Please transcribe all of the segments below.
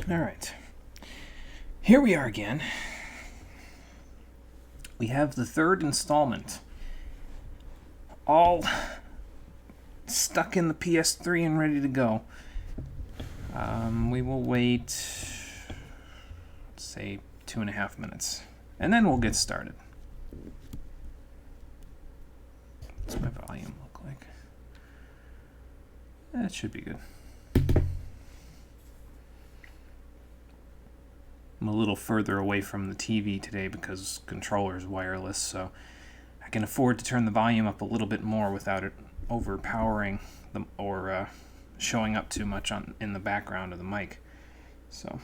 Alright. Here we are again. We have the third installment. All stuck in the PS3 and ready to go. We will wait, say, 2.5 minutes. And then we'll get started. What's my volume look like? That should be good. I'm a little further away from the TV today because controller's wireless, so I can afford to turn the volume up a little bit more without it overpowering them or showing up too much in the background of the mic. So.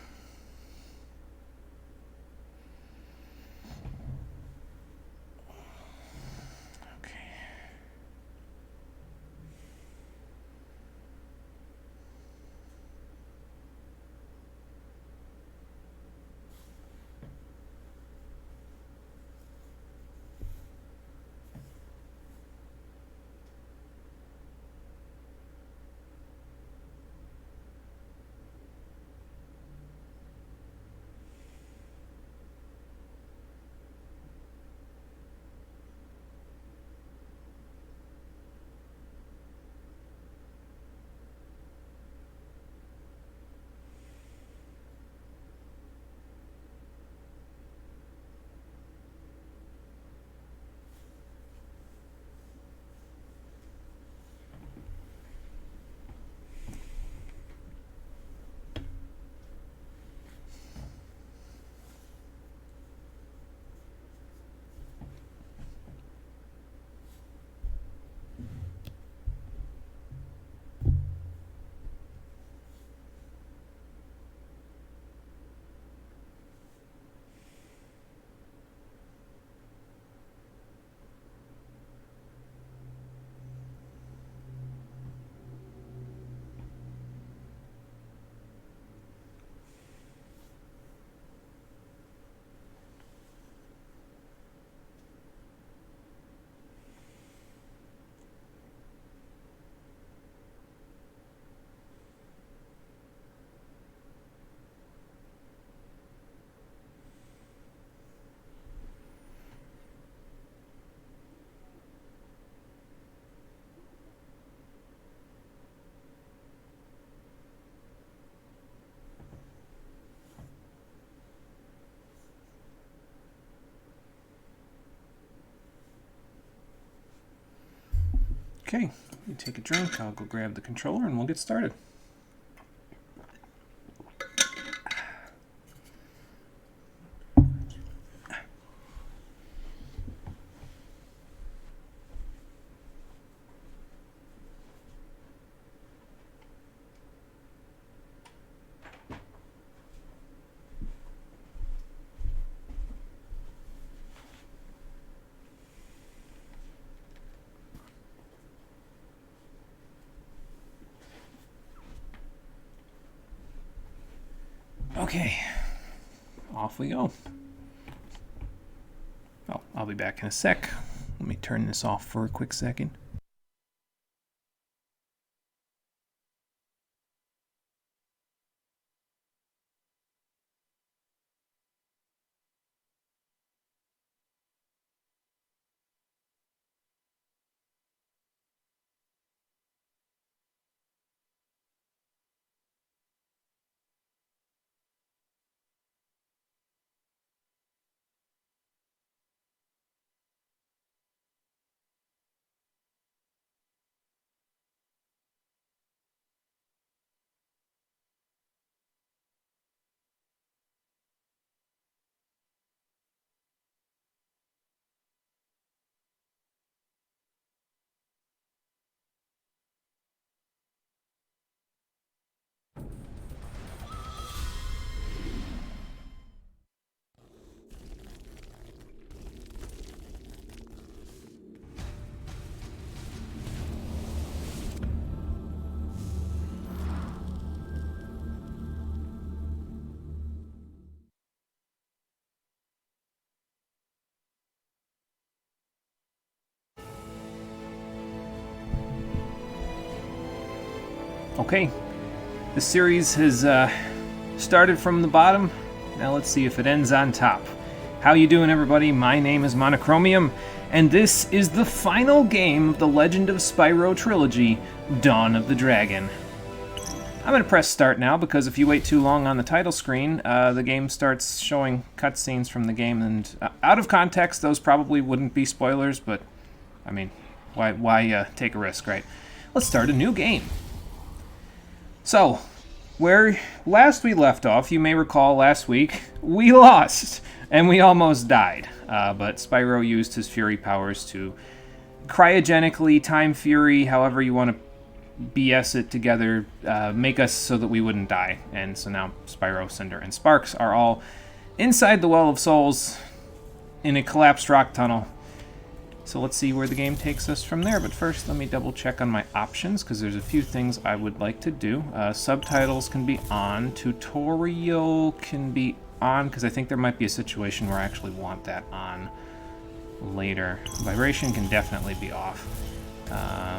Okay, you take a drink, I'll go grab the controller and we'll get started. Okay, off we go. Oh, I'll be back in a sec. Let me turn this off for a quick second. Okay, The series has started from the bottom. Now let's see if it ends on top. How you doing, everybody? My name is Monochromium, and this is the final game of the Legend of Spyro trilogy, Dawn of the Dragon. I'm going to press start now, because if you wait too long on the title screen, the game starts showing cutscenes from the game, and out of context, those probably wouldn't be spoilers, but, I mean, why take a risk, right? Let's start a new game. So, where last we left off, you may recall last week, we lost, and we almost died. But Spyro used his Fury powers to cryogenically, time Fury, however you want to BS it together, make us so that we wouldn't die. And so now Spyro, Cinder, and Sparks are all inside the Well of Souls in a collapsed rock tunnel. So let's see where the game takes us from there. But first, let me double check on my options, because there's a few things I would like to do. Subtitles can be on. Tutorial can be on, because I think there might be a situation where I actually want that on later. Vibration can definitely be off.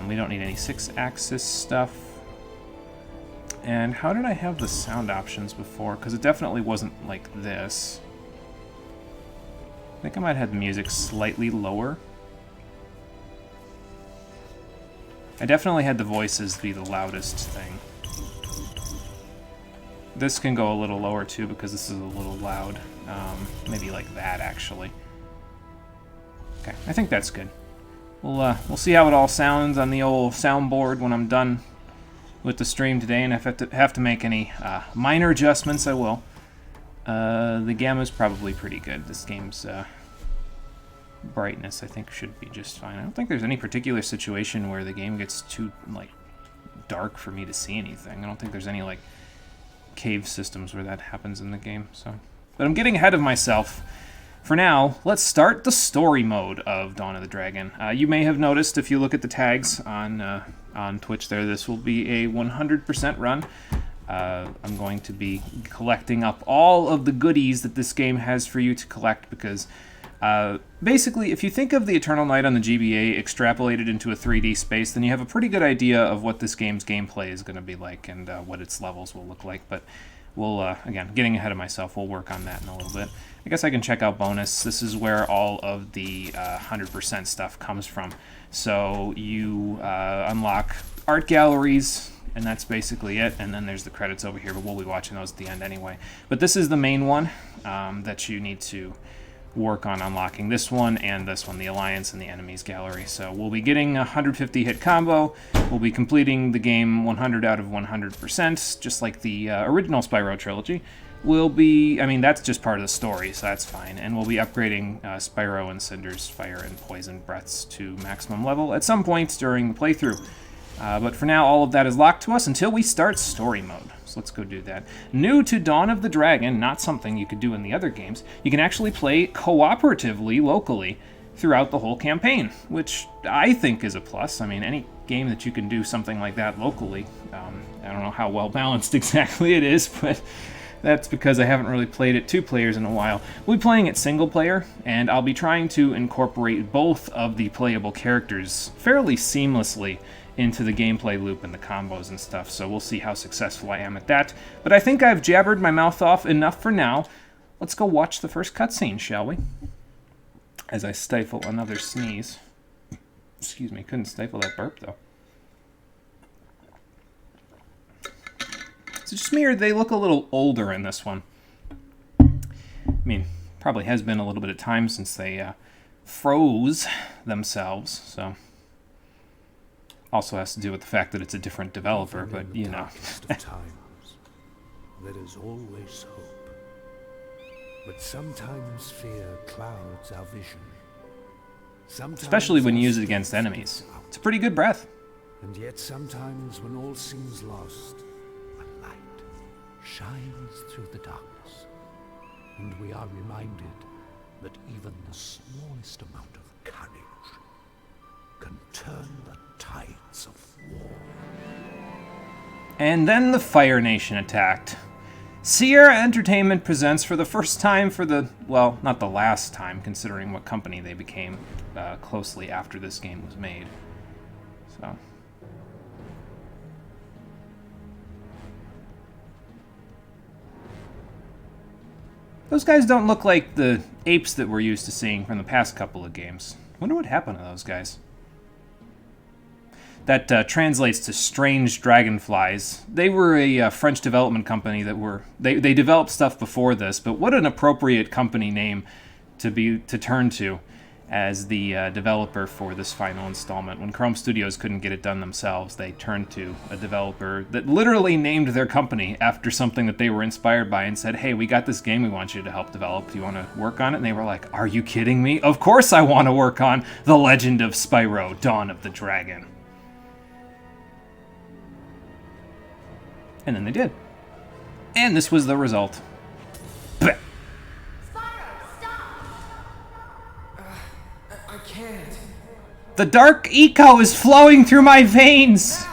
We don't need any 6-axis stuff. And how did I have the sound options before? Because it definitely wasn't like this. I think I might have had the music slightly lower. I definitely had the voices be the loudest thing. This can go a little lower too, because this is a little loud. Maybe like that, actually. Okay, I think that's good. We'll see how it all sounds on the old soundboard when I'm done with the stream today, and if I have to make any minor adjustments, I will. The gamma's probably pretty good. This game's brightness, I think, should be just fine. I don't think there's any particular situation where the game gets too, like, dark for me to see anything. I don't think there's any, like, cave systems where that happens in the game, so. But I'm getting ahead of myself. For now, let's start the story mode of Dawn of the Dragon. You may have noticed, if you look at the tags on Twitch there, this will be a 100% run. I'm going to be collecting up all of the goodies that this game has for you to collect, because basically, if you think of the Eternal Night on the GBA extrapolated into a 3D space, then you have a pretty good idea of what this game's gameplay is going to be like, and what its levels will look like. But we'll, again, getting ahead of myself, we'll work on that in a little bit. I guess I can check out bonus. This is where all of the 100% stuff comes from. So you unlock art galleries, and that's basically it. And then there's the credits over here, but we'll be watching those at the end anyway. But this is the main one that you need to work on unlocking. This one and this one, the Alliance and the Enemies gallery. So we'll be getting a 150 hit combo. We'll be completing the game 100 out of 100%, just like the original Spyro trilogy. We'll be, I mean, that's just part of the story, so that's fine. And we'll be upgrading Spyro and Cinder's fire and poison breaths to maximum level at some point during the playthrough. But for now, all of that is locked to us until we start story mode. So let's go do that. New to Dawn of the Dragon, not something you could do in the other games, you can actually play cooperatively locally throughout the whole campaign, which I think is a plus. I mean, any game that you can do something like that locally, I don't know how well balanced exactly it is, but that's because I haven't really played it 2 players in a while. We'll be playing it single player, and I'll be trying to incorporate both of the playable characters fairly seamlessly into the gameplay loop and the combos and stuff, so we'll see how successful I am at that. But I think I've jabbered my mouth off enough for now. Let's go watch the first cutscene, shall we? As I stifle another sneeze. Excuse me, couldn't stifle that burp, though. Is it just me, or they look a little older in this one? I mean, probably has been a little bit of time since they froze themselves, so. Also has to do with the fact that it's a different developer, but you know. Times, there is always hope. But sometimes fear clouds our vision. Sometimes especially when you use it against enemies. It's a pretty good breath. And yet sometimes when all seems lost, a light shines through the darkness. And we are reminded that even the smallest amount of courage can turn the tides of war. And then the Fire Nation attacked. Sierra Entertainment presents for the first time for the, well, not the last time, considering what company they became closely after this game was made. So. Those guys don't look like the apes that we're used to seeing from the past couple of games. Wonder what happened to those guys. That translates to strange dragonflies. They were a French development company that were... They developed stuff before this, but what an appropriate company name to turn to as the developer for this final installment. When Chrome Studios couldn't get it done themselves, they turned to a developer that literally named their company after something that they were inspired by and said, hey, we got this game we want you to help develop. Do you want to work on it? And they were like, are you kidding me? Of course I want to work on The Legend of Spyro, Dawn of the Dragon. And then they did. And this was the result. Blech. I can't. The dark eco is flowing through my veins!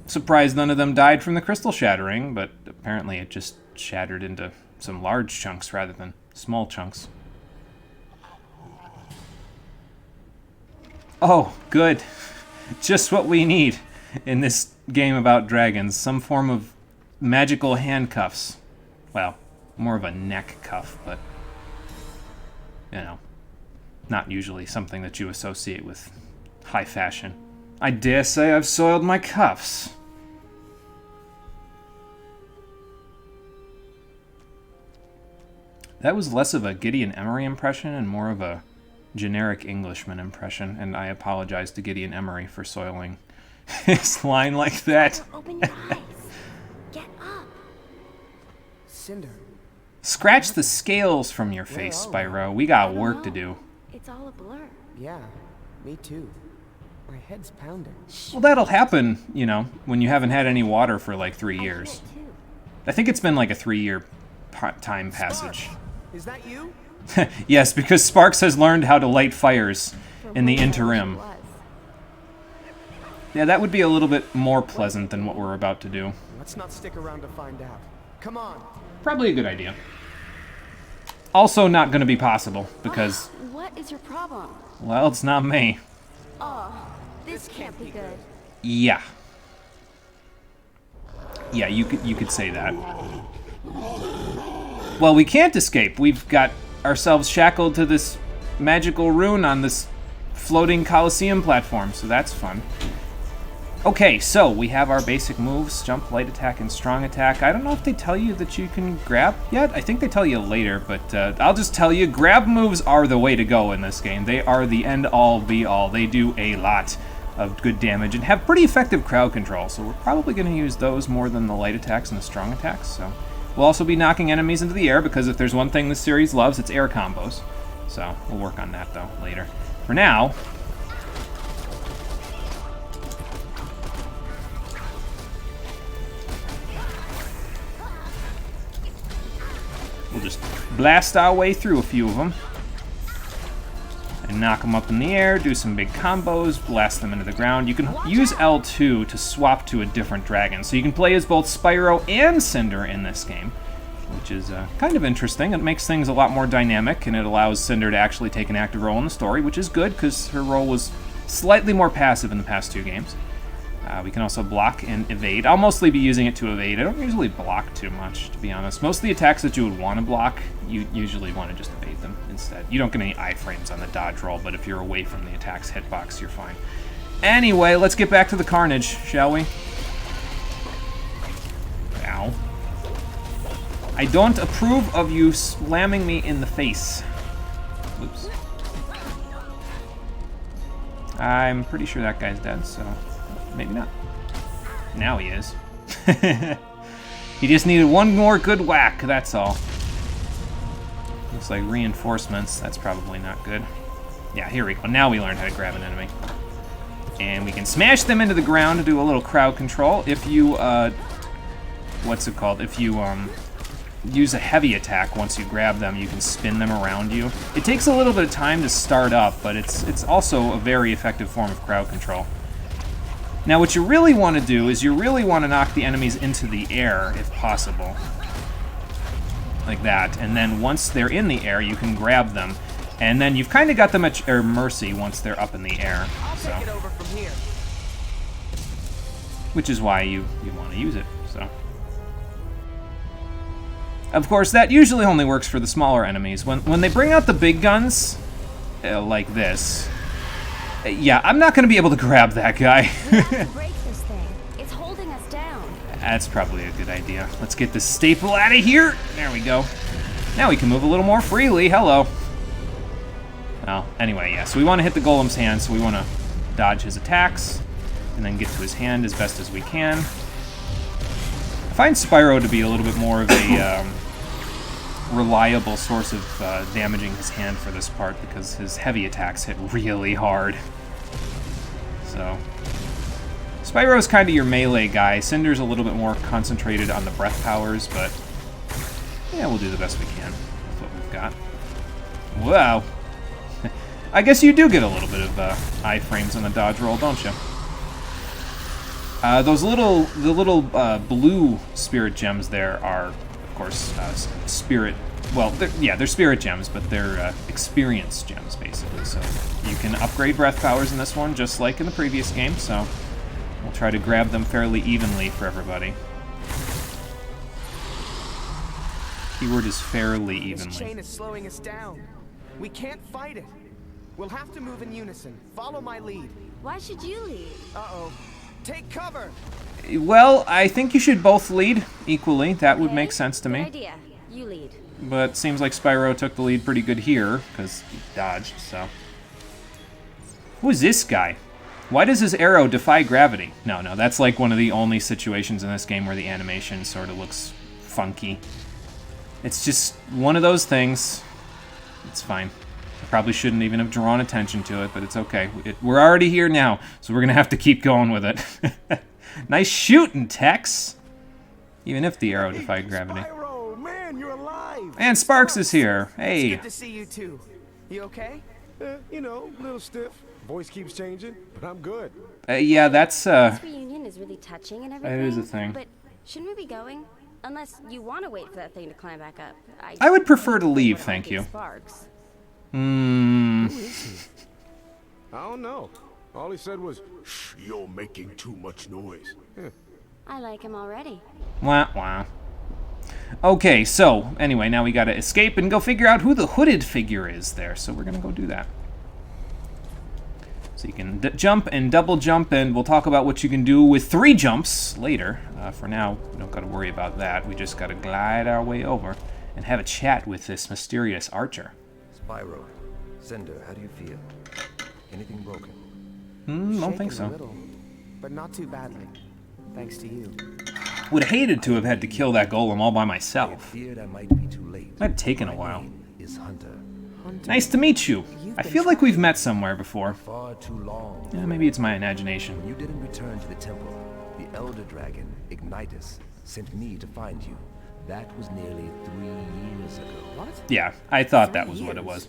Surprised none of them died from the crystal shattering, but apparently it just shattered into some large chunks rather than small chunks. Oh, good. Just what we need in this game about dragons. Some form of magical handcuffs. Well, more of a neck cuff, but, you know, not usually something that you associate with high fashion. I dare say I've soiled my cuffs. That was less of a Gideon Emery impression and more of a generic Englishman impression, and I apologize to Gideon Emery for soiling his line like that. Open your eyes. Get up. Cinder. Scratch the scales from your face, Spyro. We got work to do. It's all a blur. Yeah, me too. My head's pounding. Well, that'll happen, you know, when you haven't had any water for like 3 years. I think it's been like a 3-year time passage. Is that you? Yes, because Sparks has learned how to light fires in the interim. Yeah, that would be a little bit more pleasant than what we're about to do. Let's not stick around to find out. Come on. Probably a good idea. Also not going to be possible, because, What is your problem? well, it's not me. Oh, this can't be good. Yeah. Yeah, you could say that. Well, we can't escape. We've got ourselves shackled to this magical rune on this floating Colosseum platform, so that's fun. Okay, so we have our basic moves, jump, light attack, and strong attack. I don't know if they tell you that you can grab yet. I think they tell you later, but I'll just tell you, grab moves are the way to go in this game. They are the end-all, be-all. They do a lot of good damage and have pretty effective crowd control, so we're probably going to use those more than the light attacks and the strong attacks, so... We'll also be knocking enemies into the air, because if there's one thing this series loves, it's air combos. So, we'll work on that, though, later. For now... we'll just blast our way through a few of them. And knock them up in the air, do some big combos, blast them into the ground. You can use L2 to swap to a different dragon. So you can play as both Spyro and Cinder in this game, which is kind of interesting. It makes things a lot more dynamic, and it allows Cinder to actually take an active role in the story, which is good, because her role was slightly more passive in the past 2 games. We can also block and evade. I'll mostly be using it to evade. I don't usually block too much, to be honest. Most of the attacks that you would want to block, you usually want to just evade them instead. You don't get any iframes on the dodge roll, but if you're away from the attack's hitbox, you're fine. Anyway, let's get back to the carnage, shall we? Ow. I don't approve of you slamming me in the face. Oops. I'm pretty sure that guy's dead, so... maybe not. Now he is. He just needed one more good whack, that's all. Looks like reinforcements. That's probably not good. Yeah, here we go. Now we learned how to grab an enemy. And we can smash them into the ground to do a little crowd control. If you, what's it called? If you, use a heavy attack once you grab them, you can spin them around you. It takes a little bit of time to start up, but it's also a very effective form of crowd control. Now what you really want to do is you really want to knock the enemies into the air, if possible. Like that, and then once they're in the air, you can grab them. And then you've kind of got them at your mercy once they're up in the air. I'll take it over from here. which is why you want to use it. So, of course, that usually only works for the smaller enemies. When they bring out the big guns, like this, yeah, I'm not going to be able to grab that guy. We have to break this thing. It's holding us down. That's probably a good idea. Let's get this staple out of here. There we go. Now we can move a little more freely. Hello. Well, anyway, yeah, so we want to hit the golem's hand, so we want to dodge his attacks and then get to his hand as best as we can. I find Spyro to be a little bit more of a reliable source of damaging his hand for this part because his heavy attacks hit really hard. So, Spyro's kind of your melee guy. Cinder's a little bit more concentrated on the breath powers, but yeah, we'll do the best we can with what we've got. Wow. I guess you do get a little bit of iframes on the dodge roll, don't you? The little blue spirit gems there are, of course, spirit. Well, they're spirit gems, but they're experience gems basically. So you can upgrade breath powers in this one, just like in the previous game. So we'll try to grab them fairly evenly for everybody. Keyword is fairly evenly. This chain is slowing us down. We can't fight it. We'll have to move in unison. Follow my lead. Why should you lead? Uh-oh. Take cover! Well, I think you should both lead equally. That would Okay, make sense to good me. idea. You lead. But seems like Spyro took the lead pretty good here, because he dodged, so. Who is this guy? Why does his arrow defy gravity? No, that's like one of the only situations in this game where the animation sort of looks funky. It's just one of those things. It's fine. I probably shouldn't even have drawn attention to it, but it's okay. We're already here now, so we're going to have to keep going with it. Nice shooting, Tex! Even if the arrow defied gravity. Spyro, man, you're alive! And Sparks is here. Hey! It's good to see you too. You okay? You know, a little stiff. Voice keeps changing, but I'm good. Yeah, that's, This reunion is really touching and everything. That is a thing. But shouldn't we be going? Unless you want to wait for that thing to climb back up. I would prefer to leave, thank you. Sparks. I don't know. All he said was, "Shh, you're making too much noise." I like him already. Wah, wah. Okay, so, anyway, now we gotta escape and go figure out who the hooded figure is there. So we're gonna go do that. So you can jump and double jump, and we'll talk about what you can do with 3 jumps later. For now, we don't gotta worry about that. We just gotta glide our way over and have a chat with this mysterious archer. Spyro, Cinder, how do you feel? Anything broken? Don't think Shaken so. a little, but not too badly. Thanks to you. Would have hated to have had to kill that golem all by I myself. feared I might be too late. That'd taken a My while. name is Hunter. Nice to meet you. I feel like we've met somewhere before. Far too long. Yeah, maybe it's my imagination. When you didn't return to the temple, the Elder Dragon, Ignitus, sent me to find you. That was nearly 3 years ago. What? Yeah, I thought that 3 was what it years? was.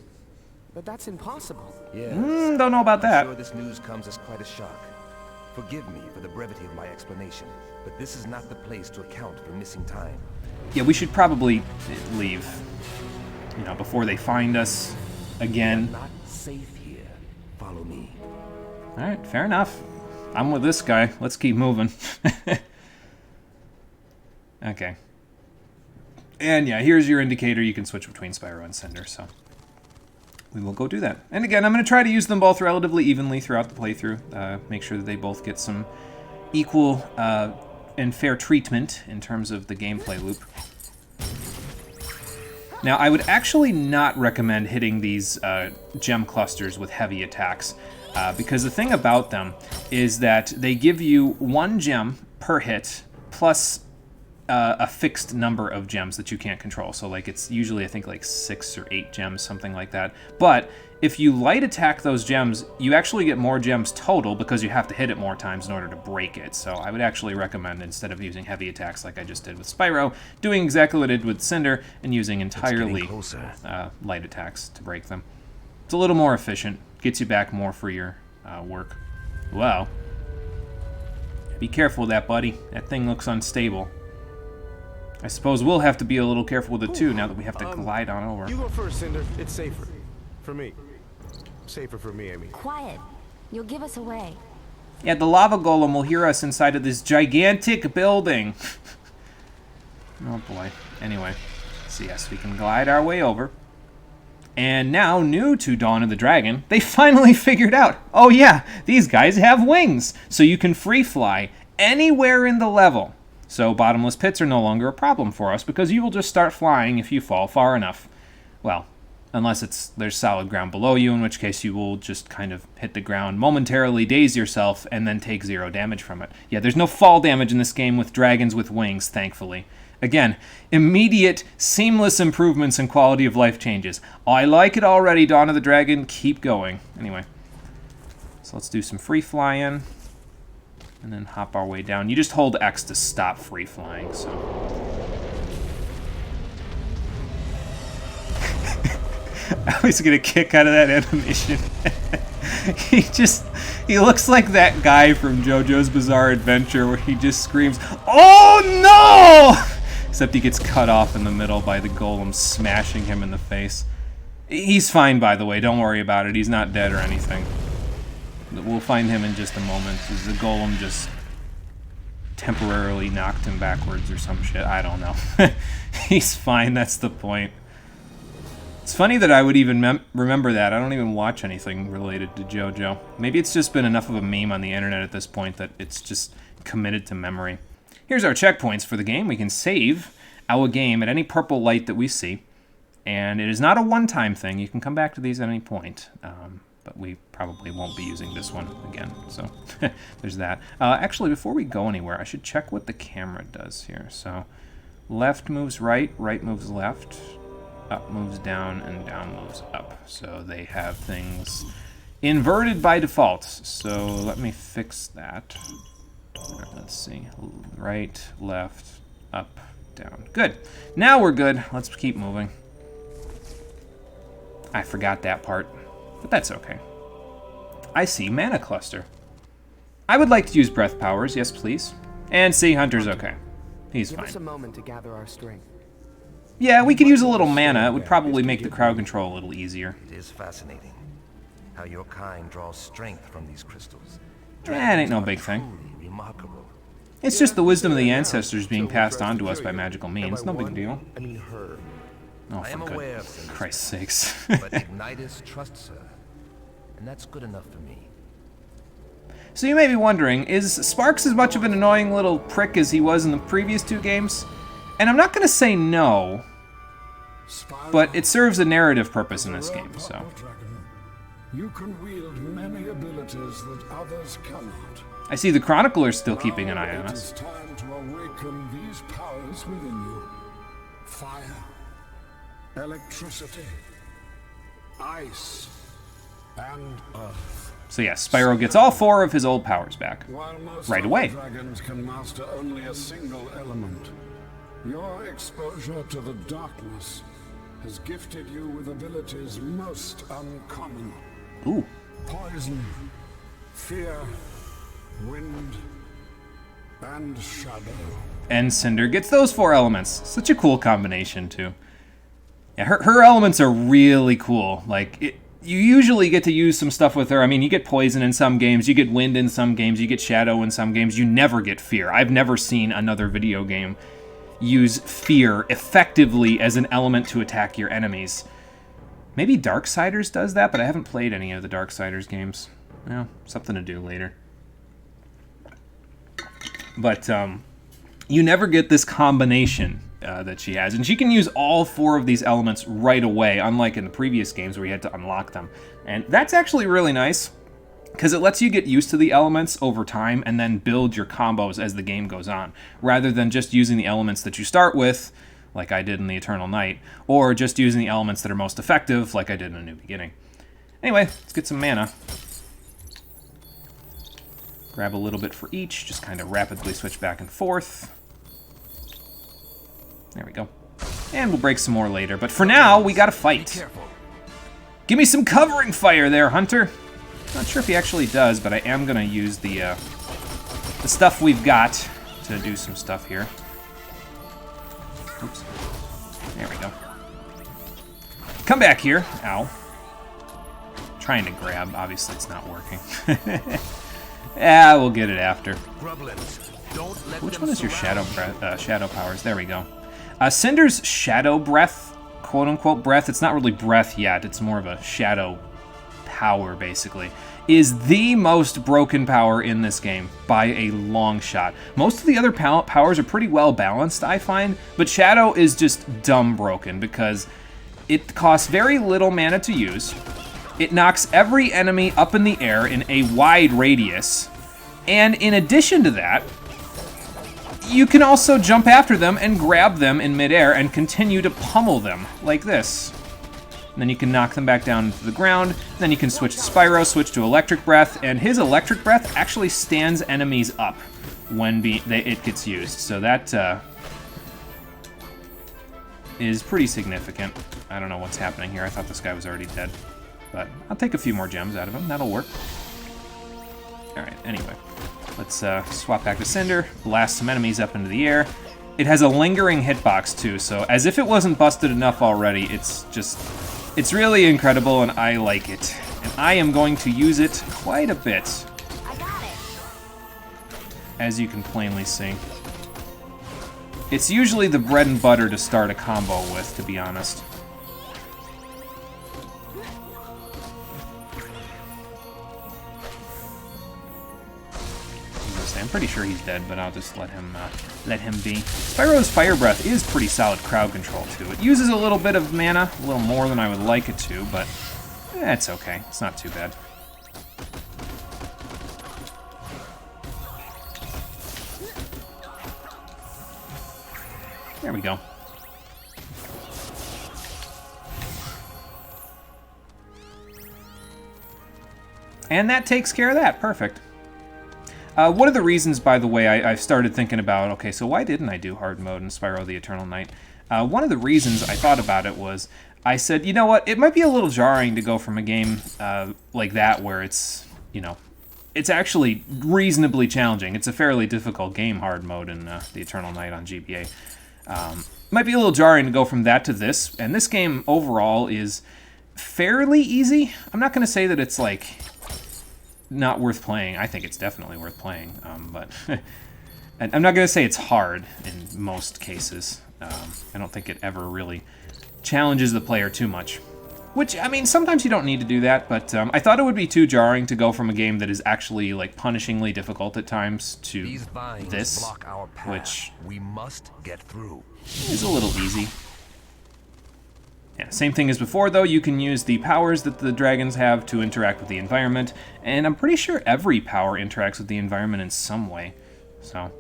But that's impossible. Yes. Don't know about I'm sure that. this news comes as quite a shock. Forgive me for the brevity of my explanation, but this is not the place to account for missing time. Yeah, we should probably leave. You know, before they find us again. Not safe here. Follow me. Alright, fair enough. I'm with this guy. Let's keep moving. Okay. And yeah, here's your indicator. You can switch between Spyro and Cinder, so we will go do that. And again, I'm going to try to use them both relatively evenly throughout the playthrough. Make sure that they both get some equal and fair treatment in terms of the gameplay loop. Now, I would actually not recommend hitting these gem clusters with heavy attacks, because the thing about them is that they give you 1 gem per hit, plus a fixed number of gems that you can't control. So like it's usually I think like 6 or 8 gems, something like that. But if you light attack those gems, you actually get more gems total because you have to hit it more times in order to break it. So I would actually recommend, instead of using heavy attacks like I just did with Spyro, doing exactly what I did with Cinder and using entirely light attacks to break them. It's a little more efficient, gets you back more for your work. Wow. Be careful with that, buddy. That thing looks unstable. I suppose we'll have to be a little careful with it too, now that we have to glide on over. You go first, Cinder. It's safer. For me. Safer for me, I mean. Quiet. You'll give us away. Yeah, the lava golem will hear us inside of this gigantic building. Oh boy. Anyway, so yes, we can glide our way over. And now, new to Dawn of the Dragon, they finally figured out, oh yeah, these guys have wings, so you can free fly anywhere in the level. So bottomless pits are no longer a problem for us, because you will just start flying if you fall far enough. Well, unless there's solid ground below you, in which case you will just kind of hit the ground, momentarily daze yourself, and then take 0 damage from it. Yeah, there's no fall damage in this game with dragons with wings, thankfully. Again, immediate, seamless improvements in quality of life changes. I like it already, Dawn of the Dragon. Keep going. Anyway, so let's do some free flying, and then hop our way down. You just hold X to stop free flying, so... I always get a kick out of that animation. He looks like that guy from JoJo's Bizarre Adventure where he just screams, "Oh no!" Except he gets cut off in the middle by the golem smashing him in the face. He's fine, by the way. Don't worry about it. He's not dead or anything. We'll find him in just a moment. The golem just temporarily knocked him backwards or some shit. I don't know. He's fine. That's the point. It's funny that I would even remember that. I don't even watch anything related to JoJo. Maybe it's just been enough of a meme on the internet at this point that it's just committed to memory. Here's our checkpoints for the game. We can save our game at any purple light that we see. And it is not a one-time thing. You can come back to these at any point. But we probably won't be using this one again. So there's that. Actually, before we go anywhere, I should check what the camera does here. So left moves right, right moves left. Up moves down, and down moves up. So they have things inverted by default. So let me fix that. Let's see. Right, left, up, down. Good. Now we're good. Let's keep moving. I forgot that part, but that's okay. I see mana cluster. I would like to use breath powers. Yes, please. And see, Hunter's okay. He's fine. Give us a moment to gather our strength. Yeah, we could use a little mana. It would probably make the crowd control a little easier. It is fascinating how your kind draws strength from these crystals. It ain't no big thing. Truly remarkable. It's just the wisdom of the ancestors being passed on to us by magical means. No big deal. I mean her. Oh, I am for aware of Cinder's Christ's sakes. but Ignitus trusts her, and that's good enough for me. So you may be wondering, is Sparks as much of an annoying little prick as he was in the previous 2 games? And I'm not going to say no, but it serves a narrative purpose in this game, so... You can wield many abilities that others cannot. I see the Chronicler's still keeping an eye on It us. is time to awaken these powers within you. Fire, electricity, ice, and earth. So yeah, Spyro gets all 4 of his old powers back. While most Right other away. dragons can master only a single element, your exposure to the darkness has gifted you with abilities most uncommon. Ooh. Poison, fear, wind, and shadow. And Cinder gets those 4 elements. Such a cool combination, too. Yeah, her elements are really cool. Like, you usually get to use some stuff with her. I mean, you get poison in some games, you get wind in some games, you get shadow in some games. You never get fear. I've never seen another video game use fear effectively as an element to attack your enemies. Maybe Darksiders does that, but I haven't played any of the Darksiders games. Well, something to do later. But you never get this combination that she has. And she can use all 4 of these elements right away, unlike in the previous games where you had to unlock them. And that's actually really nice, because it lets you get used to the elements over time and then build your combos as the game goes on, rather than just using the elements that you start with, like I did in the Eternal Night, or just using the elements that are most effective, like I did in A New Beginning. Anyway, let's get some mana. Grab a little bit for each, just kind of rapidly switch back and forth. There we go. And we'll break some more later, but for now, we gotta fight. Give me some covering fire there, Hunter. Not sure if he actually does, but I am gonna use the stuff we've got to do some stuff here. Oops. There we go. Come back here. Ow. Trying to grab. Obviously, it's not working. Yeah, we'll get it after. Grublins, don't let Which them one is your surround shadow powers? There we go. Cinder's shadow breath, quote-unquote breath, it's not really breath yet, it's more of a shadow power, basically, is the most broken power in this game by a long shot. Most of the other powers are pretty well balanced, I find, but Shadow is just dumb broken because it costs very little mana to use. It knocks every enemy up in the air in a wide radius, and in addition to that, you can also jump after them and grab them in midair and continue to pummel them like this. And then you can knock them back down to the ground. Then you can switch to Spyro, switch to Electric Breath, and his Electric Breath actually stands enemies up when it gets used. So that is pretty significant. I don't know what's happening here. I thought this guy was already dead. But I'll take a few more gems out of him. That'll work. Alright, anyway. Let's swap back to Cinder, blast some enemies up into the air. It has a lingering hitbox too, so as if it wasn't busted enough already, it's really incredible and I like it. And I am going to use it quite a bit. I got it. As you can plainly see. It's usually the bread and butter to start a combo with, to be honest. I'm pretty sure he's dead, but I'll just let him be. Spyro's Fire Breath is pretty solid crowd control, too. It uses a little bit of mana, a little more than I would like it to, but it's okay. It's not too bad. There we go. And that takes care of that. Perfect. One of the reasons, by the way, I've started thinking about, okay, so why didn't I do hard mode in Spyro the Eternal Night? One of the reasons I thought about it was, I said, you know what, it might be a little jarring to go from a game like that where it's, you know, it's actually reasonably challenging. It's a fairly difficult game, hard mode in the Eternal Night on GBA. Might be a little jarring to go from that to this, and this game overall is fairly easy. I'm not going to say that it's like not worth playing. I think it's definitely worth playing, but I'm not going to say it's hard in most cases. I don't think it ever really challenges the player too much. Which, I mean, sometimes you don't need to do that, but I thought it would be too jarring to go from a game that is actually, like, punishingly difficult at times to this, block our path. which we must get through. is a little easy. Yeah, same thing as before, though. You can use the powers that the dragons have to interact with the environment, and I'm pretty sure every power interacts with the environment in some way, so.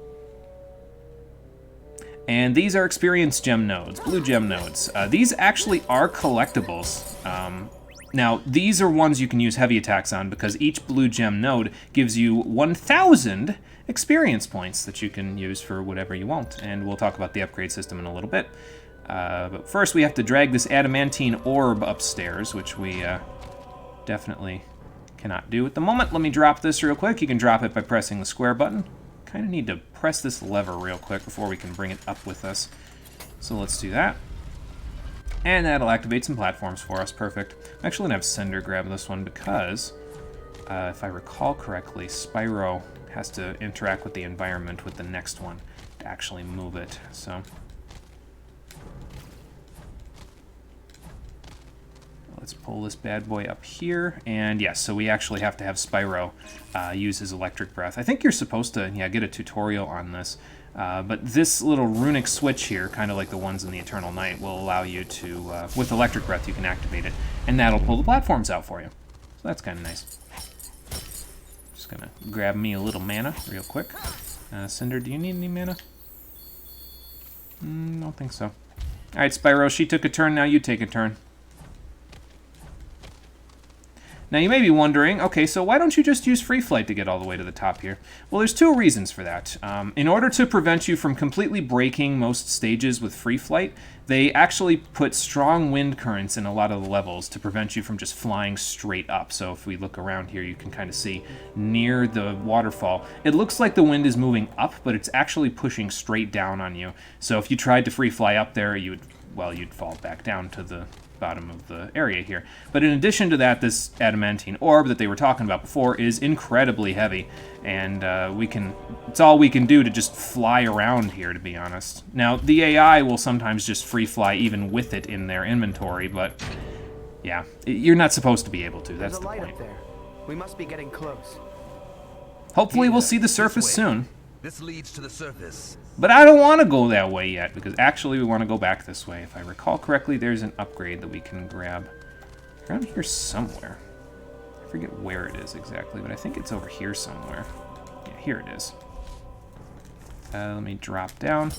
And these are experience gem nodes, blue gem nodes. These actually are collectibles. Now, these are ones you can use heavy attacks on because each blue gem node gives you 1,000 experience points that you can use for whatever you want, and we'll talk about the upgrade system in a little bit. But first we have to drag this adamantine orb upstairs, which we definitely cannot do at the moment. Let me drop this real quick. You can drop it by pressing the square button. Kind of need to press this lever real quick before we can bring it up with us. So let's do that. And that'll activate some platforms for us. Perfect. I'm actually going to have Cinder grab this one because, if I recall correctly, Spyro has to interact with the environment with the next one to actually move it. So let's pull this bad boy up here, and yes, so we actually have to have Spyro use his Electric Breath. I think you're supposed to, yeah, get a tutorial on this, but this little runic switch here, kind of like the ones in the Eternal Night, will allow you to, with Electric Breath, you can activate it, and that'll pull the platforms out for you. So that's kind of nice. Just gonna grab me a little mana real quick. Cinder, do you need any mana? I don't think so. All right, Spyro, she took a turn, now you take a turn. Now you may be wondering, okay, so why don't you just use free flight to get all the way to the top here? Well, there's two reasons for that. In order to prevent you from completely breaking most stages with free flight, they actually put strong wind currents in a lot of the levels to prevent you from just flying straight up. So if we look around here, you can kind of see near the waterfall, it looks like the wind is moving up, but it's actually pushing straight down on you. So if you tried to free fly up there, you'd fall back down to the bottom of the area here. But in addition to that, this adamantine orb that they were talking about before is incredibly heavy, and it's all we can do to just fly around here, to be honest. Now, the AI will sometimes just free fly even with it in their inventory, but yeah, you're not supposed to be able to. That's the point. There's a light up there. We must be getting close. Hopefully we'll Here, see the surface this way. soon. This leads to the surface. But I don't want to go that way yet, because actually we want to go back this way. If I recall correctly, there's an upgrade that we can grab around here somewhere. I forget where it is exactly, but I think it's over here somewhere. Yeah, here it is. Let me drop down.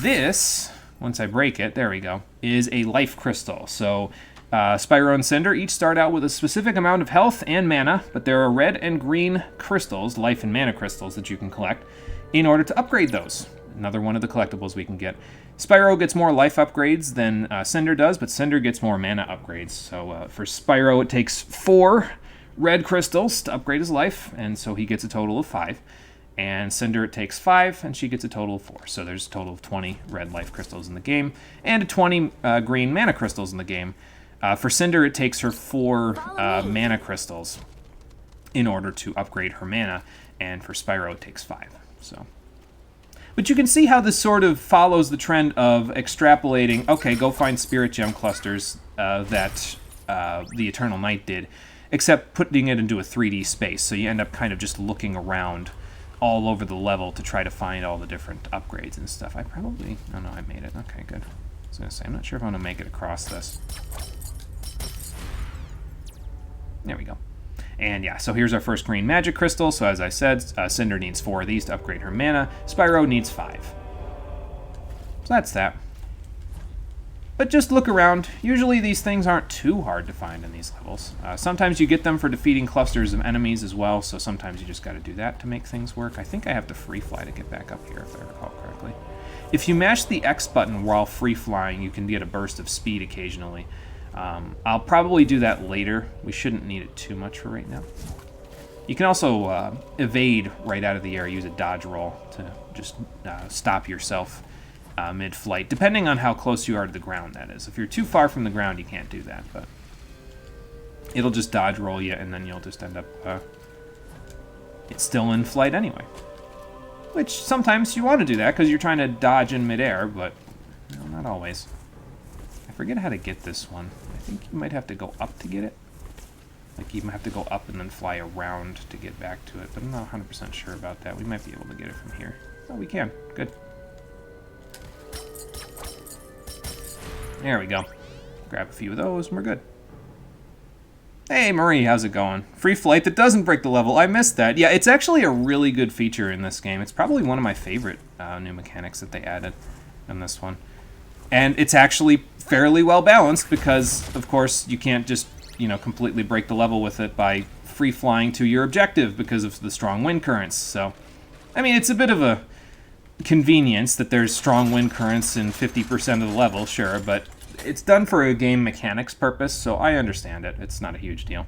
This, once I break it, there we go, is a life crystal. So Spyro and Cinder each start out with a specific amount of health and mana, but there are red and green crystals, life and mana crystals, that you can collect in order to upgrade those. Another one of the collectibles we can get. Spyro gets more life upgrades than Cinder does, but Cinder gets more mana upgrades. So for Spyro, it takes 4 red crystals to upgrade his life, and so he gets a total of 5. And Cinder, it takes 5, and she gets a total of 4. So there's a total of 20 red life crystals in the game, and 20 green mana crystals in the game. For Cinder, it takes her 4 mana crystals in order to upgrade her mana, and for Spyro, it takes 5. So, but you can see how this sort of follows the trend of extrapolating, okay, go find spirit gem clusters that the Eternal Night did, except putting it into a 3D space, so you end up kind of just looking around all over the level to try to find all the different upgrades and stuff. Oh no, I made it. Okay, good. I was going to say, I'm not sure if I'm going to make it across this. There we go. And yeah, so here's our first green magic crystal. So as I said, Cinder needs 4 of these to upgrade her mana. Spyro needs 5. So that's that. But just look around. Usually these things aren't too hard to find in these levels. Sometimes you get them for defeating clusters of enemies as well, so sometimes you just got to do that to make things work. I think I have to free fly to get back up here, if I recall correctly. If you mash the X button while free flying, you can get a burst of speed occasionally. I'll probably do that later. We shouldn't need it too much for right now. You can also evade right out of the air, use a dodge roll to just stop yourself mid-flight, depending on how close you are to the ground, that is. If you're too far from the ground, you can't do that, but it'll just dodge roll you, and then you'll just end up it's still in flight anyway. Which sometimes you want to do that because you're trying to dodge in midair, but no, not always. I forget how to get this one. I think you might have to go up to get it. Like you might have to go up and then fly around to get back to it, but I'm not 100% sure about that. We might be able to get it from here. Oh, we can. Good. There we go. Grab a few of those and we're good. Hey Marie, how's it going? Free flight that doesn't break the level. I missed that. Yeah, it's actually a really good feature in this game. It's probably one of my favorite new mechanics that they added in this one. And it's actually fairly well balanced because, of course, you can't just, completely break the level with it by free flying to your objective because of the strong wind currents. So, I mean, it's a bit of a convenience that there's strong wind currents in 50% of the level, sure, but it's done for a game mechanics purpose, so I understand it. It's not a huge deal.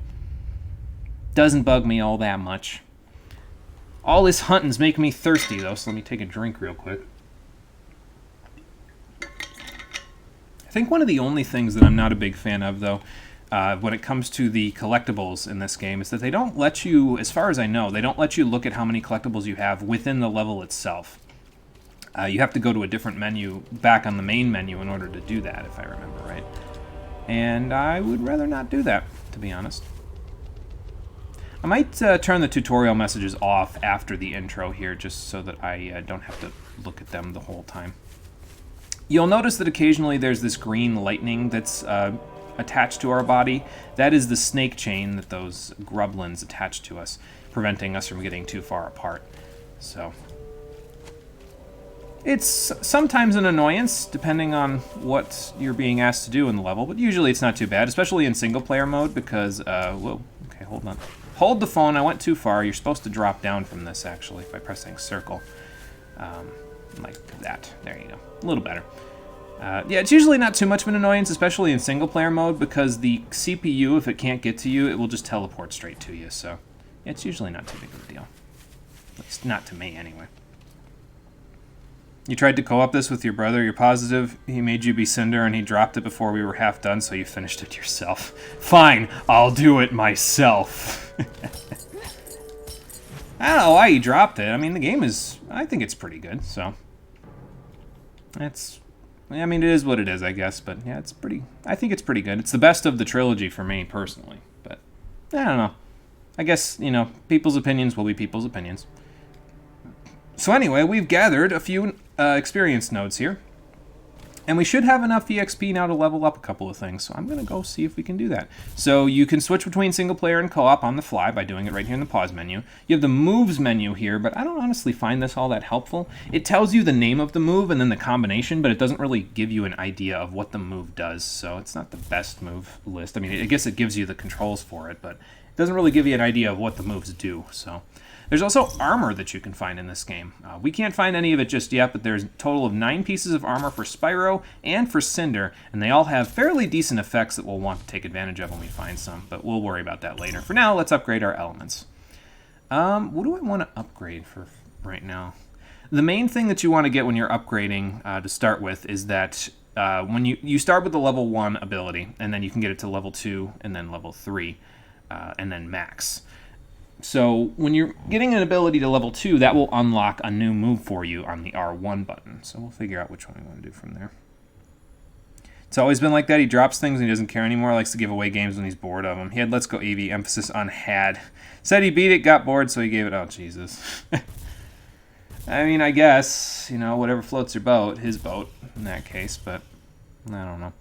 Doesn't bug me all that much. All this hunting's making me thirsty, though, so let me take a drink real quick. I think one of the only things that I'm not a big fan of, though, when it comes to the collectibles in this game, is that they don't let you, as far as I know, they don't let you look at how many collectibles you have within the level itself. You have to go to a different menu back on the main menu in order to do that, if I remember right. And I would rather not do that, to be honest. I might turn the tutorial messages off after the intro here, just so that I don't have to look at them the whole time. You'll notice that occasionally there's this green lightning that's attached to our body. That is the snake chain that those grublins attach to us, preventing us from getting too far apart. So it's sometimes an annoyance, depending on what you're being asked to do in the level, but usually it's not too bad, especially in single-player mode, because, whoa, okay, hold on. Hold the phone, I went too far. You're supposed to drop down from this, actually, by pressing circle. Like that. There you go. A little better. Yeah, it's usually not too much of an annoyance, especially in single-player mode, because the CPU, if it can't get to you, it will just teleport straight to you, so it's usually not too big of a deal. It's not to me, anyway. You tried to co-op this with your brother. You're positive he made you be Cinder and he dropped it before we were half done, so you finished it yourself. Fine, I'll do it myself. I don't know why he dropped it. I mean, the game is... I think it's pretty good, so... It's... I mean, it is what it is, I guess, but yeah, it's pretty... I think it's pretty good. It's the best of the trilogy for me, personally, but... I don't know. I guess, you know, people's opinions will be people's opinions. So anyway, we've gathered a few experience nodes here. And we should have enough EXP now to level up a couple of things. So I'm going to go see if we can do that. So you can switch between single player and co-op on the fly by doing it right here in the pause menu. You have the moves menu here, but I don't honestly find this all that helpful. It tells you the name of the move and then the combination, but it doesn't really give you an idea of what the move does. So it's not the best move list. I mean, I guess it gives you the controls for it, but it doesn't really give you an idea of what the moves do. So there's also armor that you can find in this game. We can't find any of it just yet, but there's a total of 9 pieces of armor for Spyro and for Cinder, and they all have fairly decent effects that we'll want to take advantage of when we find some, but we'll worry about that later. For now, let's upgrade our elements. What do I want to upgrade for right now? The main thing that you want to get when you're upgrading to start with is that when you start with the level 1 ability, and then you can get it to level 2, and then level 3, and then max. So when you're getting an ability to level 2, that will unlock a new move for you on the R1 button. So we'll figure out which one we want to do from there. It's always been like that. He drops things and he doesn't care anymore. Likes to give away games when he's bored of them. He had Let's Go Eevee, emphasis on had. Said he beat it, got bored, so he gave it. Oh, Jesus. I mean, I guess, you know, whatever floats your boat, his boat in that case, but I don't know.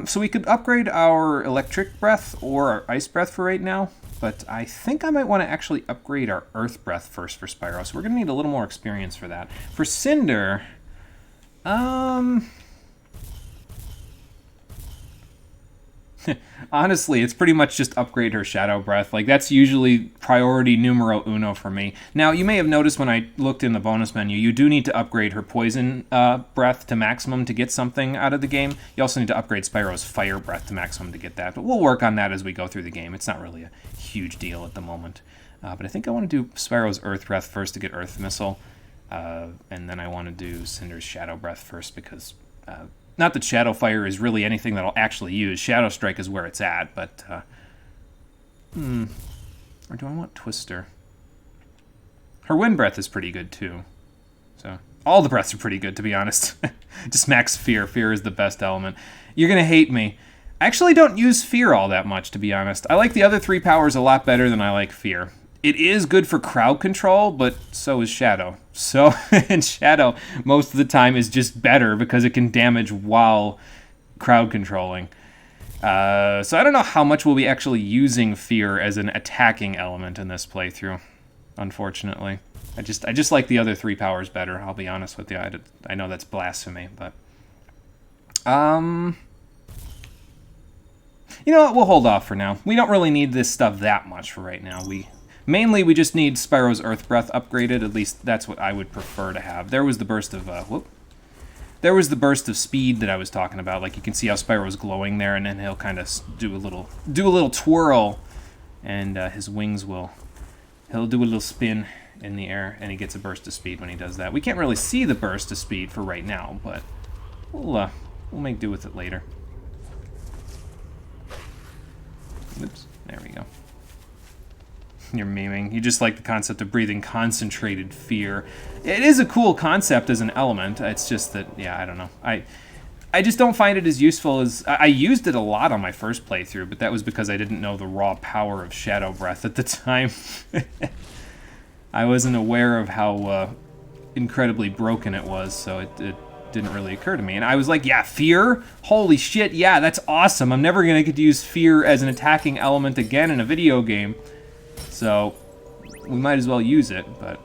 So we could upgrade our electric breath or our ice breath for right now. But I think I might want to actually upgrade our Earth Breath first for Spyro, so we're going to need a little more experience for that. For Cinder, honestly, it's pretty much just upgrade her Shadow Breath. Like, that's usually priority numero uno for me. Now, you may have noticed when I looked in the bonus menu, you do need to upgrade her Poison Breath to maximum to get something out of the game. You also need to upgrade Spyro's Fire Breath to maximum to get that, but we'll work on that as we go through the game. It's not really a huge deal at the moment. But I think I want to do Spyro's Earth Breath first to get Earth Missile, and then I want to do Cinder's Shadow Breath first because... not that Shadow Fire is really anything that I'll actually use. Shadow Strike is where it's at, but... or do I want Twister? Her Wind Breath is pretty good, too. So, all the breaths are pretty good, to be honest. Just max Fear. Fear is the best element. You're going to hate me. I actually don't use Fear all that much, to be honest. I like the other 3 powers a lot better than I like Fear. It is good for crowd control, but so is Shadow. So, and Shadow, most of the time, is just better because it can damage while crowd controlling. So I don't know how much we'll be actually using Fear as an attacking element in this playthrough, unfortunately. I just like the other 3 powers better, I'll be honest with you. I know that's blasphemy, but... You know what, we'll hold off for now. We don't really need this stuff that much for right now. Mainly, we just need Spyro's Earth Breath upgraded. At least that's what I would prefer to have. There was the burst of there was the burst of speed that I was talking about. Like you can see how Spyro's glowing there, and then he'll kind of do a little twirl, and his wings he'll do a little spin in the air, and he gets a burst of speed when he does that. We can't really see the burst of speed for right now, but we'll make do with it later. Oops, there we go. You're memeing. You just like the concept of breathing concentrated fear. It is a cool concept as an element. It's just that, yeah, I don't know. I just don't find it as useful as... I used it a lot on my first playthrough, but that was because I didn't know the raw power of Shadow Breath at the time. I wasn't aware of how incredibly broken it was, so it didn't really occur to me. And I was like, yeah, fear? Holy shit, yeah, that's awesome. I'm never going to get to use fear as an attacking element again in a video game. So, we might as well use it, but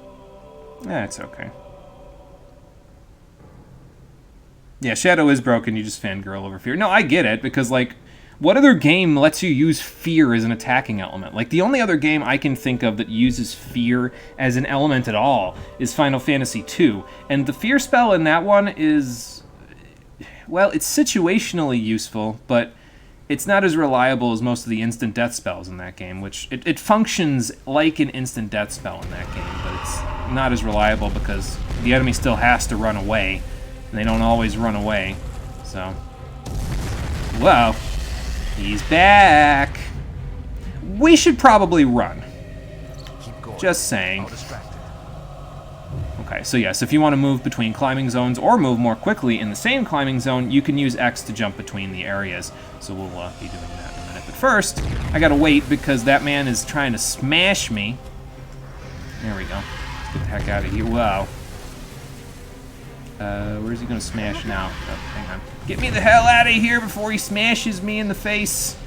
it's okay. Yeah, Shadow is broken, you just fangirl over fear. No, I get it, because, like, what other game lets you use fear as an attacking element? Like, the only other game I can think of that uses fear as an element at all is Final Fantasy II. And the fear spell in that one is... well, it's situationally useful, but it's not as reliable as most of the instant death spells in that game, which it functions like an instant death spell in that game, but it's not as reliable because the enemy still has to run away. And they don't always run away. So. Whoa. He's back. We should probably run. Keep going. Just saying. I'll distract it. Okay, so yes, if you want to move between climbing zones or move more quickly in the same climbing zone, you can use X to jump between the areas. So we'll be doing that in a minute. But first, I gotta wait because that man is trying to smash me. There we go. Let's get the heck out of here. Wow. Where's he gonna smash now? Oh, hang on. Get me the hell out of here before he smashes me in the face.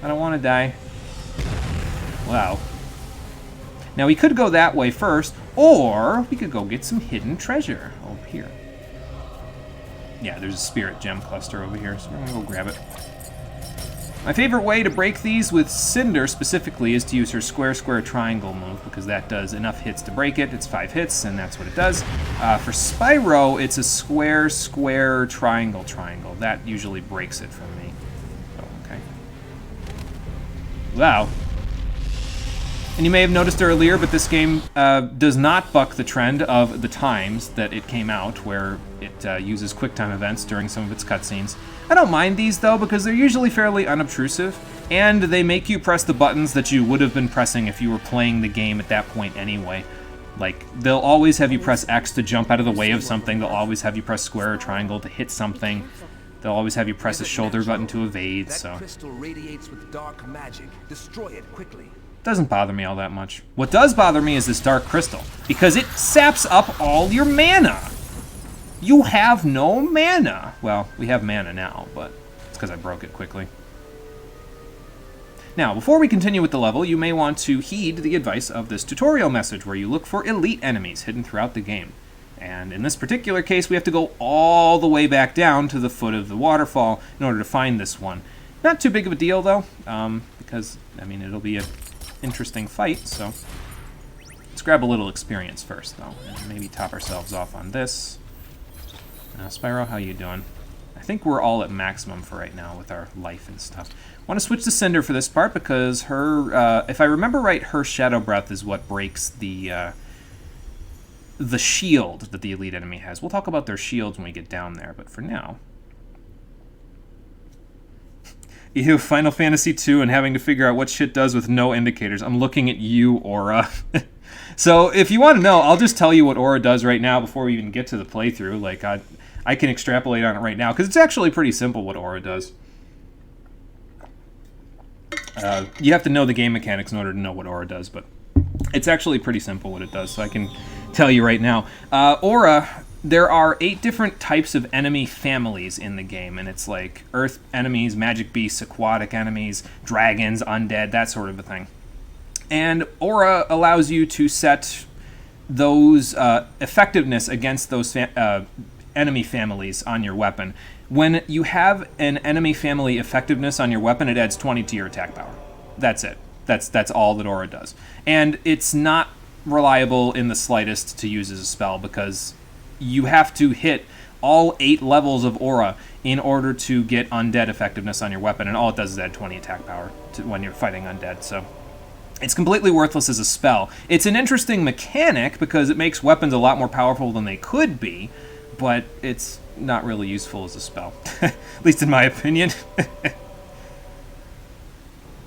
I don't want to die. Wow. Now we could go that way first, or we could go get some hidden treasure over here. Yeah, there's a spirit gem cluster over here, so we're gonna go grab it. My favorite way to break these with Cinder specifically is to use her square, square, triangle move, because that does enough hits to break it. It's 5 hits, and that's what it does. For Spyro, it's a square, square, triangle, triangle. That usually breaks it for me. Oh, okay. Wow. And you may have noticed earlier, but this game does not buck the trend of the times that it came out, where it uses QuickTime events during some of its cutscenes. I don't mind these, though, because they're usually fairly unobtrusive, and they make you press the buttons that you would have been pressing if you were playing the game at that point anyway. Like, they'll always have you press X to jump out of the way of something, they'll always have you press square or triangle to hit something, they'll always have you press the shoulder button to evade, so... That crystal radiates with dark magic. Destroy it quickly. Doesn't bother me all that much. What does bother me is this dark crystal, because it saps up all your mana. You have no mana. Well, we have mana now, but it's because I broke it quickly. Now, before we continue with the level, you may want to heed the advice of this tutorial message, where you look for elite enemies hidden throughout the game. And in this particular case, we have to go all the way back down to the foot of the waterfall in order to find this one. Not too big of a deal, though, because, I mean, it'll be an interesting fight, so... Let's grab a little experience first, though, and maybe top ourselves off on this. Now, Spyro, how you doing? I think we're all at maximum for right now with our life and stuff. I want to switch to Cinder for this part because her, if I remember right, her Shadow Breath is what breaks the shield that the elite enemy has. We'll talk about their shields when we get down there, but for now... Ew, Final Fantasy II and having to figure out what shit does with no indicators. I'm looking at you, Aura. So, if you want to know, I'll just tell you what Aura does right now before we even get to the playthrough. Like, I can extrapolate on it right now, because it's actually pretty simple what Aura does. You have to know the game mechanics in order to know what Aura does, but it's actually pretty simple what it does, so I can tell you right now. Aura, there are 8 different types of enemy families in the game, and it's like earth enemies, magic beasts, aquatic enemies, dragons, undead, that sort of a thing. And Aura allows you to set those effectiveness against those enemy families on your weapon. When you have an enemy family effectiveness on your weapon, it adds 20 to your attack power. That's it. That's all that Aura does. And it's not reliable in the slightest to use as a spell, because you have to hit all 8 levels of Aura in order to get undead effectiveness on your weapon, and all it does is add 20 attack power to when you're fighting undead, so... It's completely worthless as a spell. It's an interesting mechanic because it makes weapons a lot more powerful than they could be, but it's not really useful as a spell. At least in my opinion.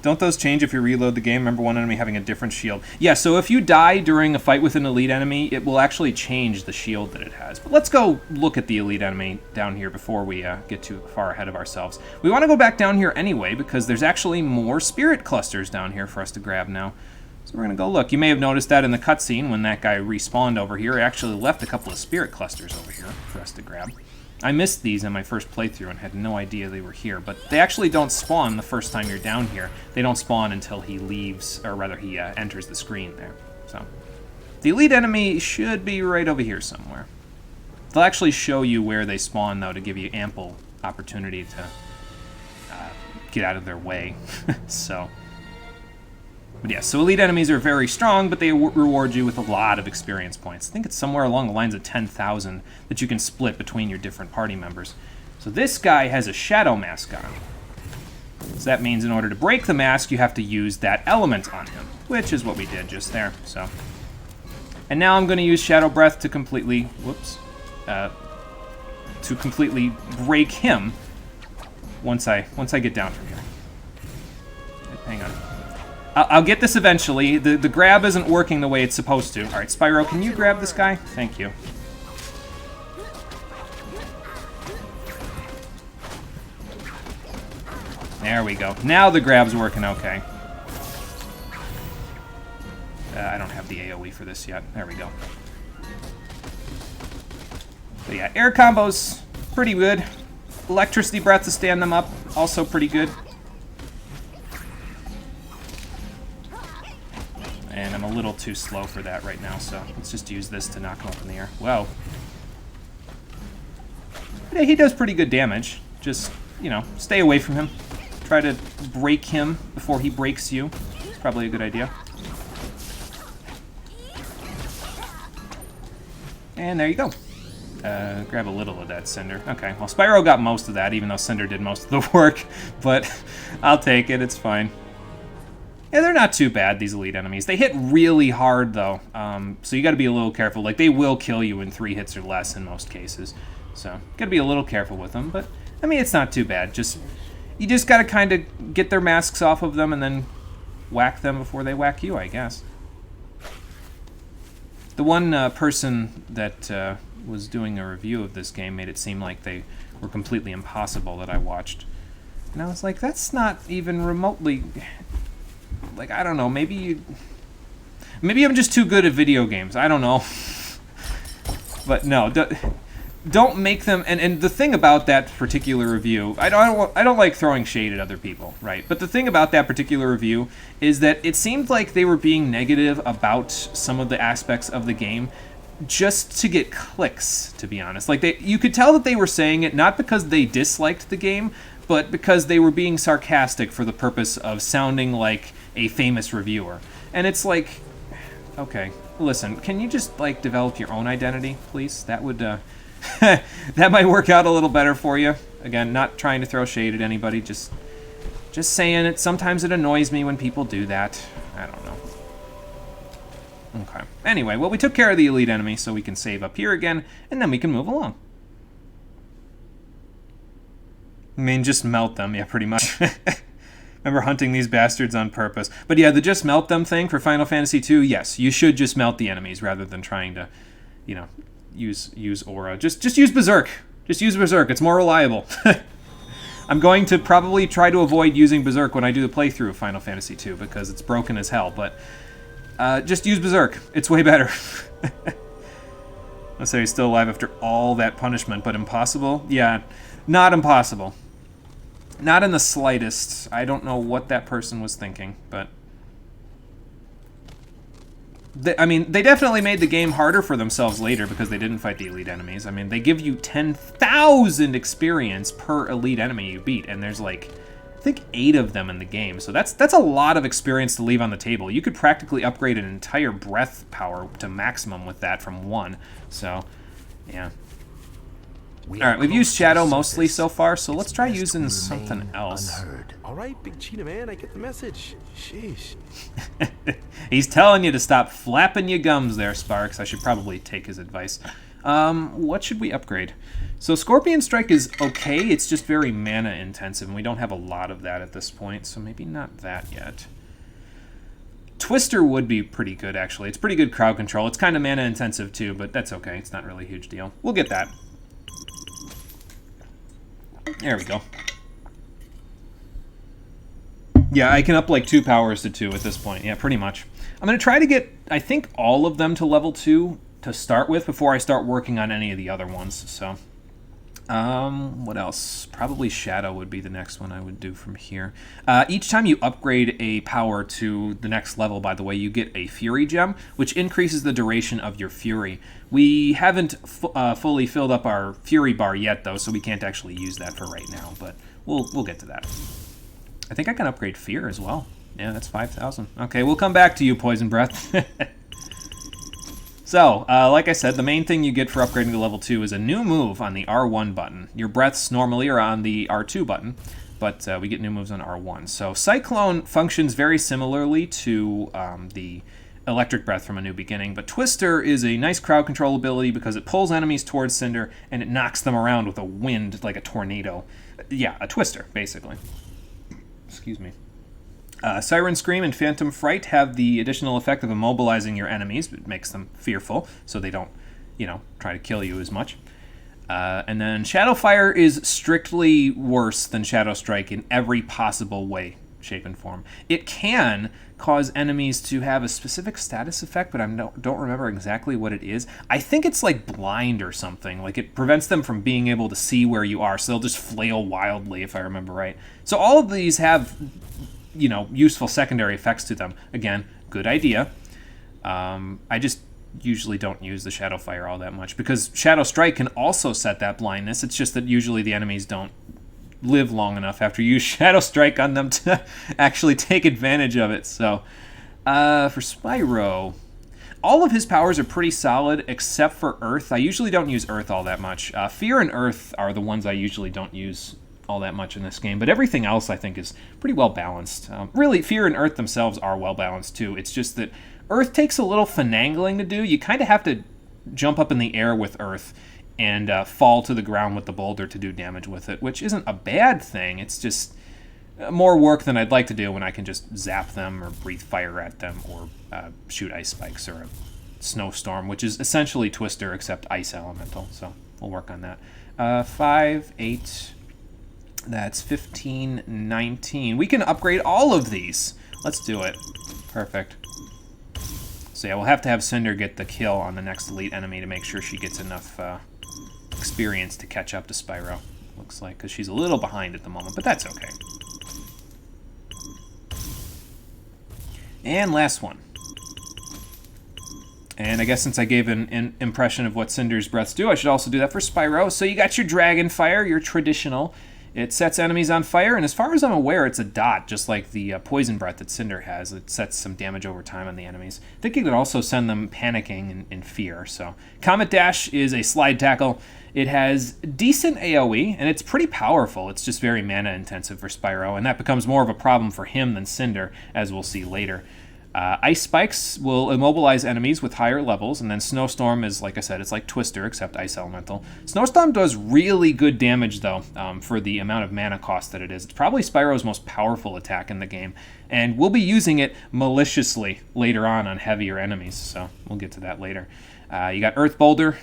Don't those change if you reload the game? Remember one enemy having a different shield. Yeah, so if you die during a fight with an elite enemy, it will actually change the shield that it has. But let's go look at the elite enemy down here before we get too far ahead of ourselves. We want to go back down here anyway, because there's actually more spirit clusters down here for us to grab now. So we're going to go look. You may have noticed that in the cutscene when that guy respawned over here, he actually left a couple of spirit clusters over here for us to grab. I missed these in my first playthrough and had no idea they were here, but they actually don't spawn the first time you're down here. They don't spawn until he leaves, or rather he enters the screen there. So the elite enemy should be right over here somewhere. They'll actually show you where they spawn, though, to give you ample opportunity to get out of their way. But yeah, so elite enemies are very strong, but they reward you with a lot of experience points. I think it's somewhere along the lines of 10,000 that you can split between your different party members. So this guy has a shadow mask on. So that means in order to break the mask, you have to use that element on him, which is what we did just there. So And now I'm going to use Shadow Breath to completely, whoops, to completely break him once I get down from here. Hang on. I'll get this eventually. The grab isn't working the way it's supposed to. All right, Spyro, can you grab this guy? Thank you. There we go. Now the grab's working okay. I don't have the AoE for this yet. There we go. But yeah, air combos, pretty good. Electricity breath to stand them up, also pretty good. And I'm a little too slow for that right now, so let's just use this to knock him up in the air. Whoa. Yeah, he does pretty good damage. Just, you know, stay away from him. Try to break him before he breaks you. It's probably a good idea. And there you go. Grab a little of that Cinder. Okay, well, Spyro got most of that, even though Cinder did most of the work. But I'll take it. It's fine. Yeah, they're not too bad, these elite enemies. They hit really hard, though. So you got to be a little careful. Like, they will kill you in 3 hits or less in most cases. So, got to be a little careful with them. But, I mean, it's not too bad. You just got to kind of get their masks off of them and then whack them before they whack you, I guess. The one person that was doing a review of this game made it seem like they were completely impossible that I watched. And I was like, that's not even remotely... Like, I don't know, maybe I'm just too good at video games. I don't know. But no, don't make them... And the thing about that particular review... I don't like throwing shade at other people, right? But the thing about that particular review is that it seemed like they were being negative about some of the aspects of the game just to get clicks, to be honest. Like, you could tell that they were saying it not because they disliked the game, but because they were being sarcastic for the purpose of sounding like a famous reviewer. And it's like, okay, listen, can you just, like, develop your own identity, please? That would, that might work out a little better for you. Again, not trying to throw shade at anybody, just saying it. Sometimes it annoys me when people do that. I don't know. Okay. Anyway, well, we took care of the elite enemy, so we can save up here again, and then we can move along. I mean, just melt them, yeah, pretty much. Remember hunting these bastards on purpose. But yeah, the just melt them thing for Final Fantasy II, yes, you should just melt the enemies rather than trying to, you know, use aura. Just use Berserk. Just use Berserk. It's more reliable. I'm going to probably try to avoid using Berserk when I do the playthrough of Final Fantasy II because it's broken as hell, but just use Berserk. It's way better. Let's say he's still alive after all that punishment, but impossible? Yeah, not impossible. Not in the slightest. I don't know what that person was thinking, but... I mean, they definitely made the game harder for themselves later because they didn't fight the elite enemies. I mean, they give you 10,000 experience per elite enemy you beat, and there's like, I think 8 of them in the game. So that's a lot of experience to leave on the table. You could practically upgrade an entire breath power to maximum with that from 1. So, yeah. Alright, we've used Shadow mostly so far, so let's try using something else. All right, Big Cheetah Man, I get the message. Sheesh. He's telling you to stop flapping your gums there, Sparks. I should probably take his advice. What should we upgrade? So Scorpion Strike is okay, it's just very mana intensive, and we don't have a lot of that at this point, so maybe not that yet. Twister would be pretty good, actually. It's pretty good crowd control. It's kind of mana intensive, too, but that's okay. It's not really a huge deal. We'll get that. There we go. Yeah, I can up like 2 powers to 2 at this point. Yeah, pretty much. I'm going to try to get, I think, all of them to level 2 to start with before I start working on any of the other ones. So, what else? Probably Shadow would be the next one I would do from here. Each time you upgrade a power to the next level, by the way, you get a Fury Gem, which increases the duration of your Fury. We haven't fully filled up our Fury bar yet, though, so we can't actually use that for right now, but we'll get to that. I think I can upgrade Fear as well. Yeah, that's 5,000. Okay, we'll come back to you, Poison Breath. So, like I said, the main thing you get for upgrading to level 2 is a new move on the R1 button. Your breaths normally are on the R2 button, but we get new moves on R1. So, Cyclone functions very similarly to the Electric Breath from A New Beginning. But Twister is a nice crowd control ability because it pulls enemies towards Cinder and it knocks them around with a wind like a tornado. Yeah, a Twister, basically. Excuse me. Siren Scream and Phantom Fright have the additional effect of immobilizing your enemies. It makes them fearful, so they don't, try to kill you as much. And then Shadow Fire is strictly worse than Shadow Strike in every possible way, shape, and form. It can cause enemies to have a specific status effect, but I don't remember exactly what it is. I think it's like blind or something. Like it prevents them from being able to see where you are, so they'll just flail wildly, if I remember right. So all of these have, useful secondary effects to them. Again, good idea. I just usually don't use the Shadow Fire all that much because Shadow Strike can also set that blindness. It's just that usually the enemies don't live long enough after you use Shadow Strike on them to actually take advantage of it. So for Spyro, all of his powers are pretty solid except for Earth. I usually don't use Earth all that much. Fear and Earth are the ones I usually don't use all that much in this game, but everything else I think is pretty well balanced. Really, Fear and Earth themselves are well balanced too. It's just that Earth takes a little finagling to do. You kind of have to jump up in the air with Earth and fall to the ground with the boulder to do damage with it, which isn't a bad thing. It's just more work than I'd like to do when I can just zap them or breathe fire at them or shoot ice spikes or a snowstorm, which is essentially Twister except ice elemental. So we'll work on that. 5, 8, that's 15, 19. We can upgrade all of these. Let's do it. Perfect. So yeah, we'll have to have Cinder get the kill on the next elite enemy to make sure she gets enough experience to catch up to Spyro, looks like, because she's a little behind at the moment, but that's okay. And last one. And I guess since I gave an impression of what Cinder's breaths do, I should also do that for Spyro. So you got your Dragon Fire, your traditional. It sets enemies on fire, and as far as I'm aware, it's a dot, just like the Poison Breath that Cinder has. It sets some damage over time on the enemies. I think it could also send them panicking in fear. So Comet Dash is a slide tackle. It has decent AoE, and it's pretty powerful. It's just very mana-intensive for Spyro, and that becomes more of a problem for him than Cinder, as we'll see later. Ice Spikes will immobilize enemies with higher levels, and then Snowstorm is, like I said, it's like Twister, except Ice Elemental. Snowstorm does really good damage, though, for the amount of mana cost that it is. It's probably Spyro's most powerful attack in the game, and we'll be using it maliciously later on heavier enemies, so we'll get to that later. You got Earth Boulder.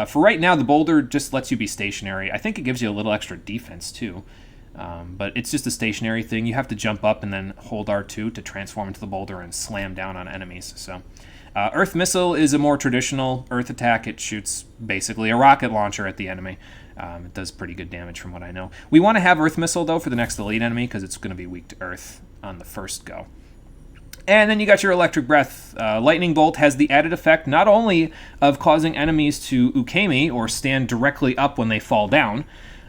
For right now, the boulder just lets you be stationary. I think it gives you a little extra defense, too. But it's just a stationary thing. You have to jump up and then hold R2 to transform into the boulder and slam down on enemies. So, Earth Missile is a more traditional Earth attack. It shoots basically a rocket launcher at the enemy. It does pretty good damage from what I know. We want to have Earth Missile, though, for the next elite enemy because it's going to be weak to Earth on the first go. And then you got your Electric Breath. Lightning Bolt has the added effect not only of causing enemies to ukemi, or stand directly up when they fall down,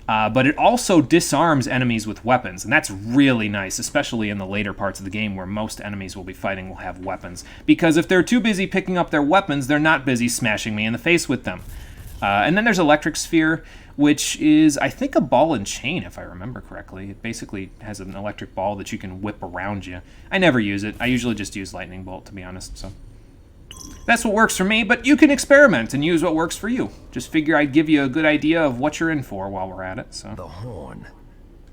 but it also disarms enemies with weapons, and that's really nice, especially in the later parts of the game where most enemies we'll be fighting will have weapons. Because if they're too busy picking up their weapons, they're not busy smashing me in the face with them. And then there's Electric Sphere, which is, I think, a ball and chain, if I remember correctly. It basically has an electric ball that you can whip around you. I never use it. I usually just use Lightning Bolt, to be honest, so that's what works for me, but you can experiment and use what works for you. Just figure I'd give you a good idea of what you're in for while we're at it. So the horn.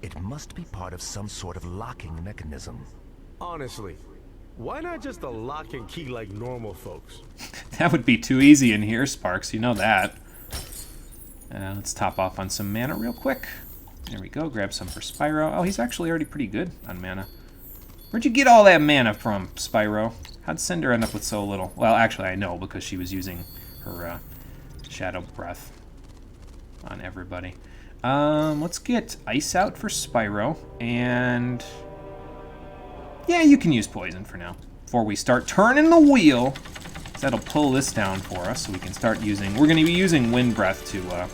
It must be part of some sort of locking mechanism. Honestly, why not just a lock and key like normal folks? That would be too easy in here, Sparks. You know that. Let's top off on some mana real quick. There we go. Grab some for Spyro. Oh, he's actually already pretty good on mana. Where'd you get all that mana from, Spyro? How'd Cinder end up with so little? Well, actually, I know, because she was using her Shadow Breath on everybody. Let's get Ice out for Spyro, and yeah, you can use Poison for now. Before we start turning the wheel, that'll pull this down for us, so we can start using... We're going to be using Wind Breath to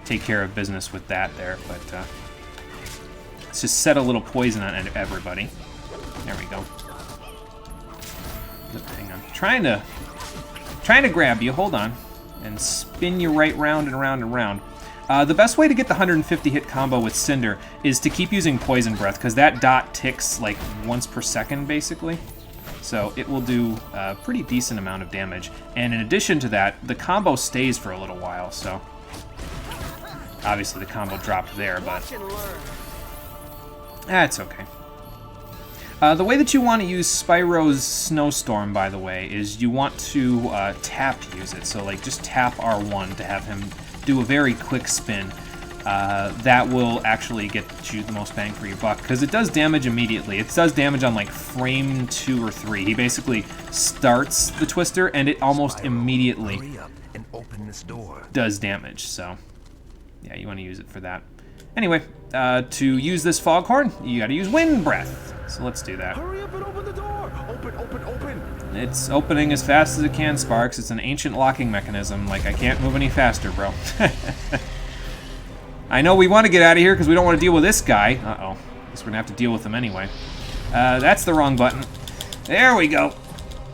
take care of business with that there, but let's just set a little poison on everybody. There we go. Hang on. Trying to grab you. Hold on. And spin you right round and round and round. The best way to get the 150 hit combo with Cinder is to keep using Poison Breath, because that dot ticks like once per second, basically. So it will do a pretty decent amount of damage. And in addition to that, the combo stays for a little while, so... Obviously the combo dropped there, but... That's okay. The way that you want to use Spyro's Snowstorm, by the way, is you want to tap use it. So, like, just tap R1 to have him do a very quick spin. That will actually get you the most bang for your buck, because it does damage immediately. It does damage on, like, frame 2 or 3. He basically starts the twister, and it almost Spyro, immediately hurry up and open this door. does damage, so... Yeah, you want to use it for that. Anyway, to use this foghorn, you gotta use Wind Breath. So let's do that. Hurry up and open the door! Open, open, open! It's opening as fast as it can, Sparks. It's an ancient locking mechanism. Like, I can't move any faster, bro. I know we want to get out of here because we don't want to deal with this guy. Uh-oh. Guess we're gonna have to deal with him anyway. That's the wrong button. There we go.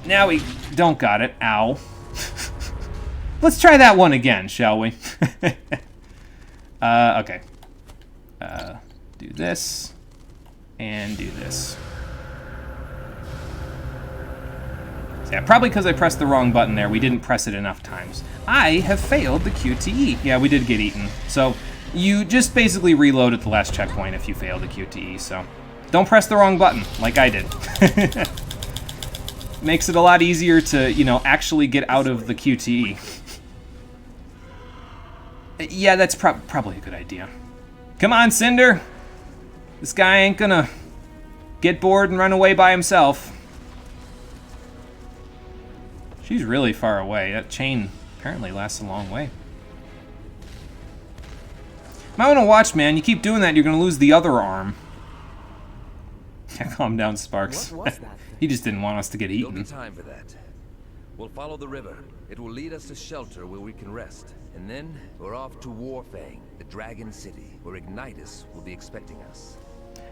Now we don't got it. Ow. Let's try that one again, shall we? Okay. Do this, and do this. So yeah, probably because I pressed the wrong button there, we didn't press it enough times. I have failed the QTE. Yeah, we did get eaten. So you just basically reload at the last checkpoint if you fail the QTE, so don't press the wrong button, like I did. Makes it a lot easier to, you know, actually get out of the QTE. Yeah, that's probably a good idea. Come on, Cinder! This guy ain't gonna get bored and run away by himself. She's really far away. That chain apparently lasts a long way. Might wanna watch, man. You keep doing that, you're gonna lose the other arm. Calm down, Sparks. What was that thing? He just didn't want us to get There'll be eaten. time for that. We'll follow the river. It will lead us to shelter where we can rest. And then we're off to Warfang, the Dragon City, where Ignitus will be expecting us.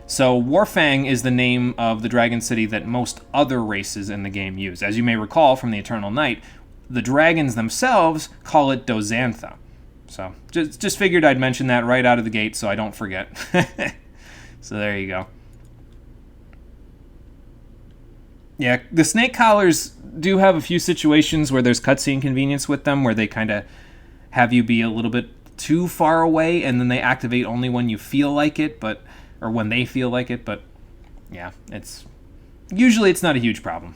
So Warfang is the name of the Dragon City that most other races in the game use. As you may recall from the Eternal Night, the dragons themselves call it Dozantha. So just figured I'd mention that right out of the gate so I don't forget. So there you go. Yeah, the snake collars do have a few situations where there's cutscene convenience with them, where they kind of have you be a little bit too far away, and then they activate only when you feel like it, or when they feel like it. But yeah, usually it's not a huge problem.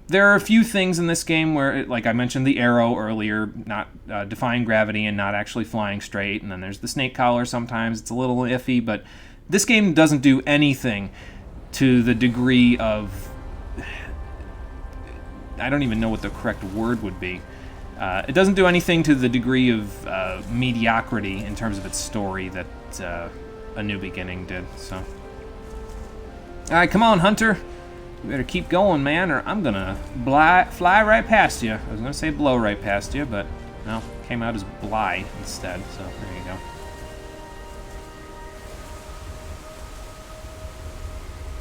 There are a few things in this game where, like I mentioned, the arrow earlier, not defying gravity and not actually flying straight, and then there's the snake collar. Sometimes it's a little iffy, but this game doesn't do anything to the degree of, I don't even know what the correct word would be. It doesn't do anything to the degree of mediocrity in terms of its story that A New Beginning did. So, all right, come on, Hunter. You better keep going, man, or I'm gonna fly right past you. I was gonna say blow right past you, but no, came out as bly instead. So there you go.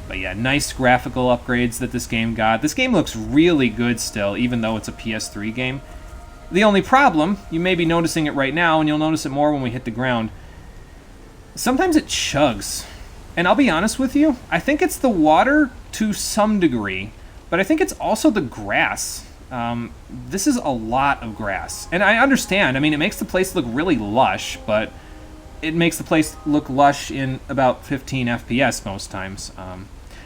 But yeah, nice graphical upgrades that this game got. This game looks really good still, even though it's a PS3 game. The only problem, you may be noticing it right now, and you'll notice it more when we hit the ground. Sometimes it chugs. And I'll be honest with you, I think it's the water to some degree, but I think it's also the grass. This is a lot of grass. And I understand, I mean, it makes the place look really lush, but it makes the place look lush in about 15 FPS most times.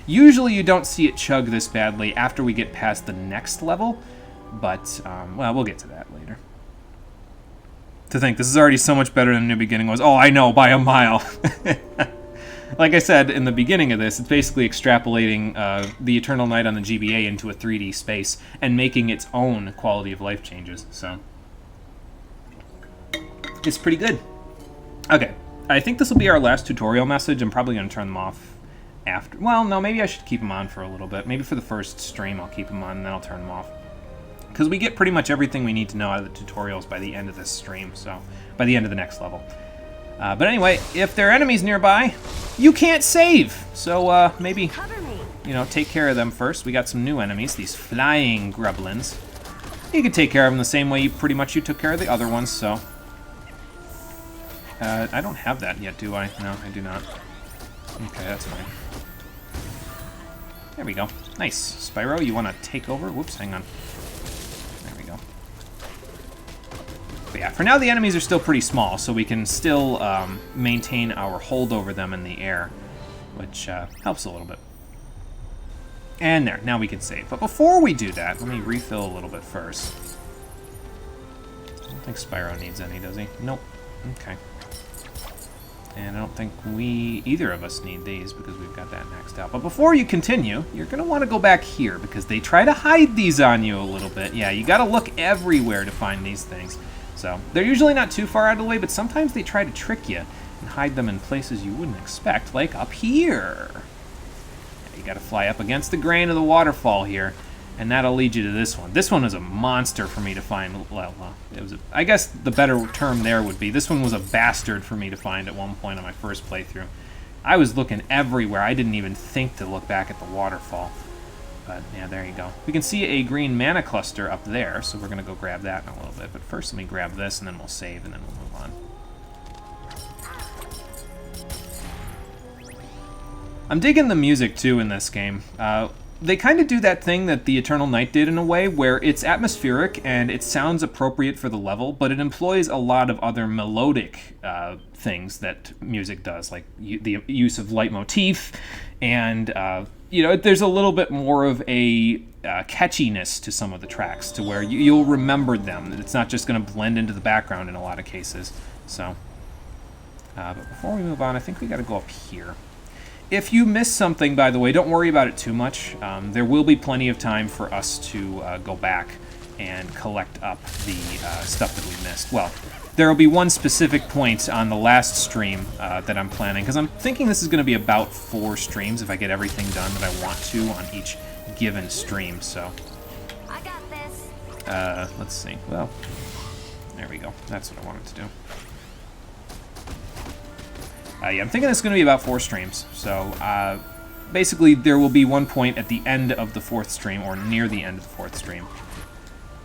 Usually you don't see it chug this badly after we get past the next level, but, well, we'll get to that later. To think, this is already so much better than New Beginning was. Oh, I know, by a mile. Like I said in the beginning of this, it's basically extrapolating the Eternal Night on the GBA into a 3D space and making its own quality of life changes, so it's pretty good. Okay, I think this will be our last tutorial message. I'm probably going to turn them off after. Well, no, maybe I should keep them on for a little bit. Maybe for the first stream I'll keep them on, and then I'll turn them off. Because we get pretty much everything we need to know out of the tutorials by the end of this stream, so by the end of the next level. But anyway, if there are enemies nearby, you can't save! So maybe, Cover me. you know, take care of them first. We got some new enemies, these flying grublins. You can take care of them the same way you took care of the other ones, so... I don't have that yet, do I? No, I do not. Okay, that's fine. There we go. Nice. Spyro, you want to take over? Whoops, hang on. There we go. But yeah, for now the enemies are still pretty small, so we can still maintain our hold over them in the air, which helps a little bit. And there, now we can save. But before we do that, let me refill a little bit first. I don't think Spyro needs any, does he? Nope. Okay. And I don't think either of us need these because we've got that maxed out. But before you continue, you're going to want to go back here because they try to hide these on you a little bit. Yeah, you got to look everywhere to find these things. So they're usually not too far out of the way, but sometimes they try to trick you and hide them in places you wouldn't expect, like up here. Yeah, you got to fly up against the grain of the waterfall here, and that'll lead you to this one. This one is a monster for me to find. Well, it was. I guess the better term there would be this one was a bastard for me to find at one point on my first playthrough. I was looking everywhere. I didn't even think to look back at the waterfall. But yeah, there you go. We can see a green mana cluster up there, so we're gonna go grab that in a little bit. But first, let me grab this, and then we'll save, and then we'll move on. I'm digging the music too in this game. They kind of do that thing that the Eternal Night did in a way, where it's atmospheric and it sounds appropriate for the level, but it employs a lot of other melodic things that music does, like the use of leitmotif, and you know, there's a little bit more of a catchiness to some of the tracks, to where you'll remember them. It's not just going to blend into the background in a lot of cases. So, but before we move on, I think we got to go up here. If you miss something, by the way, don't worry about it too much. There will be plenty of time for us to go back and collect up the stuff that we missed. Well, there will be one specific point on the last stream that I'm planning, because I'm thinking this is going to be about 4 streams if I get everything done that I want to on each given stream. So, I got this. Let's see. Well, there we go. That's what I wanted to do. Yeah, I'm thinking it's going to be about 4 streams. So, basically, there will be one point at the end of the 4th stream, or near the end of the 4th stream,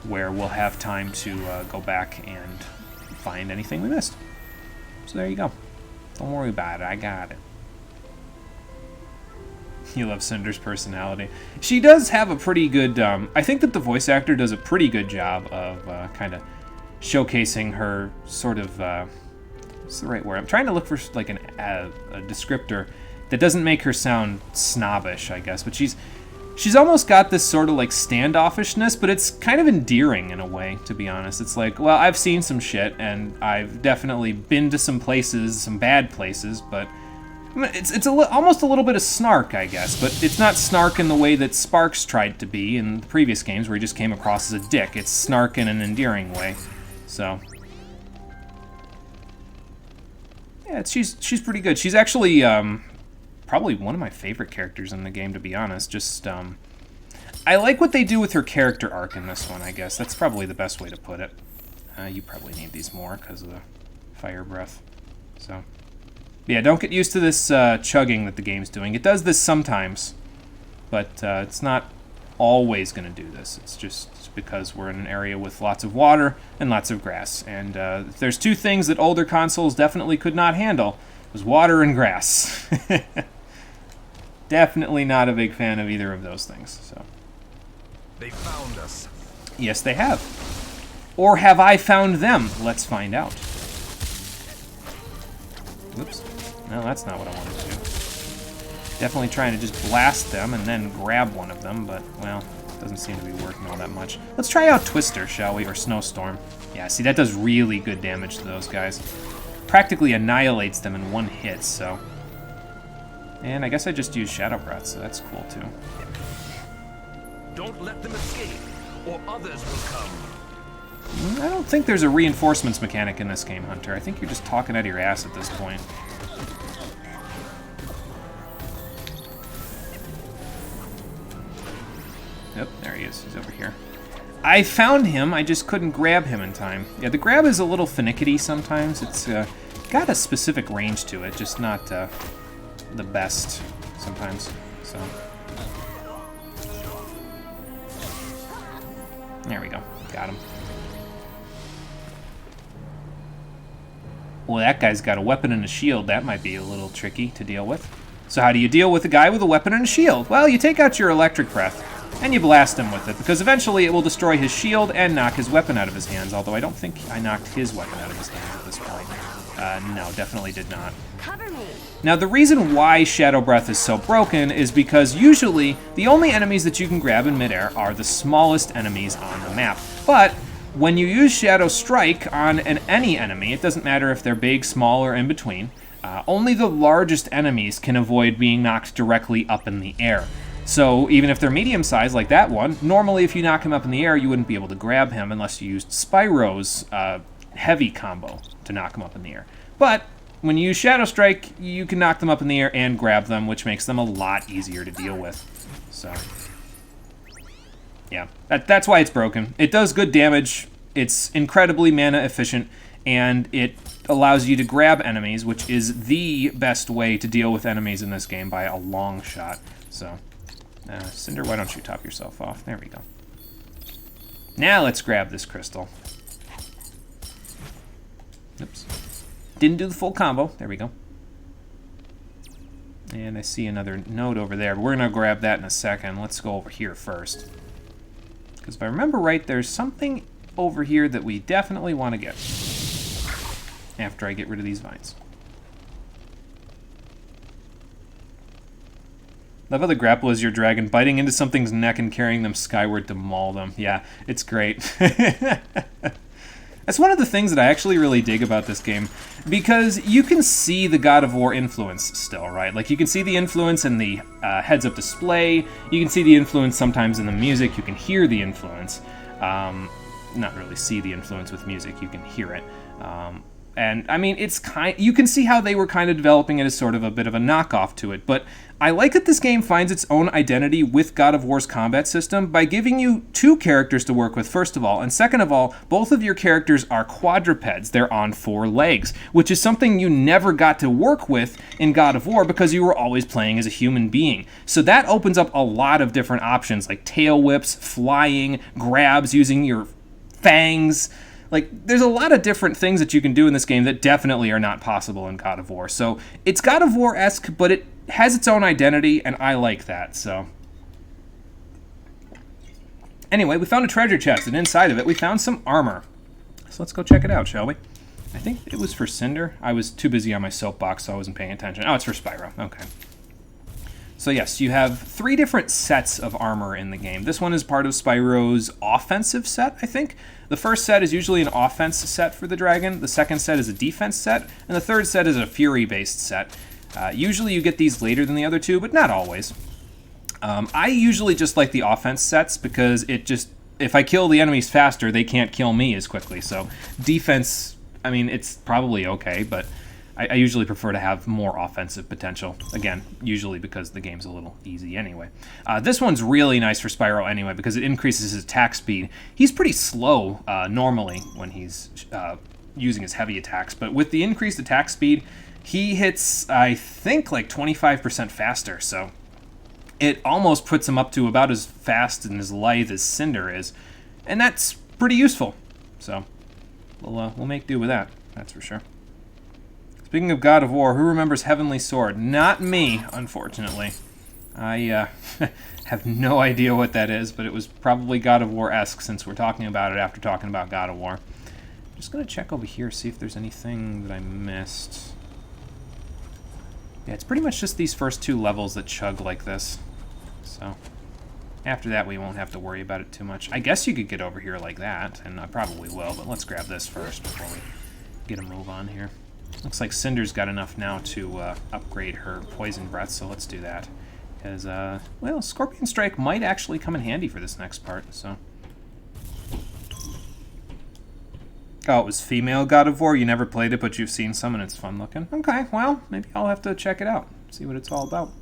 where we'll have time to go back and find anything we missed. So there you go. Don't worry about it. I got it. You love Cinder's personality. She does have a pretty good... I think that the voice actor does a pretty good job of kind of showcasing her sort of... what's the right word? I'm trying to look for like a descriptor that doesn't make her sound snobbish, I guess. But she's almost got this sort of like standoffishness, but it's kind of endearing in a way, to be honest. It's like, well, I've seen some shit, and I've definitely been to some places, some bad places, but it's almost a little bit of snark, I guess. But it's not snark in the way that Sparks tried to be in the previous games, where he just came across as a dick. It's snark in an endearing way. So... yeah, she's pretty good. She's actually probably one of my favorite characters in the game, to be honest. Just I like what they do with her character arc in this one, I guess. That's probably the best way to put it. You probably need these more because of the fire breath. So, yeah, don't get used to this chugging that the game's doing. It does this sometimes, but it's not always going to do this. It's just because we're in an area with lots of water and lots of grass. And if there's 2 things that older consoles definitely could not handle, it was water and grass. Definitely not a big fan of either of those things. So, they found us. Yes, they have. Or have I found them? Let's find out. Oops. No, that's not what I wanted to do. Definitely trying to just blast them and then grab one of them, but, well, it doesn't seem to be working all that much. Let's try out Twister, shall we? Or Snowstorm. Yeah, see, that does really good damage to those guys. Practically annihilates them in one hit, so... and I guess I just used Shadow Breath, so that's cool, too. Don't let them escape, or others will come. I don't think there's a reinforcements mechanic in this game, Hunter. I think you're just talking out of your ass at this point. Yep, there he is. He's over here. I found him, I just couldn't grab him in time. Yeah, the grab is a little finicky sometimes. It's got a specific range to it, just not the best sometimes. So there we go. Got him. Well, that guy's got a weapon and a shield. That might be a little tricky to deal with. So how do you deal with a guy with a weapon and a shield? Well, you take out your electric breath, and you blast him with it, because eventually it will destroy his shield and knock his weapon out of his hands, although I don't think I knocked his weapon out of his hands at this point. No, definitely did not. Cover me. Now, the reason why Shadow Breath is so broken is because usually the only enemies that you can grab in midair are the smallest enemies on the map. But when you use Shadow Strike on any enemy, it doesn't matter if they're big, small, or in between, only the largest enemies can avoid being knocked directly up in the air. So even if they're medium-sized like that one, normally if you knock him up in the air, you wouldn't be able to grab him unless you used Spyro's heavy combo to knock him up in the air. But when you use Shadow Strike, you can knock them up in the air and grab them, which makes them a lot easier to deal with. So, yeah, that's why it's broken. It does good damage, it's incredibly mana efficient, and it allows you to grab enemies, which is the best way to deal with enemies in this game by a long shot. So, Cinder, why don't you top yourself off? There we go. Now let's grab this crystal. Oops. Didn't do the full combo. There we go. And I see another node over there. But we're going to grab that in a second. Let's go over here first. Because if I remember right, there's something over here that we definitely want to get after I get rid of these vines. Love how the grapple is your dragon biting into something's neck and carrying them skyward to maul them. Yeah, it's great. That's one of the things that I actually really dig about this game, because you can see the God of War influence still, right? Like, you can see the influence in the heads-up display, you can see the influence sometimes in the music, you can hear the influence. Not really see the influence with music, you can hear it. And, I mean, you can see how they were kind of developing it as sort of a bit of a knockoff to it, but I like that this game finds its own identity with God of War's combat system by giving you two characters to work with, first of all, and second of all, both of your characters are quadrupeds. They're on 4 legs, which is something you never got to work with in God of War because you were always playing as a human being. So that opens up a lot of different options, like tail whips, flying, grabs using your fangs. Like, there's a lot of different things that you can do in this game that definitely are not possible in God of War. So it's God of War-esque, but it has its own identity, and I like that, so. Anyway, we found a treasure chest, and inside of it we found some armor. So let's go check it out, shall we? I think it was for Cinder. I was too busy on my soapbox, so I wasn't paying attention. Oh, it's for Spyro. Okay. So yes, you have 3 different sets of armor in the game. This one is part of Spyro's offensive set, I think. The first set is usually an offense set for the dragon, the second set is a defense set, and the third set is a fury-based set. Usually you get these later than the other 2, but not always. I usually just like the offense sets because if I kill the enemies faster, they can't kill me as quickly. So defense, I mean, it's probably okay, but I usually prefer to have more offensive potential. Again, usually because the game's a little easy anyway. This one's really nice for Spyro anyway because it increases his attack speed. He's pretty slow normally when he's using his heavy attacks, but with the increased attack speed, he hits, I think, like 25% faster, so it almost puts him up to about as fast and as lithe as Cinder is, and that's pretty useful. So we'll make do with that, that's for sure. Speaking of God of War, who remembers Heavenly Sword? Not me, unfortunately. I have no idea what that is, but it was probably God of War-esque since we're talking about it after talking about God of War. I'm just going to check over here, see if there's anything that I missed. Yeah, it's pretty much just these first 2 levels that chug like this. So, after that we won't have to worry about it too much. I guess you could get over here like that, and I probably will, but let's grab this first before we get a move on here. Looks like Cinder's got enough now to upgrade her poison breath, so let's do that. Because, well, Scorpion Strike might actually come in handy for this next part, so. Oh, it was female God of War? You never played it, but you've seen some and it's fun looking? Okay, well, maybe I'll have to check it out, see what it's all about.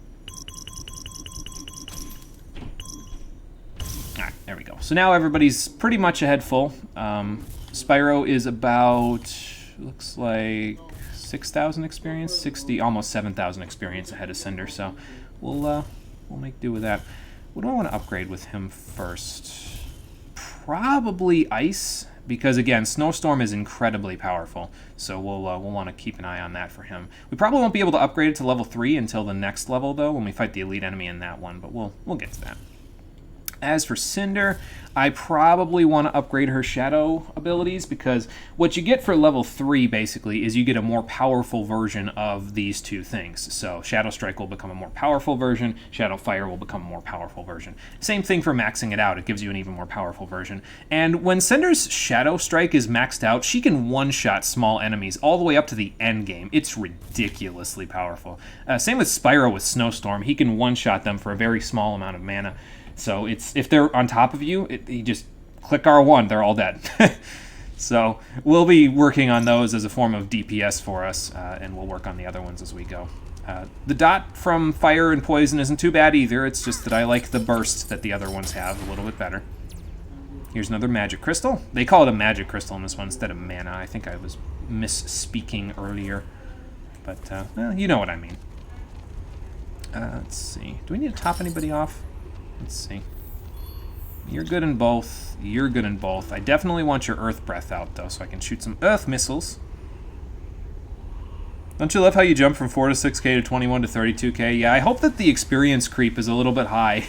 Alright, there we go. So now everybody's pretty much ahead full. Spyro is about, looks like 6,000 experience, almost 7,000 experience ahead of Cinder, so we'll make do with that. What do I want to upgrade with him first? probably ice, because again, Snowstorm is incredibly powerful, so we'll want to keep an eye on that for him. We probably won't be able to upgrade it to level 3 until the next level, though, when we fight the elite enemy in that one, but we'll get to that. As for Cinder, I probably want to upgrade her shadow abilities, because what you get for level 3 basically is you get a more powerful version of these two things. So Shadow Strike will become a more powerful version, Shadow Fire will become a more powerful version. Same thing for maxing it out, it gives you an even more powerful version. And when Cinder's Shadow Strike is maxed out, she can one-shot small enemies all the way up to the end game. It's ridiculously powerful. Same with Spyro with Snowstorm, he can one-shot them for a very small amount of mana. So if they're on top of you, you just click R1, they're all dead. So we'll be working on those as a form of DPS for us, and we'll work on the other ones as we go. The dot from fire and poison isn't too bad either, it's just that I like the burst that the other ones have a little bit better. Here's another magic crystal. They call it a magic crystal in this one instead of mana. I think I was misspeaking earlier, but well, you know what I mean. Let's see. Do we need to top anybody off? Let's see. You're good in both. You're good in both. I definitely want your Earth Breath out, though, so I can shoot some Earth missiles. Don't you love how you jump from 4 to 6k to 21 to 32k? Yeah, I hope that the experience creep is a little bit high,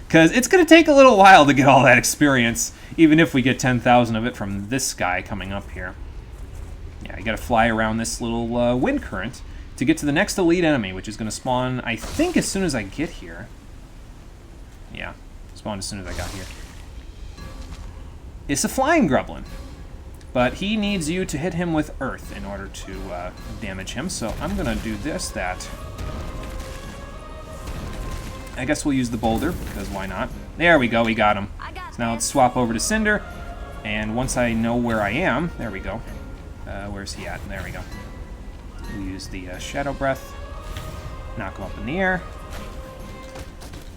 because it's going to take a little while to get all that experience, even if we get 10,000 of it from this guy coming up here. Yeah, you got to fly around this little wind current to get to the next elite enemy, which is going to spawn, I think, as soon as I get here. Yeah, spawned as soon as I got here. It's a flying Grublin, but he needs you to hit him with earth in order to damage him, so I'm gonna do that. I guess we'll use the boulder, because why not? There we go, we got him. So now let's swap over to Cinder, and once I know where I am, there we go. Where's he at? There we go. We'll use the Shadow Breath, knock him up in the air,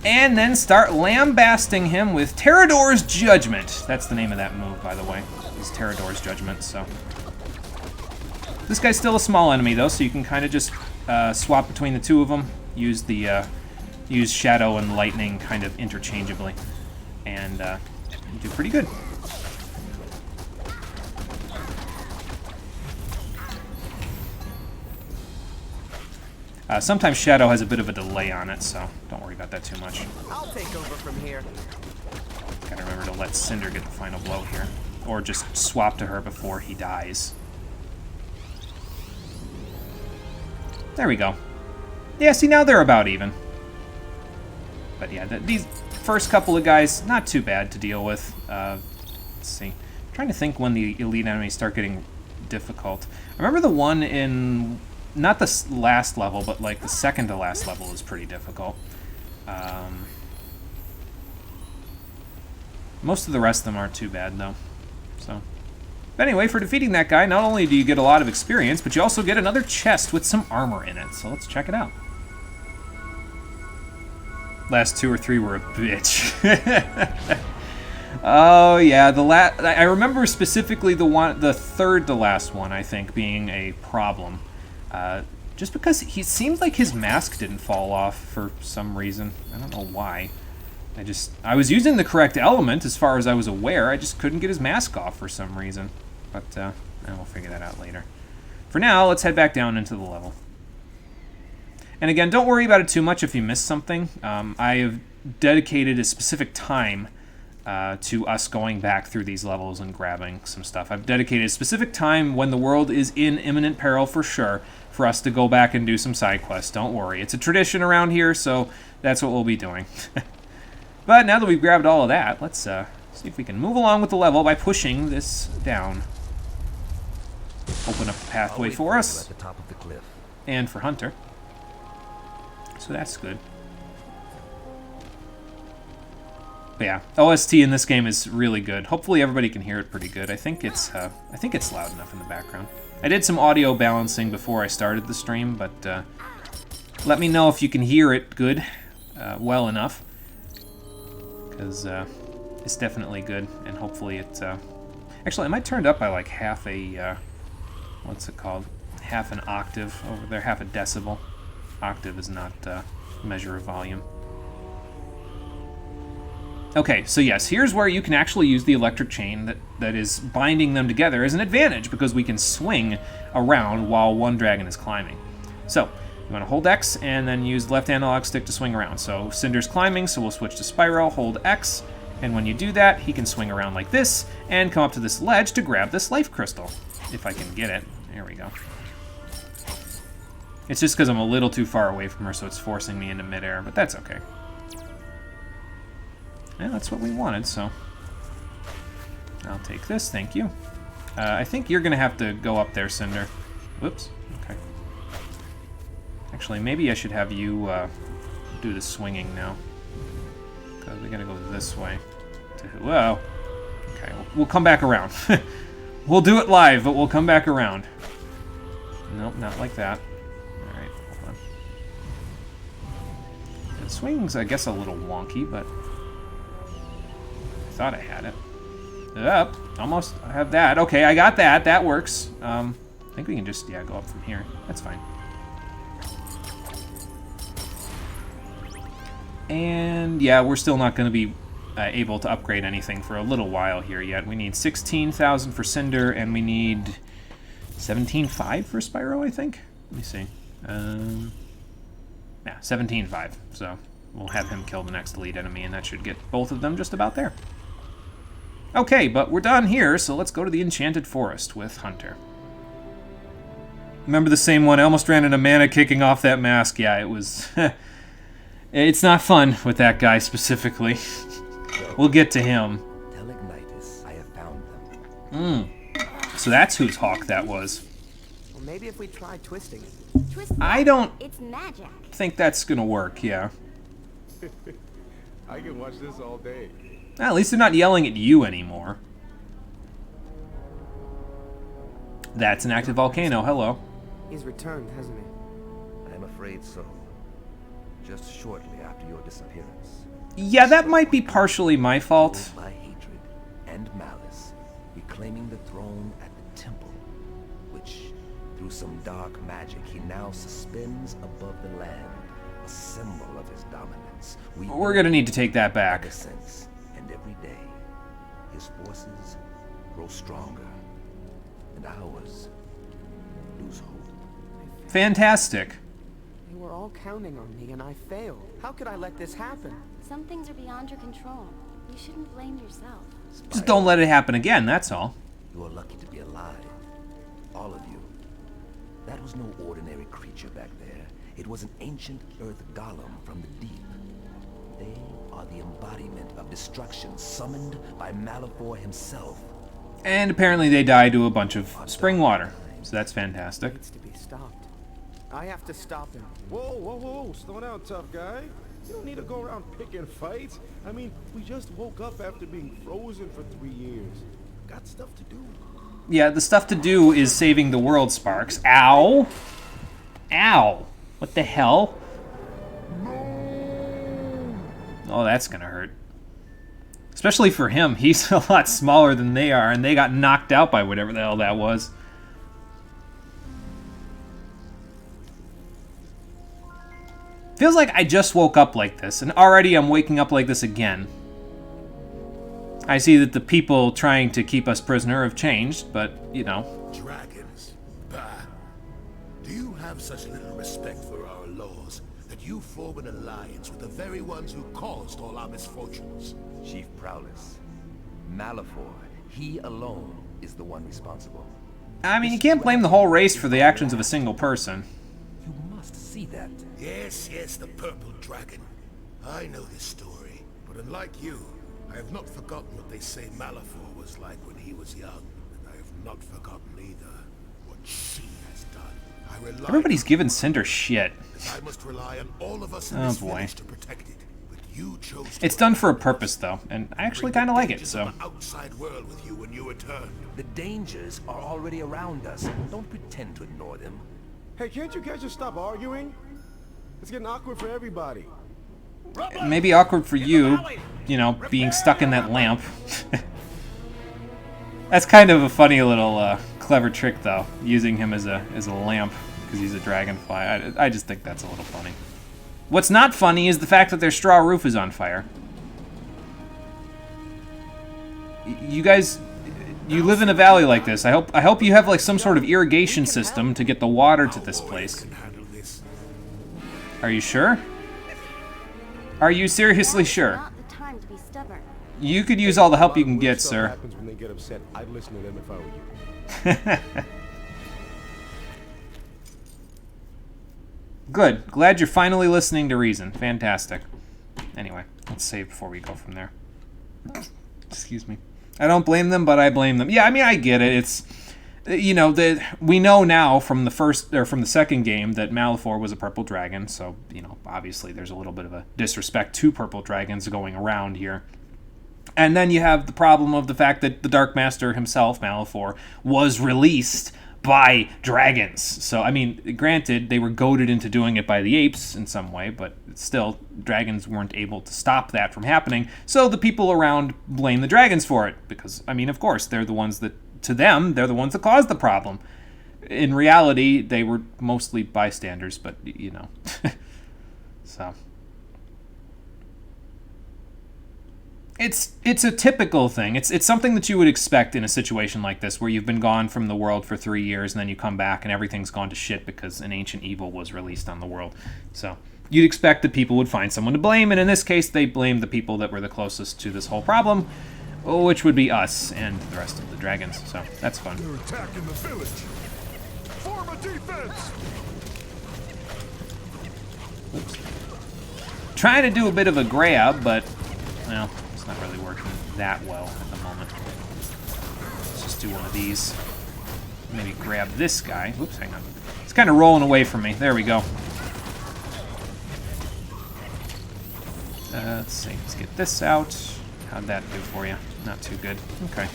and then start lambasting him with Terrador's Judgment. That's the name of that move, by the way, is Terrador's Judgment, so. This guy's still a small enemy, though, so you can kind of just swap between the two of them, use Shadow and Lightning kind of interchangeably, and do pretty good. Sometimes Shadow has a bit of a delay on it, so don't worry about that too much. I'll take over from here. Gotta remember to let Cinder get the final blow here, or just swap to her before he dies. There we go. Yeah, see, now they're about even. But yeah, these first couple of guys, not too bad to deal with. Let's see. I'm trying to think when the elite enemies start getting difficult. I remember the one in... not the last level, but like the second to last level is pretty difficult. Most of the rest of them aren't too bad, though. So, but anyway, for defeating that guy, not only do you get a lot of experience, but you also get another chest with some armor in it. So let's check it out. Last 2 or 3 were a bitch. Oh yeah, I remember specifically the third to last one, I think, being a problem. Just because he seemed like his mask didn't fall off for some reason. I don't know why. I was using the correct element as far as I was aware. I just couldn't get his mask off for some reason. But we'll figure that out later. For now, let's head back down into the level. And again, don't worry about it too much if you miss something. I have dedicated a specific time to us going back through these levels and grabbing some stuff. I've dedicated a specific time when the world is in imminent peril for sure for us to go back and do some side quests. Don't worry. It's a tradition around here, so that's what we'll be doing. But now that we've grabbed all of that, let's see if we can move along with the level by pushing this down. Open up the pathway for us. At the top of the cliff. And for Hunter. So that's good. But yeah, OST in this game is really good. Hopefully everybody can hear it pretty good. I think it's loud enough in the background. I did some audio balancing before I started the stream, but let me know if you can hear it good, well enough, because it's definitely good, and hopefully it. Actually, it might turn it up by like half a what's it called? Half an octave over there, half a decibel. Octave is not a measure of volume. Okay, so yes, here's where you can actually use the electric chain that is binding them together as an advantage, because we can swing around while one dragon is climbing. So, you want to hold X and then use the left analog stick to swing around. So Cinder's climbing, so we'll switch to Spyro, hold X, and when you do that, he can swing around like this and come up to this ledge to grab this life crystal. If I can get it. There we go. It's just because I'm a little too far away from her, so it's forcing me into midair, but that's okay. Yeah, that's what we wanted, so I'll take this, thank you. I think you're going to have to go up there, Cinder. Whoops, okay. Actually, maybe I should have you do the swinging now. Because we got to go this way. Whoa. Okay, we'll come back around. We'll do it live, but we'll come back around. Nope, not like that. Alright, hold on. The swing's, I guess, a little wonky, but I thought I had it. Up. Almost have that. Okay, I got that. That works. I think we can just, yeah, go up from here. That's fine. And, yeah, we're still not going to be able to upgrade anything for a little while here yet. We need 16,000 for Cinder, and we need 17.5 for Spyro, I think. Let me see. Yeah, 17.5. So we'll have him kill the next lead enemy, and that should get both of them just about there. Okay, but we're done here, so let's go to the Enchanted Forest with Hunter. Remember the same one? I almost ran into mana kicking off that mask. Yeah, it was... It's not fun with that guy specifically. We'll get to him. Tell Ignitus I have found them. So that's whose hawk that was. Well, maybe if we try twisting it. Twist I don't It's magic. think that's gonna work, yeah. I can watch this all day. At least they're not yelling at you anymore. That's an active volcano, hello. He's returned, hasn't he? I am afraid so. Just shortly after your disappearance. Yeah, that might be partially my fault. Fueled by hatred and malice, reclaiming the throne at the temple, which, through some dark magic, he now suspends above the land, a symbol of his dominance. We're gonna need to take that back. Ever since, and every day, his forces grow stronger, and ours lose hope. Fantastic. They were all counting on me, and I failed. How could I let this happen? Some things are beyond your control. You shouldn't blame yourself. Just don't let it happen again, that's all. You are lucky to be alive. All of you. That was no ordinary creature back there. It was an ancient earth golem from the deep. They are the embodiment of destruction summoned by Malefor himself. And apparently they died to a bunch of spring water. So that's fantastic. Needs to be stopped. I have to stop him. Whoa, whoa, whoa, slow down, tough guy. You don't need to go around picking fights. I mean, we just woke up after being frozen for 3 years. Got stuff to do. Yeah, the stuff to do is saving the world, Sparks. Ow! Ow! What the hell? Oh, that's gonna hurt. Especially for him. He's a lot smaller than they are, and they got knocked out by whatever the hell that was. Feels like I just woke up like this, and already I'm waking up like this again. I see that the people trying to keep us prisoner have changed, but, you know. Dragons? Bah. Do you have such little respect for our laws that you form an alliance with the very ones who caused all our misfortunes? Chief Prowless. Malefor, he alone is the one responsible. I mean, you can't blame the whole race for the actions of a single person. You must see that. Yes, yes, the purple dragon. I know this story, but unlike you, I have not forgotten what they say Malefor was like when he was young. And I have not forgotten either what she has done. I rely Everybody's giving Cinder shit. I must rely on all of us in Oh, this boy. village to protect it. But you chose to It's done for a purpose, though, and I actually kind of like it, so. the outside world with you when you return. The dangers are already around us. Don't pretend to ignore them. Hey, can't you guys just stop arguing? It's getting awkward for everybody. Maybe awkward for you, you know, being stuck in that lamp. That's kind of a funny little clever trick, though, using him as a lamp because he's a dragonfly. I just think that's a little funny. What's not funny is the fact that their straw roof is on fire. you guys, you live in a valley like this. I hope you have like some sort of irrigation system to get the water to this place. Are you sure? Are you seriously sure? Not the time to be stubborn. You could use all the help you can get, Stuff sir. happens when they get upset. I'd listen to them if I were you. Good. Glad you're finally listening to reason. Fantastic. Anyway, let's save before we go from there. Excuse me. I don't blame them, but I blame them. Yeah, I mean, I get it. It's, you know, we know now from the first or from the second game that Malefor was a purple dragon. So, you know, obviously there's a little bit of a disrespect to purple dragons going around here. And then you have the problem of the fact that the Dark Master himself, Malefor, was released by dragons. So, I mean, granted, they were goaded into doing it by the apes in some way, but still, dragons weren't able to stop that from happening. So the people around blame the dragons for it, because, I mean, of course, they're the ones that, to them, they're the ones that caused the problem. In reality, they were mostly bystanders, but, you know. So... It's a typical thing. It's something that you would expect in a situation like this, where you've been gone from the world for 3 years, and then you come back and everything's gone to shit because an ancient evil was released on the world. So you'd expect that people would find someone to blame, and in this case, they blamed the people that were the closest to this whole problem, which would be us and the rest of the dragons. So that's fun. They're attacking the village. Form a defense. Oops. Trying to do a bit of a grab, but well, it's not really working that well at the moment. Let's just do one of these. Maybe grab this guy. Oops, hang on. It's kind of rolling away from me. There we go. Let's see. Let's get this out. How'd that do for you? Not too good. Okay.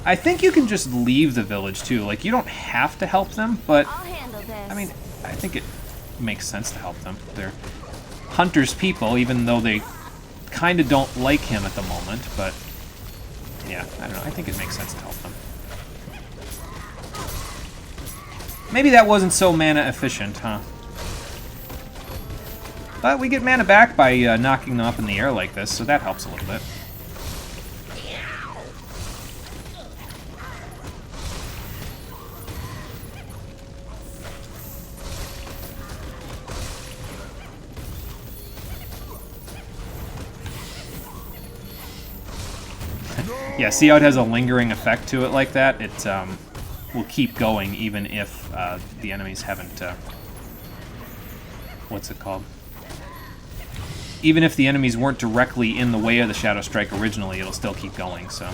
I think you can just leave the village, too. Like, you don't have to help them, but... I'll handle this. I mean, I think it makes sense to help them. They're Hunter's people, even though they kind of don't like him at the moment, but yeah, I don't know. I think it makes sense to help them. Maybe that wasn't so mana efficient, huh? But we get mana back by knocking them up in the air like this, so that helps a little bit. Yeah, see how it has a lingering effect to it like that? It will keep going even if the enemies haven't... what's it called? Even if the enemies weren't directly in the way of the Shadow Strike originally, it'll still keep going, so...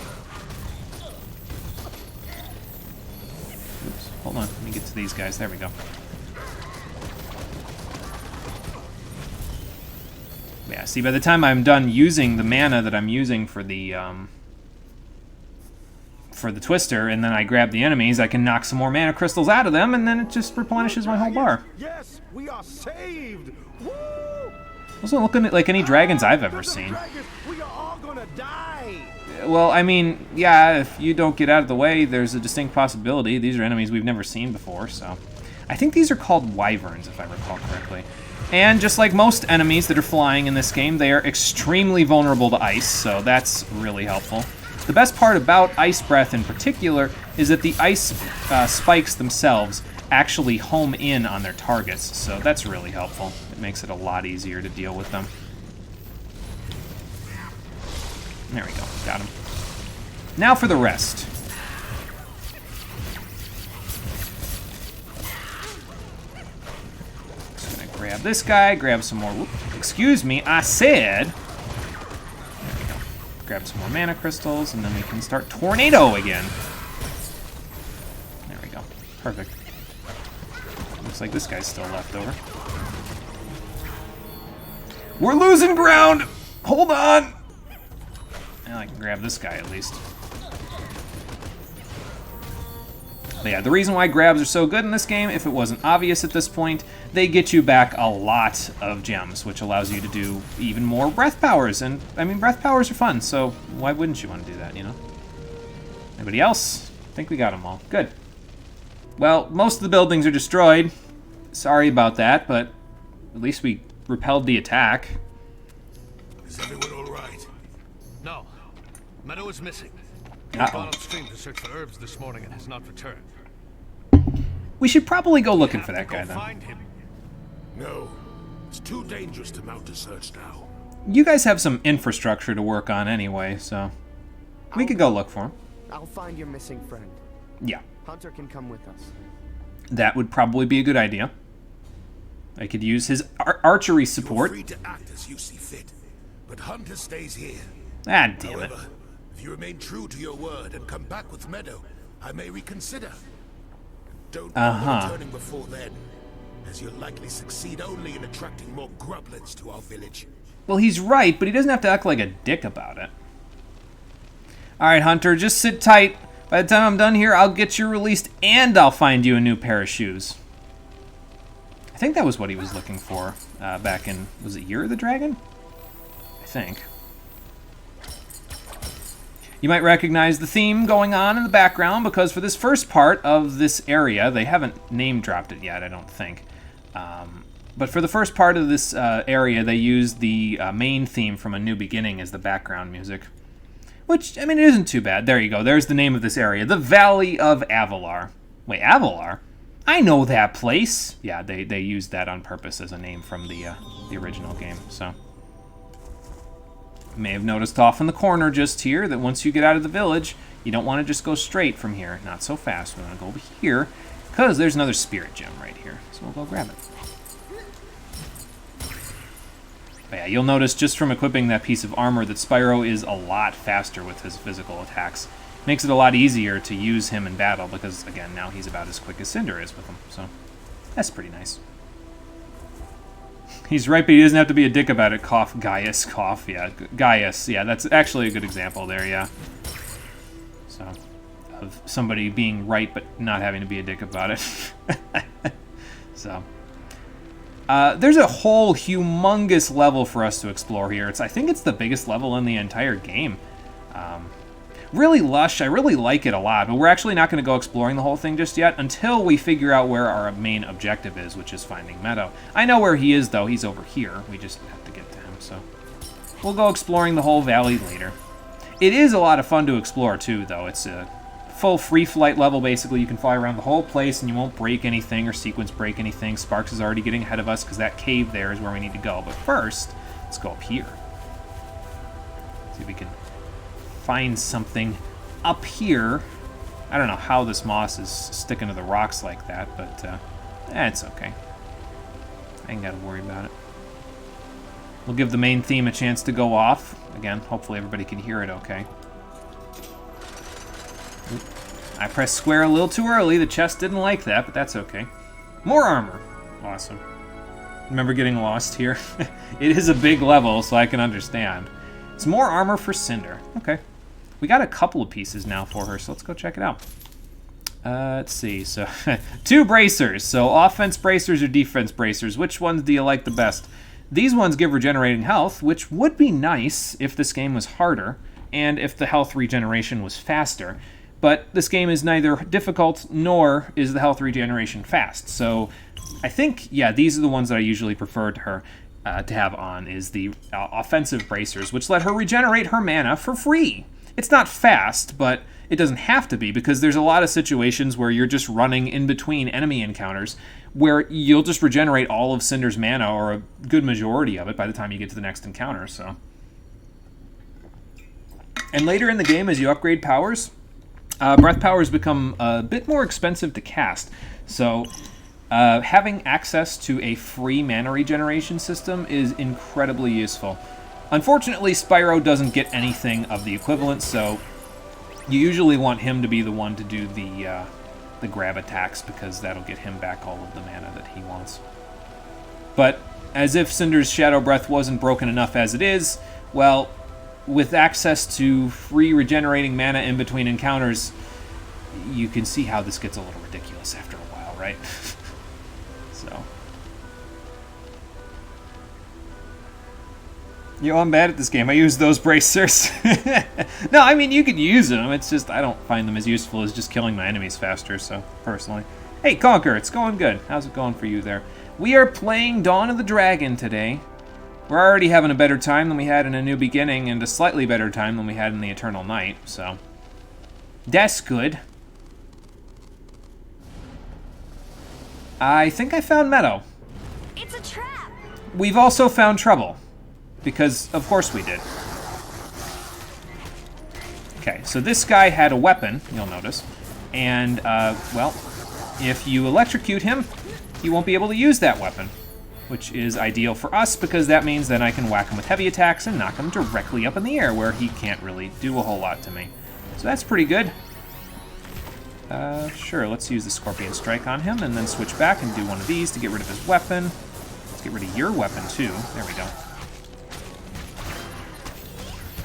Oops, hold on, let me get to these guys. There we go. Yeah, see, by the time I'm done using the mana that I'm using for the Twister, and then I grab the enemies, I can knock some more mana crystals out of them, and then it just replenishes my whole bar. Yes, we are saved. Woo! Doesn't look like any dragons I've ever seen. We are all gonna die. Well, I mean, yeah, if you don't get out of the way, there's a distinct possibility. These are enemies we've never seen before, so... I think these are called wyverns, if I recall correctly. And just like most enemies that are flying in this game, they are extremely vulnerable to ice, so that's really helpful. The best part about Ice Breath in particular is that the ice spikes themselves actually home in on their targets, so that's really helpful. It makes it a lot easier to deal with them. There we go, got him. Now for the rest. Just gonna grab this guy, grab some more... Whoop, excuse me, I said... Grab some more mana crystals, and then we can start Tornado again. There we go. Perfect. Looks like this guy's still left over. We're losing ground! Hold on! Now I can grab this guy at least. But yeah, the reason why grabs are so good in this game, if it wasn't obvious at this point, they get you back a lot of gems, which allows you to do even more breath powers. And, I mean, breath powers are fun, so why wouldn't you want to do that, you know? Anybody else? I think we got them all. Good. Well, most of the buildings are destroyed. Sorry about that, but at least we repelled the attack. Is everyone all right? No. Meadow is missing. He Uh-oh. gone upstream to search for herbs this morning and has not returned. We should probably go looking for Have that to go guy, then. find him. No. It's too dangerous to mount a search now. You guys have some infrastructure to work on anyway, so we could go look for him. I'll find your missing friend. Yeah, Hunter can come with us. that would probably be a good idea. I could use his archery You're support. free to act as you see fit, but Hunter stays here. Ah, damn it. However, if you remain true to your word and come back with Meadow, I may reconsider. Don't bother returning before then, as you'll likely succeed only in attracting more grublets to our village. Well, he's right, but he doesn't have to act like a dick about it. Alright, Hunter, just sit tight. By the time I'm done here, I'll get you released and I'll find you a new pair of shoes. I think that was what he was looking for back in, was it Year of the Dragon? I think. You might recognize the theme going on in the background because for this first part of this area, they haven't name dropped it yet, I don't think. But for the first part of this area, they used the main theme from A New Beginning as the background music. Which, I mean, it isn't too bad. There you go. There's the name of this area. The Valley of Avalar. Wait, Avalar? I know that place. Yeah, they used that on purpose as a name from the original game, so. You may have noticed off in the corner just here that once you get out of the village, you don't want to just go straight from here. Not so fast. We want to go over here, because there's another spirit gem right here. So we'll go grab it. But yeah, you'll notice just from equipping that piece of armor that Spyro is a lot faster with his physical attacks. Makes it a lot easier to use him in battle because, again, now he's about as quick as Cinder is with him. So that's pretty nice. He's right, but he doesn't have to be a dick about it. Cough, Gaius, cough. Yeah, Gaius. Yeah, that's actually a good example there, yeah. So, of somebody being right but not having to be a dick about it. So. There's a whole humongous level for us to explore here. I think it's the biggest level in the entire game. Really lush. I really like it a lot, but we're actually not going to go exploring the whole thing just yet until we figure out where our main objective is, which is finding Meadow. I know where he is, though. He's over here. We just have to get to him, so we'll go exploring the whole valley later. It is a lot of fun to explore, too, though. It's a full free flight level, basically. You can fly around the whole place and you won't break anything or sequence break anything. Sparks is already getting ahead of us because that cave there is where we need to go. But first, let's go up here. See if we can find something up here. I don't know how this moss is sticking to the rocks like that, but it's okay. I ain't got to worry about it. We'll give the main theme a chance to go off. Again, hopefully everybody can hear it okay. I pressed square a little too early. The chest didn't like that, but that's okay. More armor. Awesome. Remember getting lost here? It is a big level, so I can understand. It's more armor for Cinder. Okay. We got a couple of pieces now for her, so let's go check it out. Let's see. So, 2 bracers. So, offense bracers or defense bracers. Which ones do you like the best? These ones give regenerating health, which would be nice if this game was harder, and if the health regeneration was faster. But this game is neither difficult nor is the health regeneration fast. So I think, yeah, these are the ones that I usually prefer to her to have on, is the offensive bracers, which let her regenerate her mana for free. It's not fast, but it doesn't have to be, because there's a lot of situations where you're just running in between enemy encounters where you'll just regenerate all of Cinder's mana, or a good majority of it, by the time you get to the next encounter. So, and later in the game, as you upgrade powers, breath powers become a bit more expensive to cast. So having access to a free mana regeneration system is incredibly useful. Unfortunately, Spyro doesn't get anything of the equivalent, so you usually want him to be the one to do the grab attacks, because that'll get him back all of the mana that he wants. But as if Cinder's Shadow Breath wasn't broken enough as it is, well, with access to free regenerating mana in between encounters, you can see how this gets a little ridiculous after a while, right? So. I'm bad at this game. I use those bracers. No, I mean, you could use them. It's just, I don't find them as useful as just killing my enemies faster, so, personally. Hey, Conker, it's going good. How's it going for you there? We are playing Dawn of the Dragon today. We're already having a better time than we had in A New Beginning, and a slightly better time than we had in The Eternal Night, so... That's good. I think I found Meadow. It's a trap! We've also found Trouble. Because, of course we did. Okay, so this guy had a weapon, you'll notice. And, well, if you electrocute him, he won't be able to use that weapon. Which is ideal for us, because that means then I can whack him with heavy attacks and knock him directly up in the air, where he can't really do a whole lot to me. So that's pretty good. Sure, let's use the Scorpion Strike on him, and then switch back and do one of these to get rid of his weapon. Let's get rid of your weapon, too. There we go.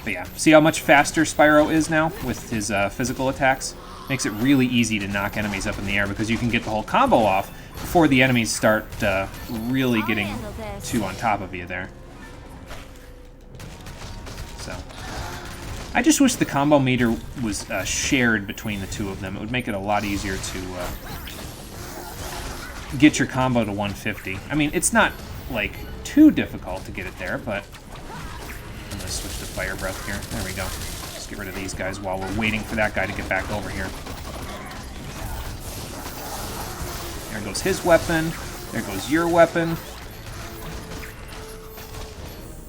But yeah, see how much faster Spyro is now with his physical attacks? Makes it really easy to knock enemies up in the air, because you can get the whole combo off before the enemies start really getting too on top of you there. So, I just wish the combo meter was shared between the two of them. It would make it a lot easier to get your combo to 150. I mean, it's not, like, too difficult to get it there, but... I'm going to switch to Fire Breath here. There we go. Just get rid of these guys while we're waiting for that guy to get back over here. There goes his weapon. There goes your weapon.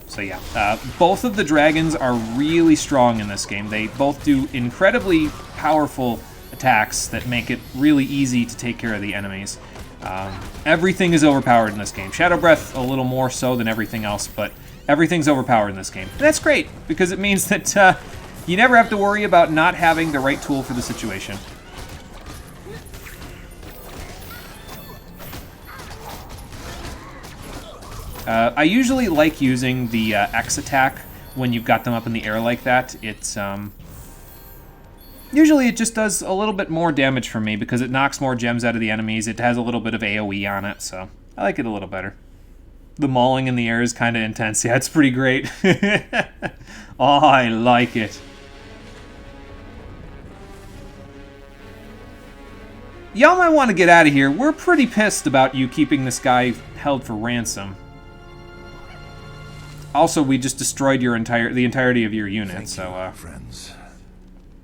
So yeah, both of the dragons are really strong in this game. They both do incredibly powerful attacks that make it really easy to take care of the enemies. Everything is overpowered in this game. Shadow Breath a little more so than everything else, but everything's overpowered in this game. And that's great, because it means that you never have to worry about not having the right tool for the situation. I usually like using the X attack when you've got them up in the air like that. It's usually it just does a little bit more damage for me because it knocks more gems out of the enemies. It has a little bit of AoE on it, so I like it a little better. The mauling in the air is kind of intense. Yeah, it's pretty great. Oh, I like it. Y'all might want to get out of here. We're pretty pissed about you keeping this guy held for ransom. Also, we just destroyed the entirety of your unit, Thank so you, friends.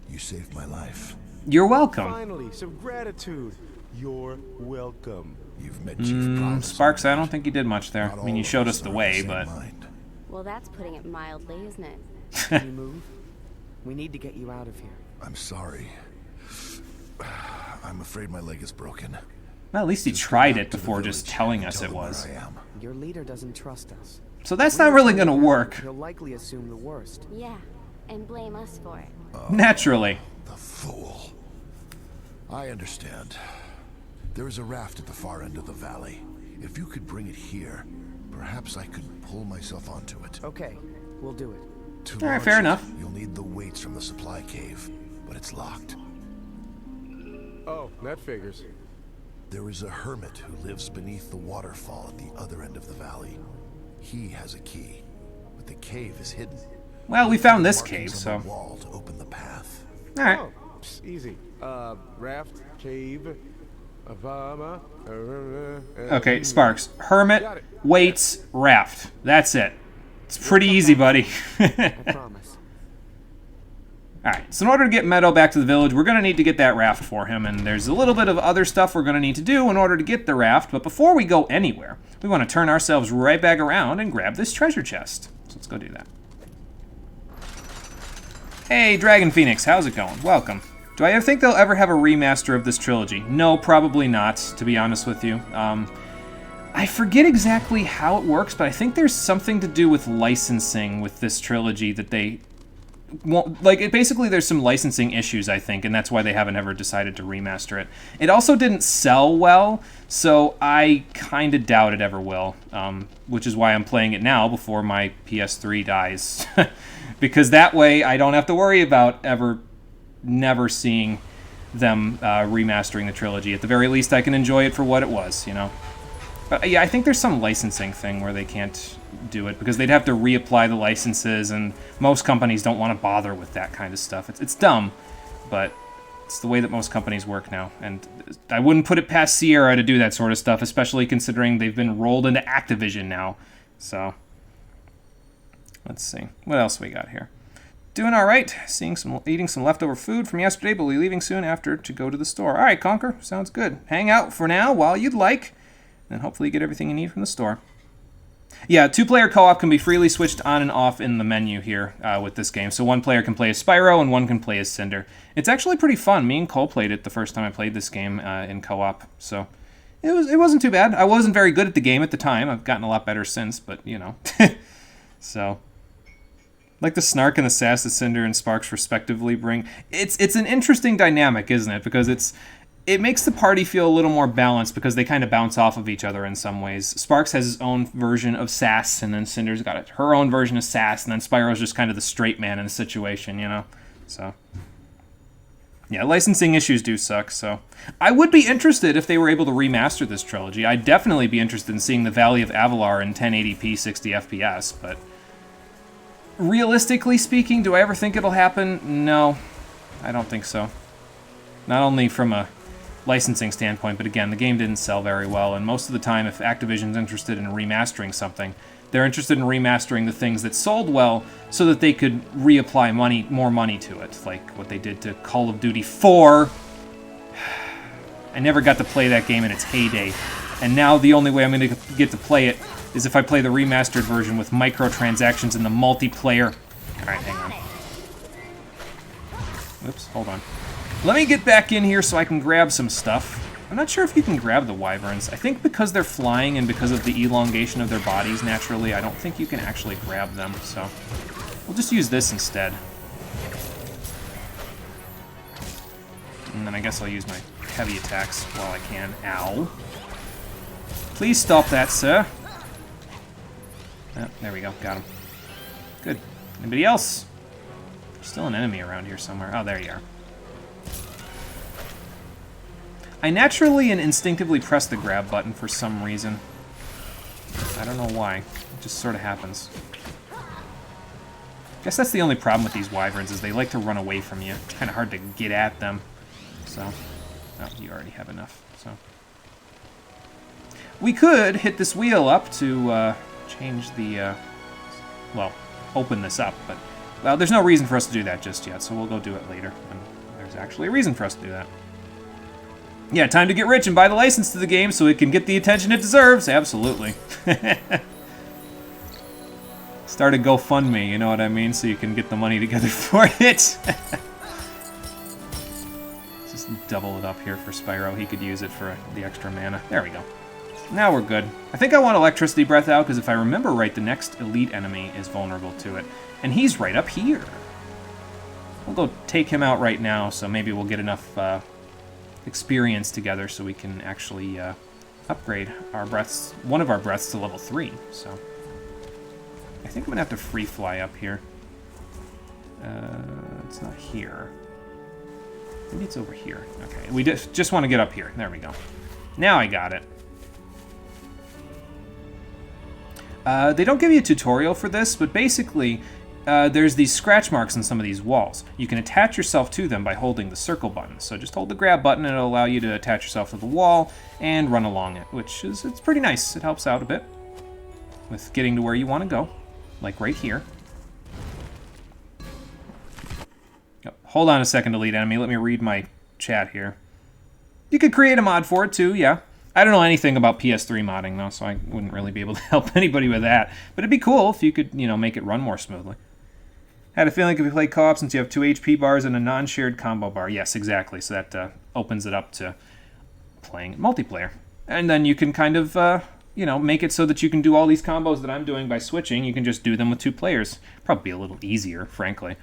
You saved my life. You're welcome. Finally, some gratitude. You're welcome. You've met Chief Price. Sparks, I don't think you did much there. Not I mean, you all showed of us the are way, same but... mind. Well, that's putting it mildly, isn't it? Can you move? We need to get you out of here. I'm sorry. I'm afraid my leg is broken. Well, at least he tried it before just telling us it was. I am. Your leader doesn't trust us. So that's not really gonna work. He'll likely assume the worst. Yeah, and blame us for it. Naturally. The fool. I understand. There is a raft at the far end of the valley. If you could bring it here, perhaps I could pull myself onto it. Okay, we'll do it. To All right, launch fair it, enough. You'll need the weights from the supply cave, but it's locked. Oh, that figures. There is a hermit who lives beneath the waterfall at the other end of the valley. He has a key, but the cave is hidden. Well, we found this Markings cave, on so... the wall to open the path. Alright. Oh, easy. Raft, cave, avama. Okay, Sparks. Hermit, Got it. weights, raft. That's it. It's pretty easy, buddy. I promise. Alright, so in order to get Meadow back to the village, we're going to need to get that raft for him, and there's a little bit of other stuff we're going to need to do in order to get the raft, but before we go anywhere, we want to turn ourselves right back around and grab this treasure chest. So let's go do that. Hey, Dragon Phoenix, how's it going? Welcome. Do I think they'll ever have a remaster of this trilogy? No, probably not, to be honest with you. I forget exactly how it works, but I think there's something to do with licensing with this trilogy that they... won't, like, basically there's some licensing issues, I think, and that's why they haven't ever decided to remaster it. It also didn't sell well, so I kind of doubt it ever will, which is why I'm playing it now before my PS3 dies. Because that way I don't have to worry about never seeing them remastering the trilogy. At the very least, I can enjoy it for what it was, you know? But yeah, I think there's some licensing thing where they can't do it because they'd have to reapply the licenses, and most companies don't want to bother with that kind of stuff. It's dumb, but it's the way that most companies work now, and I wouldn't put it past Sierra to do that sort of stuff, especially considering they've been rolled into Activision now. So Let's see. What else we got here? Doing all right. Eating some leftover food from yesterday, but we'll be leaving soon after to go to the store. All right, Conker. Sounds good. Hang out for now while you'd like, and hopefully get everything you need from the store. Yeah, 2-player co-op can be freely switched on and off in the menu here with this game. So 1 player can play as Spyro and 1 can play as Cinder. It's actually pretty fun. Me and Cole played it the first time I played this game in co-op. So it wasn't too bad. I wasn't very good at the game at the time. I've gotten a lot better since, but you know. So, like the snark and the sass that Cinder and Sparks respectively bring. It's an interesting dynamic, isn't it? Because it makes the party feel a little more balanced because they kind of bounce off of each other in some ways. Sparks has his own version of sass, and then Cinder's got her own version of sass, and then Spyro's just kind of the straight man in the situation, you know? So, yeah, licensing issues do suck, so. I would be interested if they were able to remaster this trilogy. I'd definitely be interested in seeing the Valley of Avalar in 1080p 60 FPS, but realistically speaking, do I ever think it'll happen? No, I don't think so. Not only from a licensing standpoint, but again, the game didn't sell very well, and most of the time, if Activision's interested in remastering something, they're interested in remastering the things that sold well so that they could reapply more money to it, like what they did to Call of Duty 4. I never got to play that game in its heyday, and now the only way I'm going to get to play it is if I play the remastered version with microtransactions in the multiplayer. Alright, hang on. Oops, hold on. Let me get back in here so I can grab some stuff. I'm not sure if you can grab the wyverns. I think because they're flying and because of the elongation of their bodies naturally, I don't think you can actually grab them, so we'll just use this instead. And then I guess I'll use my heavy attacks while I can. Ow. Please stop that, sir. Oh, there we go, got him. Good. Anybody else? There's still an enemy around here somewhere. Oh, there you are. I naturally and instinctively press the grab button for some reason. I don't know why. It just sort of happens. Guess that's the only problem with these wyverns, is they like to run away from you. It's kind of hard to get at them. So, oh, you already have enough, so. We could hit this wheel up to change the, well, open this up, but, well, there's no reason for us to do that just yet, so we'll go do it later. And there's actually a reason for us to do that. Yeah, time to get rich and buy the license to the game so it can get the attention it deserves. Absolutely. Start a GoFundMe, you know what I mean? So you can get the money together for it. Just double it up here for Spyro. He could use it for the extra mana. There we go. Now we're good. I think I want Electricity Breath out because if I remember right, the next elite enemy is vulnerable to it. And he's right up here. We'll go take him out right now, so maybe we'll get enough experience together so we can actually upgrade our breaths, one of our breaths to level 3. So I think I'm gonna have to free fly up here. It's not here. Maybe it's over here. Okay, we just want to get up here. There we go. Now I got it. They don't give you a tutorial for this, but basically there's these scratch marks on some of these walls. You can attach yourself to them by holding the circle button. So just hold the grab button and it'll allow you to attach yourself to the wall and run along it, which is, it's pretty nice. It helps out a bit with getting to where you want to go, like right here. Oh, hold on a second, elite enemy. Let me read my chat here. You could create a mod for it too, yeah. I don't know anything about PS3 modding though, so I wouldn't really be able to help anybody with that. But it'd be cool if you could, you know, make it run more smoothly. Had a feeling if you play co-op since you have 2 HP bars and a non-shared combo bar. Yes, exactly. So that opens it up to playing multiplayer. And then you can kind of, you know, make it so that you can do all these combos that I'm doing by switching. You can just do them with 2 players. Probably be a little easier, frankly.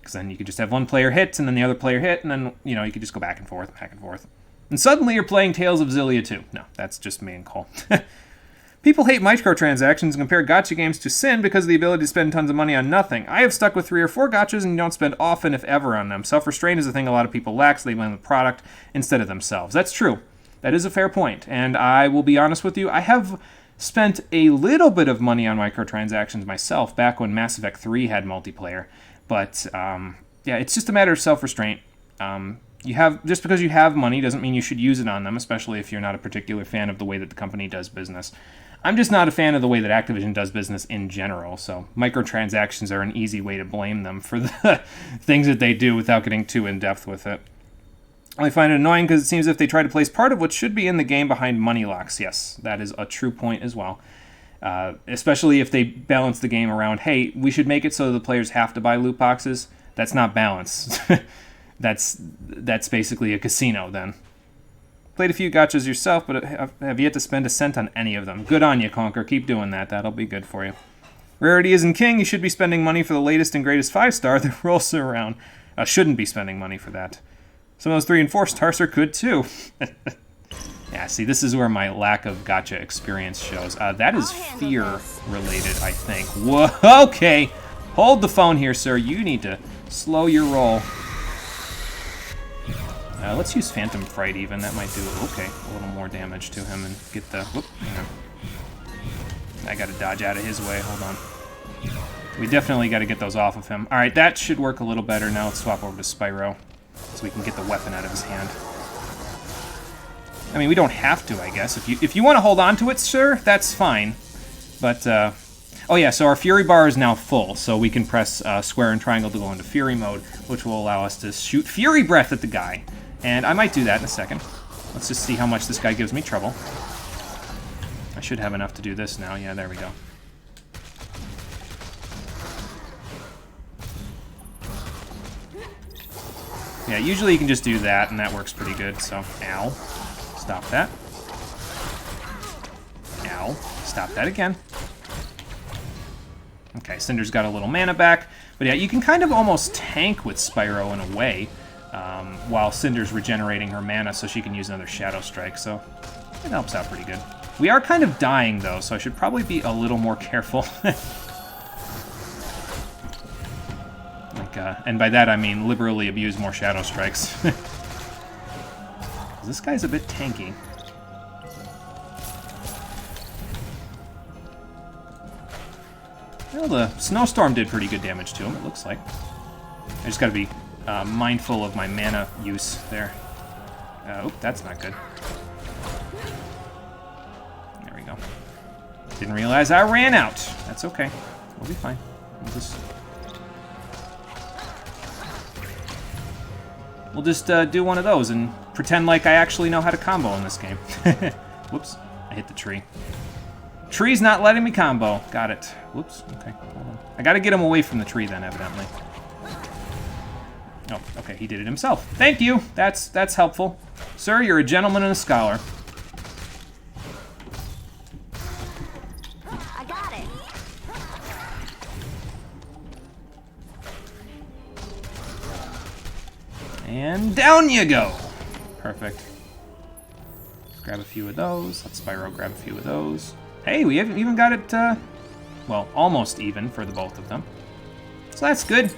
Because then you could just have one player hit and then the other player hit. And then, you know, you could just go back and forth, back and forth. And suddenly you're playing Tales of Xillia 2. No, that's just me and Cole. People hate microtransactions and compare gacha games to sin because of the ability to spend tons of money on nothing. I have stuck with 3 or 4 gachas and you don't spend often, if ever, on them. Self-restraint is a thing a lot of people lack, so they blame the product instead of themselves. That's true. That is a fair point. And I will be honest with you, I have spent a little bit of money on microtransactions myself back when Mass Effect 3 had multiplayer. But, yeah, it's just a matter of self-restraint. Just because you have money doesn't mean you should use it on them, especially if you're not a particular fan of the way that the company does business. I'm just not a fan of the way that Activision does business in general, so microtransactions are an easy way to blame them for the things that they do without getting too in-depth with it. I find it annoying because it seems if they try to place part of what should be in the game behind money locks. Yes, that is a true point as well. Especially if they balance the game around, hey, we should make it so the players have to buy loot boxes. That's not balance. That's basically a casino then. Played a few gachas yourself, but have yet to spend a cent on any of them. Good on you, Conker. Keep doing that. That'll be good for you. Rarity isn't king. You should be spending money for the latest and greatest 5-star that rolls around. Shouldn't be spending money for that. Some of those 3 and 4 stars are good too. Yeah, see, this is where my lack of gacha experience shows. That is fear-related, I think. Whoa, okay. Hold the phone here, sir. You need to slow your roll. Let's use Phantom Fright even. That might do, okay, a little more damage to him and get the... Whoop, hang on. I gotta dodge out of his way. Hold on. We definitely gotta get those off of him. Alright, that should work a little better. Now let's swap over to Spyro so we can get the weapon out of his hand. I mean, we don't have to, I guess. If you want to hold on to it, sir, that's fine. But, oh yeah, so our Fury bar is now full, so we can press square and triangle to go into Fury mode, which will allow us to shoot Fury Breath at the guy. And I might do that in a second. Let's just see how much this guy gives me trouble. I should have enough to do this now. Yeah, there we go. Yeah, usually you can just do that, and that works pretty good, so... Ow. Stop that. Ow. Stop that again. Okay, Cinder's got a little mana back. But yeah, you can kind of almost tank with Spyro in a way, while Cinder's regenerating her mana so she can use another Shadow Strike, so it helps out pretty good. We are kind of dying, though, so I should probably be a little more careful. And by that I mean liberally abuse more Shadow Strikes. This guy's a bit tanky. Well, the snowstorm did pretty good damage to him, it looks like. I just gotta be mindful of my mana use there. Oh, that's not good. There we go. Didn't realize I ran out. That's okay. We'll be fine. We'll just do one of those and pretend like I actually know how to combo in this game. Whoops, I hit the tree. Tree's not letting me combo. Got it. Whoops, okay, hold on. I gotta get him away from the tree then, evidently. Oh, okay, he did it himself. Thank you, that's helpful. Sir, you're a gentleman and a scholar. I got it. And down you go. Perfect. Let's grab a few of those. Let Spyro grab a few of those. Hey, we haven't even got it, well, almost even for the both of them. So that's good.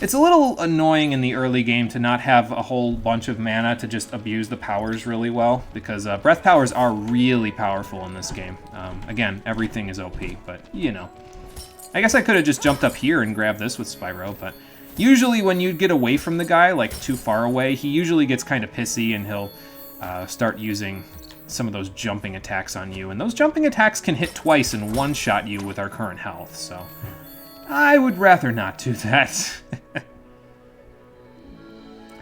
It's a little annoying in the early game to not have a whole bunch of mana to just abuse the powers really well, because breath powers are really powerful in this game. Again, everything is OP, but, you know. I guess I could have just jumped up here and grabbed this with Spyro, but usually when you get away from the guy, like too far away, he usually gets kind of pissy and he'll start using some of those jumping attacks on you. And those jumping attacks can hit twice and one-shot you with our current health, so I would rather not do that.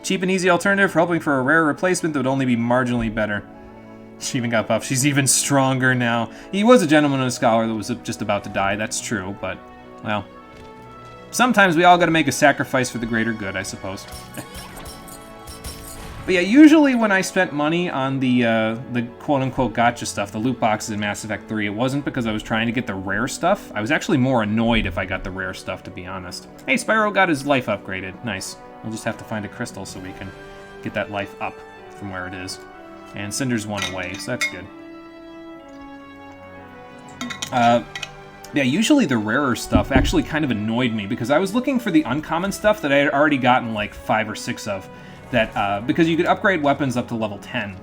Cheap and easy alternative for hoping for a rare replacement that would only be marginally better. She even got buffed. She's even stronger now. He was a gentleman and a scholar that was just about to die, that's true, but, well, sometimes we all gotta make a sacrifice for the greater good, I suppose. But yeah, usually when I spent money on the quote-unquote gacha stuff, the loot boxes in Mass Effect 3, it wasn't because I was trying to get the rare stuff. I was actually more annoyed if I got the rare stuff, to be honest. Hey, Spyro got his life upgraded. Nice. We'll just have to find a crystal so we can get that life up from where it is. And Cinder's one away, so that's good. Yeah, usually the rarer stuff actually kind of annoyed me because I was looking for the uncommon stuff that I had already gotten like 5 or 6 of. That because you could upgrade weapons up to level 10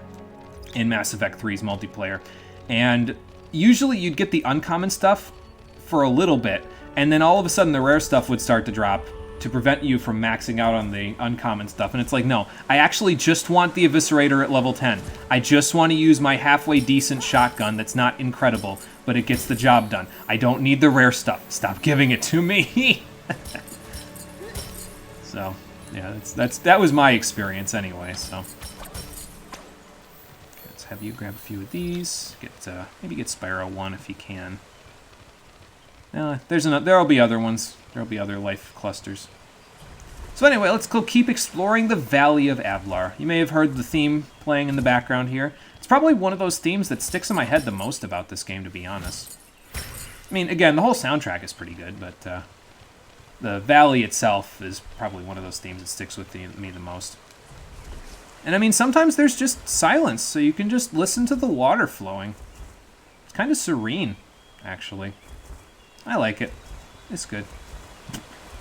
in Mass Effect 3's multiplayer. And usually you'd get the uncommon stuff for a little bit, and then all of a sudden the rare stuff would start to drop to prevent you from maxing out on the uncommon stuff. And it's like, no, I actually just want the Eviscerator at level 10. I just want to use my halfway decent shotgun that's not incredible, but it gets the job done. I don't need the rare stuff. Stop giving it to me. So, yeah, that was my experience anyway, so. Let's have you grab a few of these. Maybe get Spyro 1 if you can. There'll be other ones. There'll be other life clusters. So anyway, let's go keep exploring the Valley of Avlar. You may have heard the theme playing in the background here. It's probably one of those themes that sticks in my head the most about this game, to be honest. I mean, again, the whole soundtrack is pretty good, but the valley itself is probably one of those themes that sticks with me the most. And I mean, sometimes there's just silence, so you can just listen to the water flowing. It's kind of serene, actually. I like it. It's good.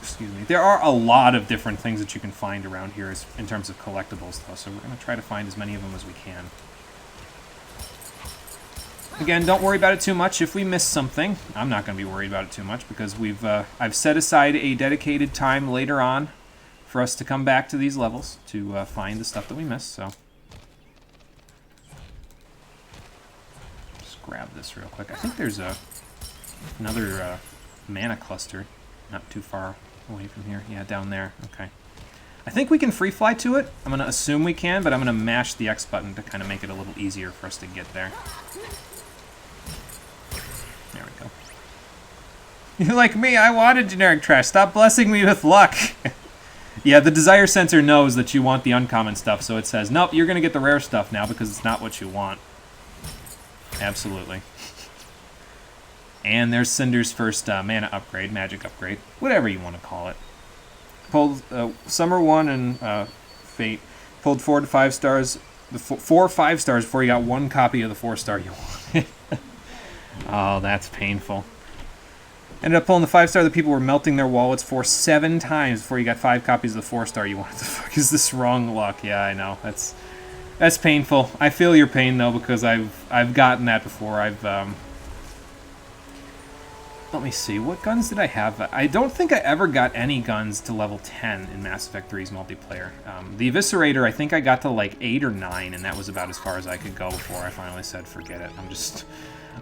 Excuse me. There are a lot of different things that you can find around here in terms of collectibles, though, so we're going to try to find as many of them as we can. Again, don't worry about it too much. If we miss something, I'm not going to be worried about it too much because I've set aside a dedicated time later on for us to come back to these levels to find the stuff that we missed, so. Just grab this real quick. I think there's another mana cluster not too far away from here. Yeah, down there. Okay. I think we can free fly to it. I'm going to assume we can, but I'm going to mash the X button to kind of make it a little easier for us to get there. There we go. You're like me, I wanted generic trash. Stop blessing me with luck. Yeah, the desire sensor knows that you want the uncommon stuff, so it says, nope, you're going to get the rare stuff now because it's not what you want. Absolutely. And there's Cinder's first mana upgrade, magic upgrade, whatever you want to call it. Pulled Summer 1 and Fate. Pulled 4 to 5 stars, 4 5 stars before you got 1 copy of the 4-star you wanted. Oh, that's painful. Ended up pulling the 5-star that people were melting their wallets for 7 times before you got 5 copies of the 4-star you wanted. The fuck is this wrong luck? Yeah, I know. That's painful. I feel your pain though because I've gotten that before. Let me see, what guns did I have? I don't think I ever got any guns to level 10 in Mass Effect 3's multiplayer. The Eviscerator, I think I got to like 8 or 9, and that was about as far as I could go before I finally said, forget it.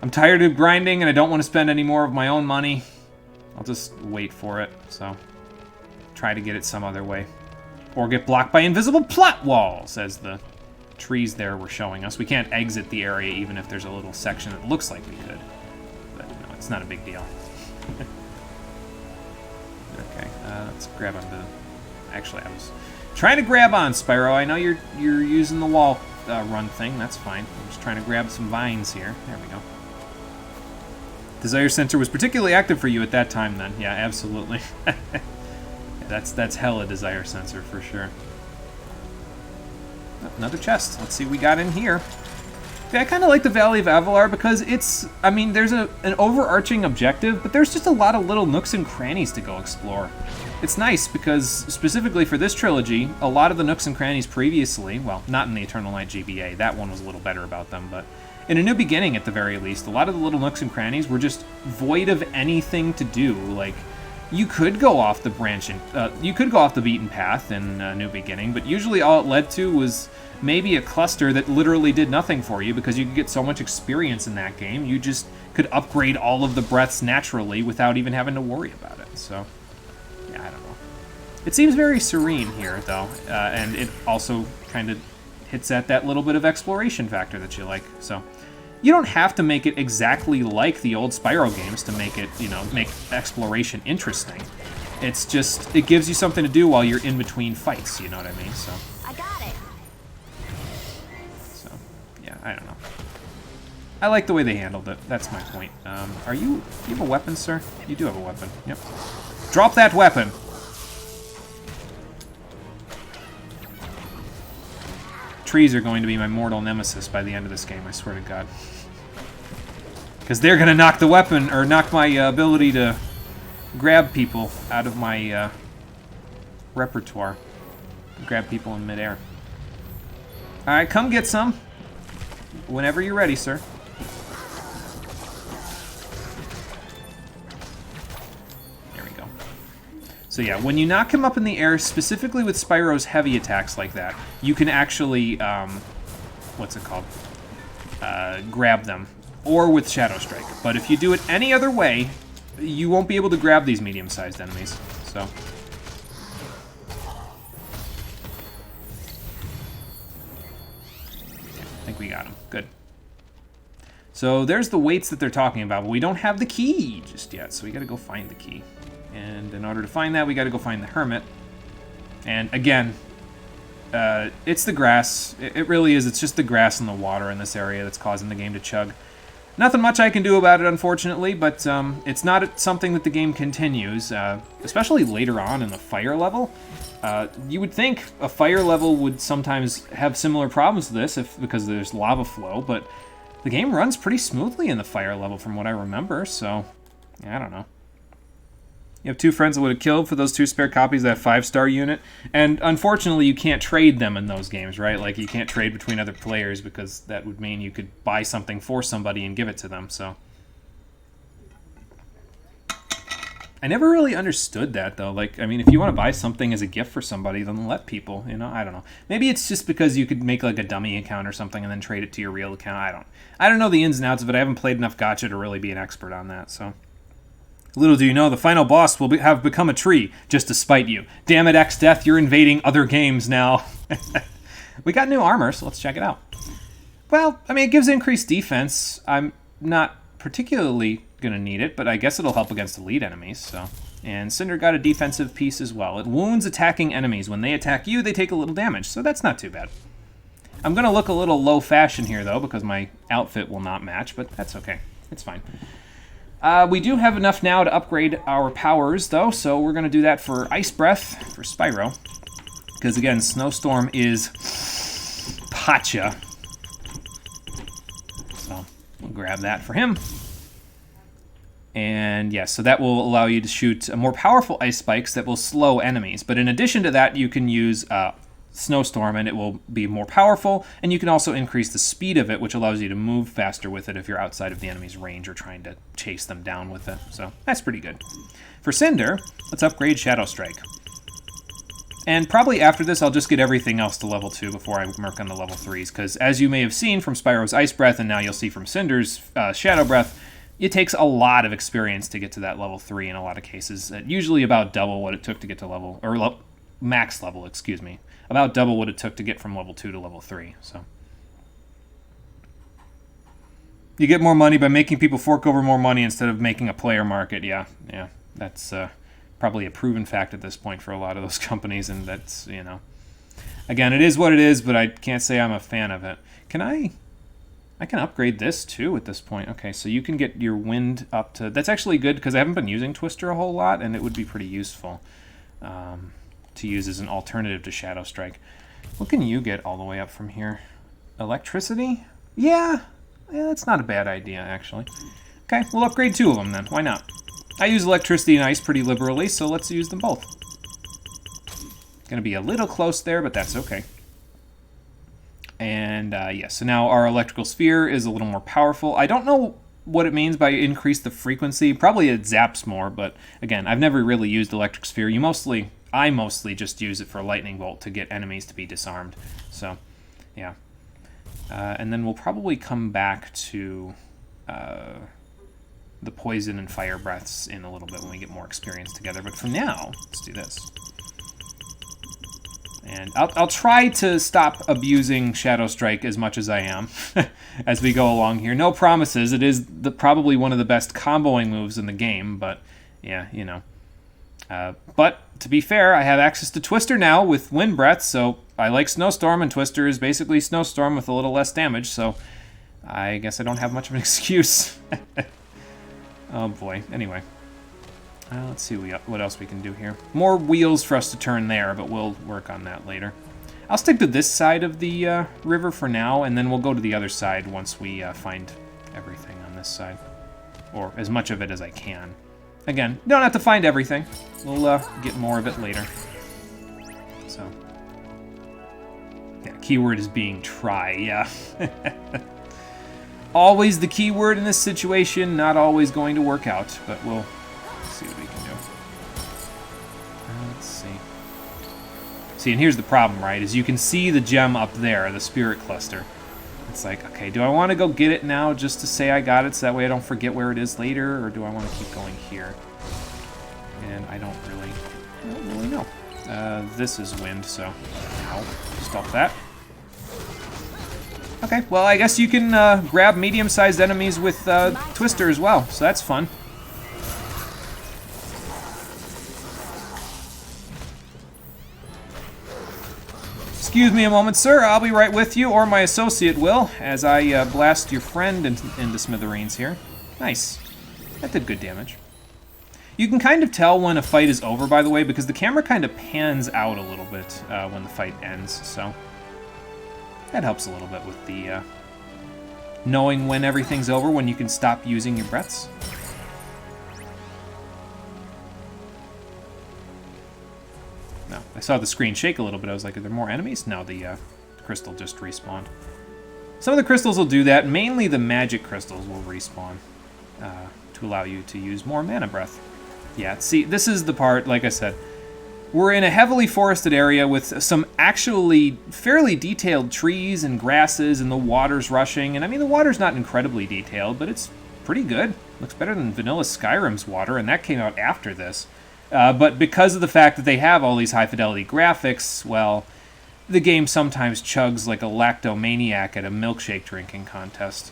I'm tired of grinding, and I don't want to spend any more of my own money. I'll just wait for it, so try to get it some other way. Or get blocked by invisible plot walls, as the trees there were showing us. We can't exit the area even if there's a little section that looks like we could. But no, it's not a big deal. Okay, let's grab onto... Actually, I was trying to grab on, Spyro. I know you're using the wall run thing. That's fine. I'm just trying to grab some vines here. There we go. Desire Center was particularly active for you at that time, then. Yeah, absolutely. Yeah, that's hella Desire Sensor for sure. Another chest. Let's see what we got in here. Yeah, I kind of like the Valley of Avalar because it's, I mean, there's an overarching objective, but there's just a lot of little nooks and crannies to go explore. It's nice because, specifically for this trilogy, a lot of the nooks and crannies previously, well, not in the Eternal Night GBA, that one was a little better about them, but in A New Beginning, at the very least, a lot of the little nooks and crannies were just void of anything to do. Like, you could go off the beaten path in A New Beginning, but usually all it led to was maybe a cluster that literally did nothing for you because you could get so much experience in that game, you just could upgrade all of the breaths naturally without even having to worry about it. So, yeah, I don't know. It seems very serene here, though, and it also kind of hits at that little bit of exploration factor that you like. So, you don't have to make it exactly like the old Spyro games to make it, you know, make exploration interesting. It's just, it gives you something to do while you're in between fights, you know what I mean? So. I got it. So, yeah, I don't know. I like the way they handled it. That's my point. Do you have a weapon, sir? You do have a weapon. Yep. Drop that weapon! Trees are going to be my mortal nemesis by the end of this game, I swear to God. Because they're going to knock the weapon, or knock my ability to grab people out of my repertoire. Grab people in midair. Alright, come get some. Whenever you're ready, sir. There we go. So yeah, when you knock him up in the air, specifically with Spyro's heavy attacks like that, you can actually, what's it called? Grab them. Or with Shadow Strike. But if you do it any other way, you won't be able to grab these medium-sized enemies. So... I think we got him. Good. So there's the weights that they're talking about, but we don't have the key just yet, so we gotta go find the key. And in order to find that, we gotta go find the hermit. And again, it's the grass. It really is. It's just the grass and the water in this area that's causing the game to chug. Nothing much I can do about it, unfortunately, but it's not something that the game continues, especially later on in the fire level. You would think a fire level would sometimes have similar problems to this because there's lava flow, but the game runs pretty smoothly in the fire level from what I remember, so I don't know. You have 2 friends that would have killed for those 2 spare copies of that 5-star unit, and unfortunately you can't trade them in those games, right? Like, you can't trade between other players because that would mean you could buy something for somebody and give it to them, so... I never really understood that, though. Like, I mean, if you want to buy something as a gift for somebody, then let people, you know? I don't know. Maybe it's just because you could make, like, a dummy account or something and then trade it to your real account. I don't know the ins and outs of it. I haven't played enough gacha to really be an expert on that, so... Little do you know, the final boss will have become a tree, just to spite you. Damn it, X-Death, you're invading other games now. We got new armor, so let's check it out. Well, I mean, it gives increased defense. I'm not particularly going to need it, but I guess it'll help against elite enemies, so... And Cinder got a defensive piece as well. It wounds attacking enemies. When they attack you, they take a little damage, so that's not too bad. I'm going to look a little low fashion here, though, because my outfit will not match, but that's okay. It's fine. We do have enough now to upgrade our powers, though, so we're going to do that for Ice Breath, for Spyro. Because, again, Snowstorm is Pacha. So, we'll grab that for him. And, yes, so that will allow you to shoot more powerful ice spikes that will slow enemies. But in addition to that, you can use Snowstorm, and it will be more powerful, and you can also increase the speed of it, which allows you to move faster with it if you're outside of the enemy's range or trying to chase them down with it. So that's pretty good. For Cinder, let's upgrade Shadow Strike. And probably after this, I'll just get everything else to level 2 before I work on the level 3s, because as you may have seen from Spyro's Ice Breath, and now you'll see from Cinder's Shadow Breath, it takes a lot of experience to get to that level 3 in a lot of cases. Usually about double what it took to get to level, or max level, excuse me. About double what it took to get from level 2 to level 3, so. You get more money by making people fork over more money instead of making a player market, yeah. That's probably a proven fact at this point for a lot of those companies, and that's, you know. Again, it is what it is, but I can't say I'm a fan of it. Can I can upgrade this, too, at this point. Okay, so you can get your wind up to... That's actually good, because I haven't been using Twister a whole lot, and it would be pretty useful. To use as an alternative to Shadow Strike. What can you get all the way up from here? Electricity? Yeah, that's not a bad idea, actually. Okay, we'll upgrade 2 of them then. Why not? I use electricity and ice pretty liberally, so let's use them both. Gonna be a little close there, but that's okay. And, yeah, so now our electrical sphere is a little more powerful. I don't know what it means by increase the frequency. Probably it zaps more, but, again, I've never really used electric sphere. I mostly just use it for lightning bolt to get enemies to be disarmed. So, yeah. And then we'll probably come back to the poison and fire breaths in a little bit when we get more experience together. But for now, let's do this. And I'll try to stop abusing Shadow Strike as much as I am as we go along here. No promises. It is probably one of the best comboing moves in the game, but yeah, you know. But to be fair, I have access to Twister now with Wind Breath, so I like Snowstorm, and Twister is basically Snowstorm with a little less damage, so I guess I don't have much of an excuse. Oh boy. Anyway. Let's see what else we can do here. More wheels for us to turn there, but we'll work on that later. I'll stick to this side of the river for now, and then we'll go to the other side once we find everything on this side. Or as much of it as I can. Again, don't have to find everything. We'll get more of it later. So. Yeah, keyword is being try, yeah. Always the keyword in this situation, not always going to work out, but we'll see what we can Let's see. See, and here's the problem, right? Is you can see the gem up there, the spirit cluster. It's like, okay, do I want to go get it now just to say I got it so that way I don't forget where it is later, or do I want to keep going here? And I don't really know. This is wind, so I'll stop that. Okay, well, I guess you can grab medium-sized enemies with Twister as well, so that's fun. Excuse me a moment, sir. I'll be right with you, or my associate will, as I blast your friend into smithereens here. Nice. That did good damage. You can kind of tell when a fight is over, by the way, because the camera kind of pans out a little bit when the fight ends, so that helps a little bit with the knowing when everything's over, when you can stop using your breaths. No, I saw the screen shake a little bit. I was like, are there more enemies? No, the crystal just respawned. Some of the crystals will do that. Mainly the magic crystals will respawn to allow you to use more mana breath. Yeah, see, this is the part, like I said, we're in a heavily forested area with some actually fairly detailed trees and grasses, and the water's rushing. And I mean, the water's not incredibly detailed, but it's pretty good. Looks better than vanilla Skyrim's water, and that came out after this. But because of the fact that they have all these high-fidelity graphics, well, the game sometimes chugs like a lactomaniac at a milkshake drinking contest.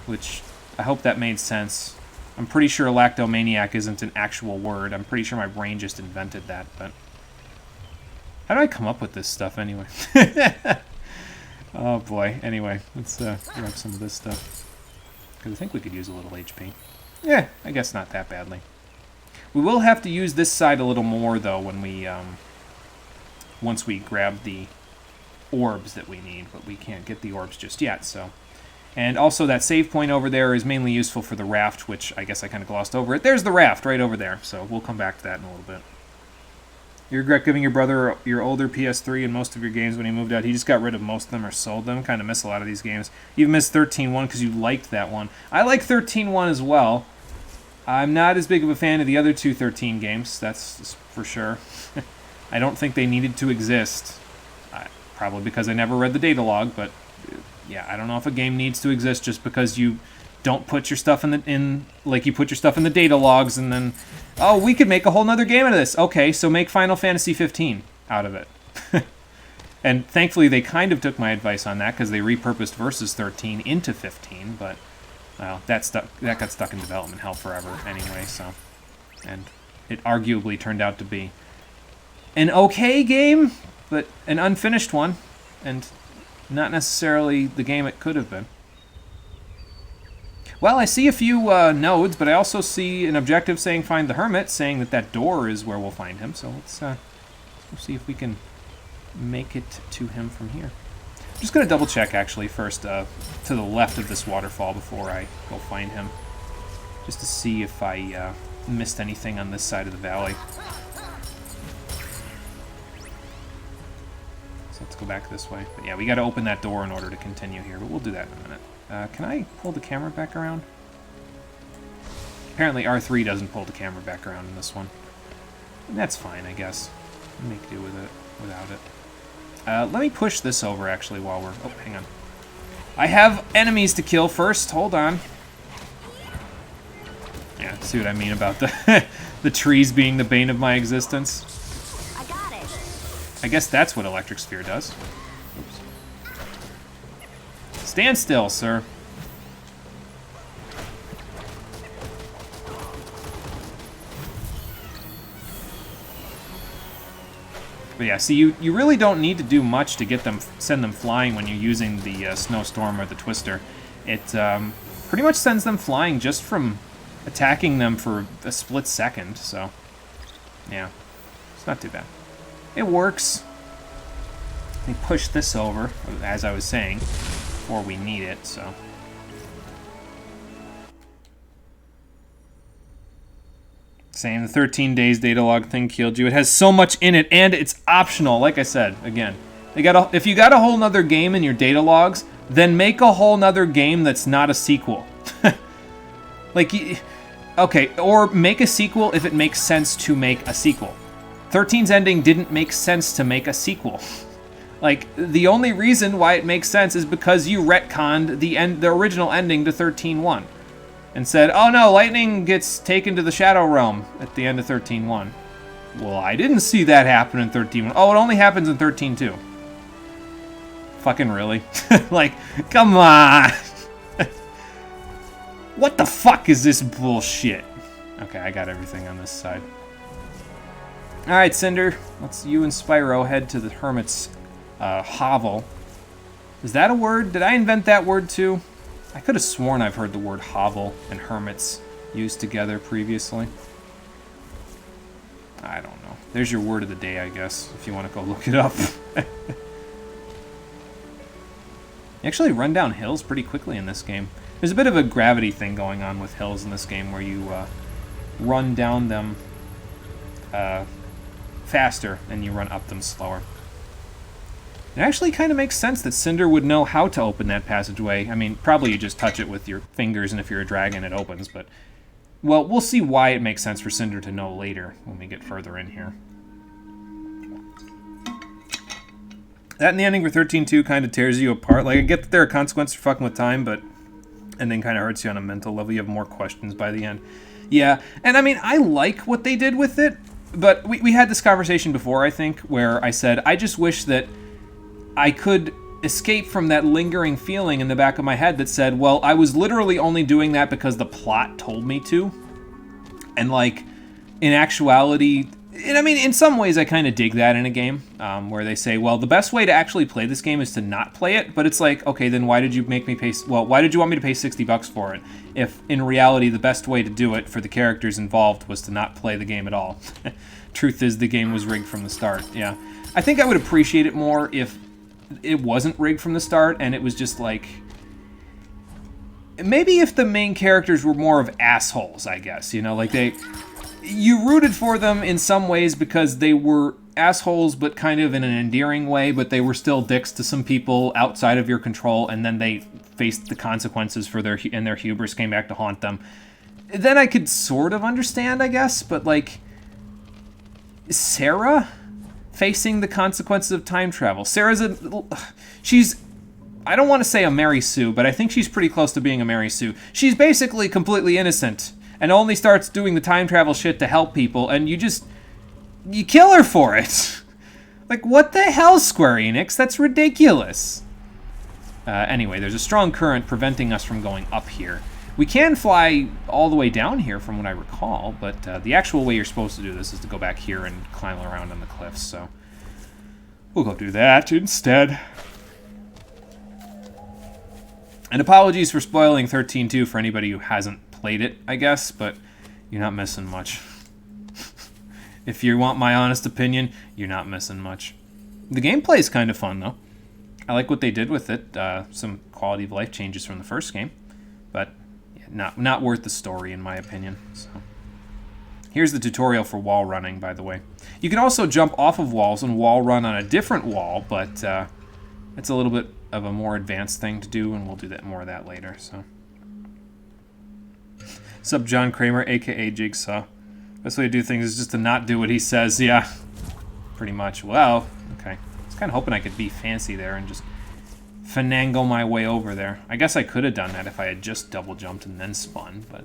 Which, I hope that made sense. I'm pretty sure lactomaniac isn't an actual word. I'm pretty sure my brain just invented that, but... How do I come up with this stuff anyway? Oh boy. Anyway, let's grab some of this stuff. Because I think we could use a little HP. Yeah, I guess not that badly. We will have to use this side a little more, though, when we, once we grab the orbs that we need, but we can't get the orbs just yet, so... And also that save point over there is mainly useful for the raft, which I guess I kind of glossed over it. There's the raft right over there, so we'll come back to that in a little bit. You regret giving your brother your older PS3 and most of your games when he moved out. He just got rid of most of them or sold them. Kind of miss a lot of these games. You missed 13.1 because you liked that one. I like 13.1 as well. I'm not as big of a fan of the other two 13 games, that's for sure. I don't think they needed to exist. Probably because I never read the data log, but... Yeah, I don't know if a game needs to exist just because you don't put your stuff like you put your stuff in the data logs and then, oh, we could make a whole nother game out of this. Okay, so make Final Fantasy 15 out of it. And thankfully they kind of took my advice on that because they repurposed Versus 13 into 15, but well, that got stuck in development hell forever anyway, so. And it arguably turned out to be an okay game, but an unfinished one, and not necessarily the game it could have been. Well, I see a few nodes, but I also see an objective saying find the hermit, saying that that door is where we'll find him. So let's see if we can make it to him from here. I'm just going to double check, actually, first to the left of this waterfall before I go find him. Just to see if I missed anything on this side of the valley. Let's go back this way. But yeah, we got to open that door in order to continue here, but we'll do that in a minute. Can I pull the camera back around? Apparently R3 doesn't pull the camera back around in this one. And that's fine, I guess. Make do with it without it. Let me push this over, actually, while we're... Oh, hang on. I have enemies to kill first. Hold on. Yeah, see what I mean about the, the trees being the bane of my existence? I guess that's what Electric Sphere does. Oops. Stand still, sir. But yeah, see, you really don't need to do much to get them, send them flying when you're using the Snowstorm or the Twister. It pretty much sends them flying just from attacking them for a split second, so yeah, it's not too bad. It works. Let me push this over, as I was saying, before we need it, so. Saying the 13 days data log thing killed you. It has so much in it, and it's optional, like I said, again. If you got a whole nother game in your data logs, then make a whole nother game that's not a sequel. Like, okay, or make a sequel if it makes sense to make a sequel. 13's ending didn't make sense to make a sequel. Like, the only reason why it makes sense is because you retconned the original ending to 13-1 and said, oh no, Lightning gets taken to the Shadow Realm at the end of 13-1. Well, I didn't see that happen in 13-1. Oh, it only happens in 13-2. Fucking really? Like, come on! What the fuck is this bullshit? Okay, I got everything on this side. Alright, Cinder. Let's you and Spyro head to the Hermit's hovel. Is that a word? Did I invent that word too? I could have sworn I've heard the word hovel and hermits used together previously. I don't know. There's your word of the day, I guess, if you want to go look it up. You actually run down hills pretty quickly in this game. There's a bit of a gravity thing going on with hills in this game where you run down them faster and you run up them slower. It actually kind of makes sense that Cinder would know how to open that passageway. I mean, probably you just touch it with your fingers, and if you're a dragon, it opens, but... Well, we'll see why it makes sense for Cinder to know later when we get further in here. That and the ending for 13-2 kind of tears you apart. Like, I get that there are consequences for fucking with time, but ending kind of hurts you on a mental level. You have more questions by the end. Yeah, and I mean, I like what they did with it, but we had this conversation before, I think, where I said, I just wish that I could escape from that lingering feeling in the back of my head that said, well, I was literally only doing that because the plot told me to. And, like, in actuality, and I mean, in some ways I kind of dig that in a game, where they say, well, the best way to actually play this game is to not play it, but it's like, okay, then why did you make me pay, well, why did you want me to pay $60 for it, if in reality the best way to do it for the characters involved was to not play the game at all? Truth is, the game was rigged from the start, yeah. I think I would appreciate it more if it wasn't rigged from the start, and it was just like... Maybe if the main characters were more of assholes, I guess, you know? Like, you rooted for them in some ways because they were assholes, but kind of in an endearing way, but they were still dicks to some people outside of your control, and then they faced the consequences for their hubris came back to haunt them. Then I could sort of understand, I guess, but, like... Sarah? Facing the consequences of time travel. She's, I don't want to say a Mary Sue, but I think she's pretty close to being a Mary Sue. She's basically completely innocent, and only starts doing the time travel shit to help people, and you kill her for it. Like, what the hell, Square Enix? That's ridiculous. Anyway, there's a strong current preventing us from going up here. We can fly all the way down here from what I recall, but the actual way you're supposed to do this is to go back here and climb around on the cliffs, so we'll go do that instead. And apologies for spoiling 13-2 for anybody who hasn't played it, I guess, but you're not missing much. If you want my honest opinion, you're not missing much. The gameplay is kind of fun, though. I like what they did with it, some quality of life changes from the first game, but not worth the story, in my opinion. So, here's the tutorial for wall running, by the way. You can also jump off of walls and wall run on a different wall, but it's a little bit of a more advanced thing to do, and we'll do more of that later. So, sup, John Kramer, aka Jigsaw. Best way to do things is just to not do what he says. Yeah, pretty much. Well, okay. I was kind of hoping I could be fancy there and just finagle my way over there. I guess I could have done that if I had just double jumped and then spun, but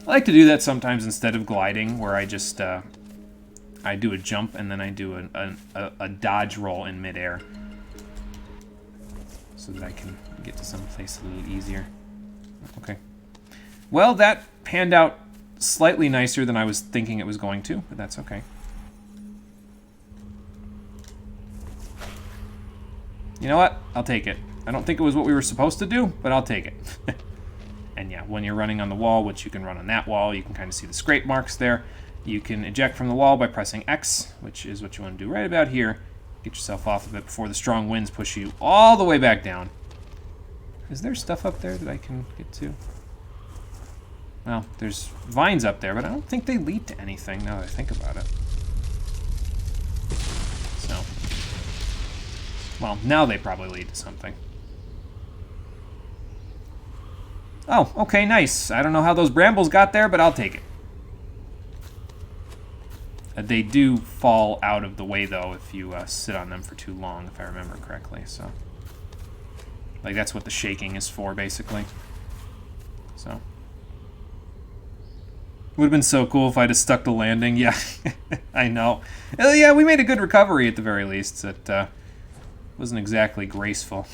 I like to do that sometimes instead of gliding, where I just I do a jump and then I do a dodge roll in midair so that I can get to some place a little easier. Okay. Well, that panned out slightly nicer than I was thinking it was going to, but that's okay. You know what? I'll take it. I don't think it was what we were supposed to do, but I'll take it. And yeah, when you're running on the wall, which you can run on that wall, you can kind of see the scrape marks there. You can eject from the wall by pressing X, which is what you want to do right about here. Get yourself off of it before the strong winds push you all the way back down. Is there stuff up there that I can get to? Well, there's vines up there, but I don't think they lead to anything now that I think about it. So, well, now they probably lead to something. Oh, okay, nice. I don't know how those brambles got there, but I'll take it. They do fall out of the way, though, if you sit on them for too long, if I remember correctly, so... Like, that's what the shaking is for, basically. So... Would have been so cool if I'd have stuck the landing. Yeah, I know. Yeah, we made a good recovery at the very least. It wasn't exactly graceful.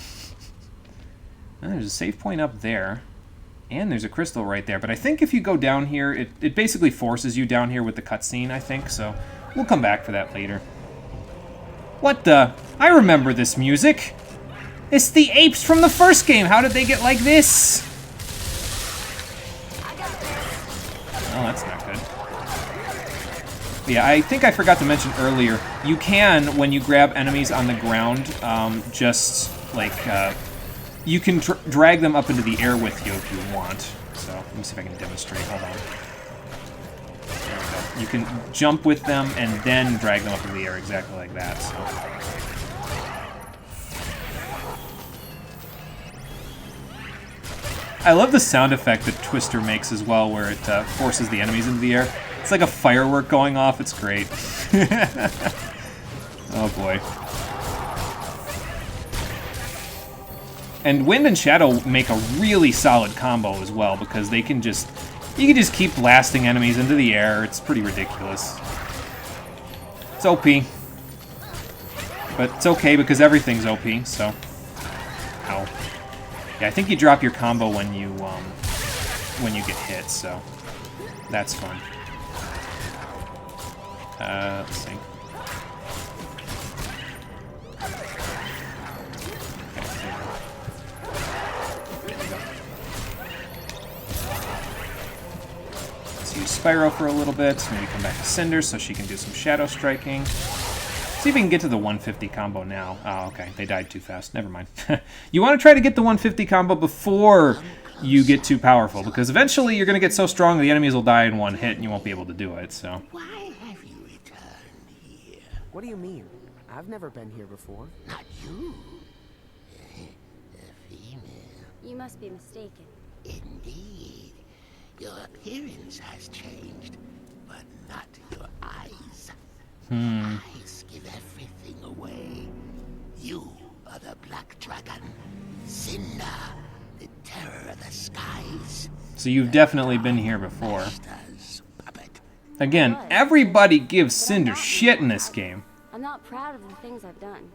There's a save point up there. And there's a crystal right there. But I think if you go down here, it basically forces you down here with the cutscene, I think. So we'll come back for that later. What the? I remember this music. It's the apes from the first game. How did they get like this? Oh, that's not good. But yeah, I think I forgot to mention earlier, you can, when you grab enemies on the ground, just, like, you can drag them up into the air with you if you want. So, let me see if I can demonstrate. Hold on. There we go. You can jump with them and then drag them up into the air exactly like that, so... I love the sound effect that Twister makes as well, where it forces the enemies into the air. It's like a firework going off. It's great. Oh, boy. And Wind and Shadow make a really solid combo as well, because they can just... You can just keep blasting enemies into the air. It's pretty ridiculous. It's OP. But it's okay, because everything's OP, so... Ow. Yeah, I think you drop your combo when you get hit, so that's fun. Let's see. Let's use Spyro for a little bit. Maybe come back to Cinder so she can do some shadow striking. See if we can get to the 150 combo now. Oh, okay. They died too fast. Never mind. You want to try to get the 150 combo before you get too powerful, because eventually you're going to get so strong the enemies will die in one hit and you won't be able to do it, so... Why have you returned here? What do you mean? I've never been here before. Not you. The female. You must be mistaken. Indeed. Your appearance has changed, but not your eyes. Eyes give everything away. You are the Black Dragon, Cinder, the terror of the skies. So you've definitely been here before. Again, everybody gives Cinder shit in this game. I'm not proud of the things I've done.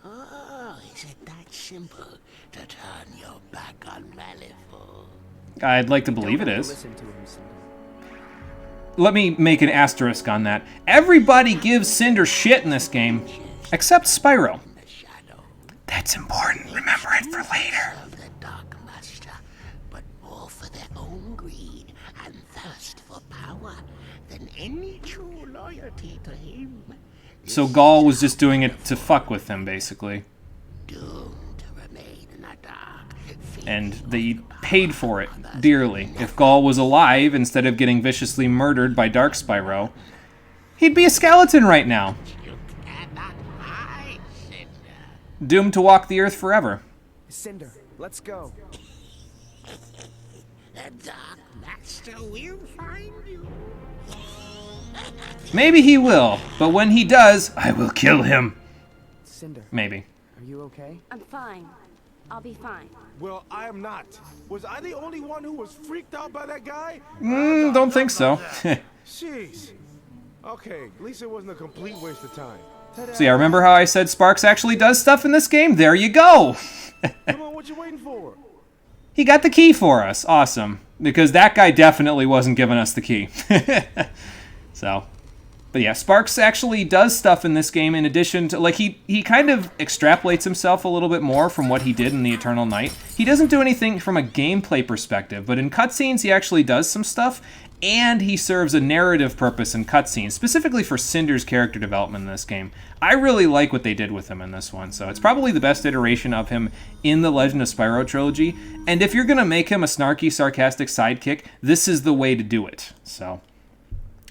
Oh, is it that simple to turn your back on Malifaux? I'd like to believe it is. Listen to him, Cinder. Let me make an asterisk on that. Everybody gives Cinder shit in this game, except Spyro. That's important. Remember it for later. The Dark Master, but more for their own greed and thirst for power than any true loyalty to him. So Gaul was just doing it to fuck with them, basically. Doomed to remain in the dark. And they paid for it dearly. If Gaul was alive instead of getting viciously murdered by Dark Spyro, he'd be a skeleton right now. You cannot hide, Cinder. Doomed to walk the earth forever. Cinder, let's go. The Dark Master will find you. Maybe he will, but when he does, I will kill him. Cinder, Maybe. are you okay? I'm fine. I'll be fine. Well, I am not. Was I the only one who was freaked out by that guy? Don't think so. Jeez. Okay, at least it wasn't a complete waste of time. So yeah, remember how I said Sparks actually does stuff in this game? There you go! Come on, what you waiting for? He got the key for us. Awesome. Because that guy definitely wasn't giving us the key. So, but yeah, Sparks actually does stuff in this game in addition to, like, he kind of extrapolates himself a little bit more from what he did in the Eternal Night. He doesn't do anything from a gameplay perspective, but in cutscenes he actually does some stuff, and he serves a narrative purpose in cutscenes, specifically for Cinder's character development in this game. I really like what they did with him in this one, so it's probably the best iteration of him in the Legend of Spyro trilogy, and if you're going to make him a snarky, sarcastic sidekick, this is the way to do it, so...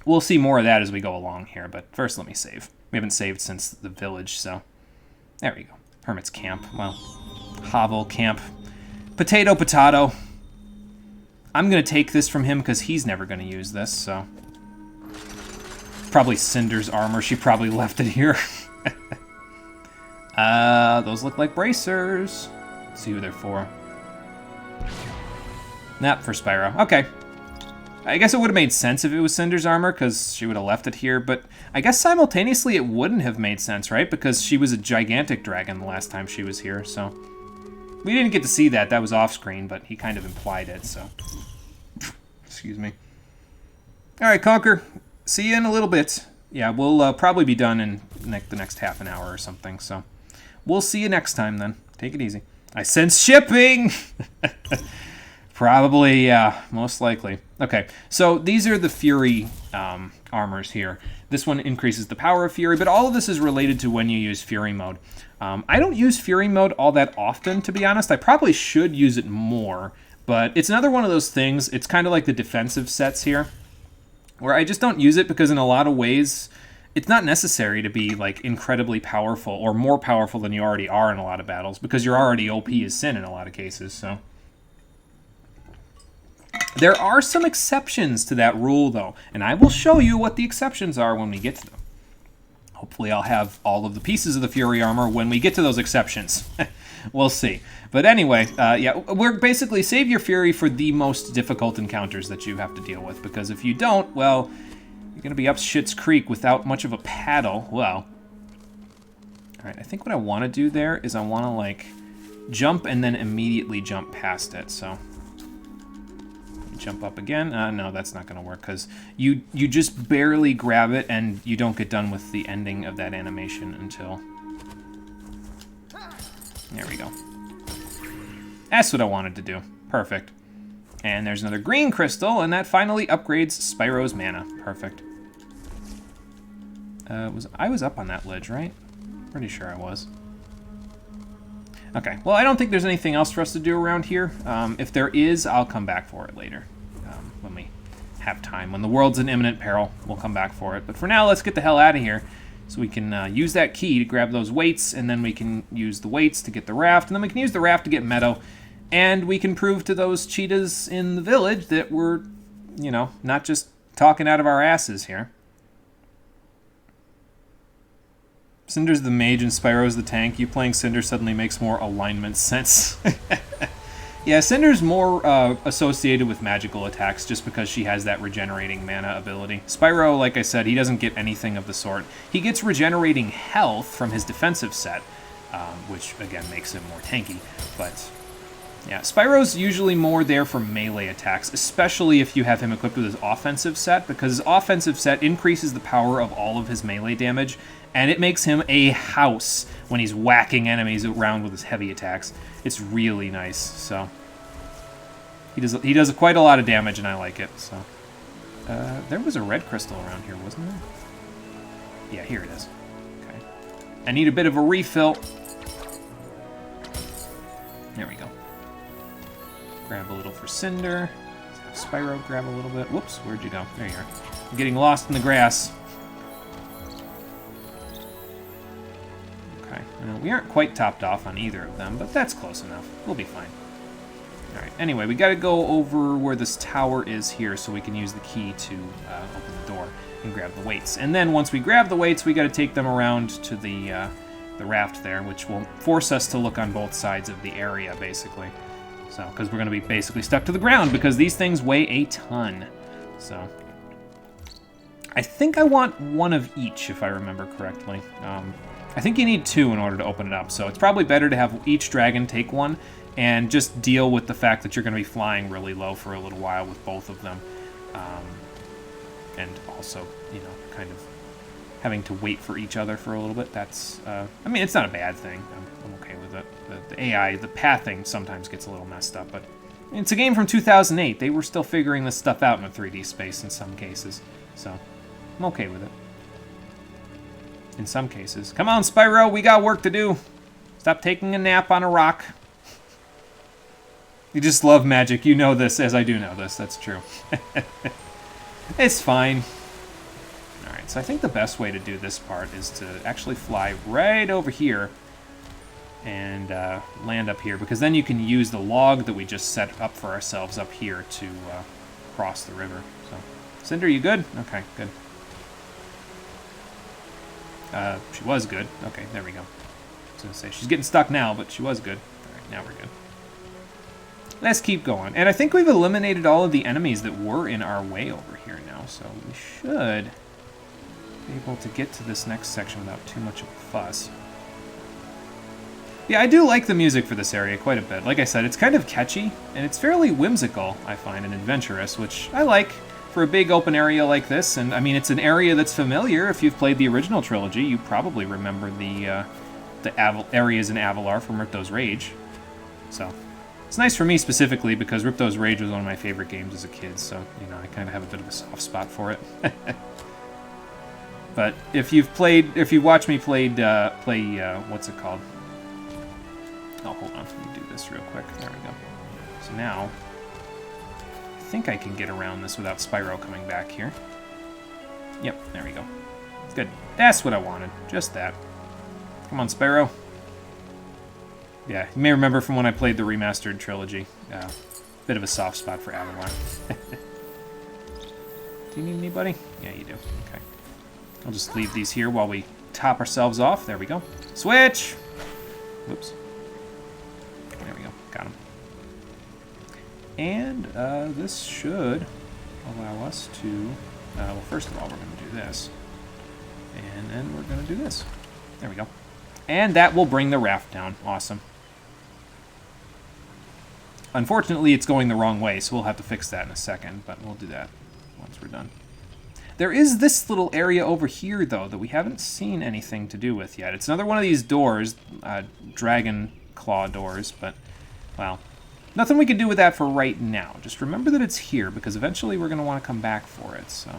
We'll see more of that as we go along here, but first let me save. We haven't saved since the village, so... There we go. Hermit's Camp. Well, Hovel Camp. Potato, potato. I'm going to take this from him because he's never going to use this, so... probably Cinder's armor. She probably left it here. Those look like bracers. Let's see who they're for. Nah, for Spyro. Okay. I guess it would have made sense if it was Cinder's armor, because she would have left it here, but I guess simultaneously it wouldn't have made sense, right? Because she was a gigantic dragon the last time she was here, so... We didn't get to see that. That was off-screen, but he kind of implied it, so... Excuse me. Alright, Conker. See you in a little bit. Yeah, we'll probably be done in the next half an hour or something, so... We'll see you next time, then. Take it easy. I sense shipping! Probably, yeah, most likely. Okay, so these are the Fury armors here. This one increases the power of Fury, but all of this is related to when you use Fury mode. I don't use Fury mode all that often, to be honest. I probably should use it more, but it's another one of those things. It's kind of like the defensive sets here, where I just don't use it because in a lot of ways, it's not necessary to be like incredibly powerful or more powerful than you already are in a lot of battles, because you're already OP as sin in a lot of cases, so... There are some exceptions to that rule, though, and I will show you what the exceptions are when we get to them. Hopefully I'll have all of the pieces of the Fury armor when we get to those exceptions. We'll see. But anyway, yeah, we're basically save your Fury for the most difficult encounters that you have to deal with, because if you don't, well, you're going to be up Shit's Creek without much of a paddle. Well, alright, I think what I want to do there is I want to, like, jump and then immediately jump past it, so... Jump up again. No, that's not going to work because you just barely grab it and you don't get done with the ending of that animation until... There we go. That's what I wanted to do. Perfect. And there's another green crystal, and that finally upgrades Spyro's mana. Perfect. I was up on that ledge, right? Pretty sure I was. Okay, well, I don't think there's anything else for us to do around here. If there is, I'll come back for it later. When we have time. When the world's in imminent peril, we'll come back for it. But for now, let's get the hell out of here so we can use that key to grab those weights, and then we can use the weights to get the raft, and then we can use the raft to get Meadow, and we can prove to those cheetahs in the village that we're, you know, not just talking out of our asses here. Cinder's the mage and Spyro's the tank. You playing Cinder suddenly makes more alignment sense. Yeah, Cinder's more associated with magical attacks just because she has that regenerating mana ability. Spyro, like I said, he doesn't get anything of the sort. He gets regenerating health from his defensive set, which, again, makes him more tanky. But, yeah, Spyro's usually more there for melee attacks, especially if you have him equipped with his offensive set, because his offensive set increases the power of all of his melee damage, and it makes him a house when he's whacking enemies around with his heavy attacks. It's really nice, so... He does quite a lot of damage, and I like it, so... there was a red crystal around here, wasn't there? Yeah, here it is. Okay. I need a bit of a refill. There we go. Grab a little for Cinder. Spyro, grab a little bit. Whoops, where'd you go? There you are. I'm getting lost in the grass. We aren't quite topped off on either of them, but that's close enough. We'll be fine. Alright, anyway, we gotta go over where this tower is here so we can use the key to open the door and grab the weights. And then once we grab the weights, we gotta take them around to the raft there, which will force us to look on both sides of the area, basically. So, because we're gonna be basically stuck to the ground, because these things weigh a ton. So, I think I want one of each, if I remember correctly. I think you need two in order to open it up, so it's probably better to have each dragon take one and just deal with the fact that you're going to be flying really low for a little while with both of them. And also, you know, kind of having to wait for each other for a little bit. That's, I mean, it's not a bad thing. I'm okay with it. The AI, the pathing sometimes gets a little messed up, but it's a game from 2008. They were still figuring this stuff out in a 3D space in some cases, so I'm okay with it. In some cases. Come on, Spyro, we got work to do. Stop taking a nap on a rock. You just love magic. You know this, as I do know this. That's true. It's fine. Alright, so I think the best way to do this part is to actually fly right over here and land up here, because then you can use the log that we just set up for ourselves up here to cross the river. So, Cinder, you good? Okay, good. She was good. Okay, there we go. I was going to say, she's getting stuck now, but she was good. All right, now we're good. Let's keep going. And I think we've eliminated all of the enemies that were in our way over here now, so we should be able to get to this next section without too much of a fuss. Yeah, I do like the music for this area quite a bit. Like I said, it's kind of catchy, and it's fairly whimsical, I find, and adventurous, which I like for a big open area like this. And, I mean, it's an area that's familiar. If you've played the original trilogy, you probably remember the areas in Avalar from Ripto's Rage. So, it's nice for me specifically because Ripto's Rage was one of my favorite games as a kid, so, you know, I kind of have a bit of a soft spot for it. But if you've watched me play, what's it called? Oh, hold on. Let me do this real quick. There we go. So now, I think I can get around this without Spyro coming back here. Yep, there we go. Good. That's what I wanted. Just that. Come on, Spyro. Yeah, you may remember from when I played the remastered trilogy. Bit of a soft spot for Avalar. Do you need anybody? Yeah, you do. Okay. I'll just leave these here while we top ourselves off. There we go. Switch! Whoops. There we go. Got him. And this should allow us to... well, first of all, we're going to do this. And then we're going to do this. There we go. And that will bring the raft down. Awesome. Unfortunately, it's going the wrong way, so we'll have to fix that in a second, but we'll do that once we're done. There is this little area over here, though, that we haven't seen anything to do with yet. It's another one of these doors, dragon claw doors, but, well, nothing we can do with that for right now. Just remember that it's here, because eventually we're going to want to come back for it, so...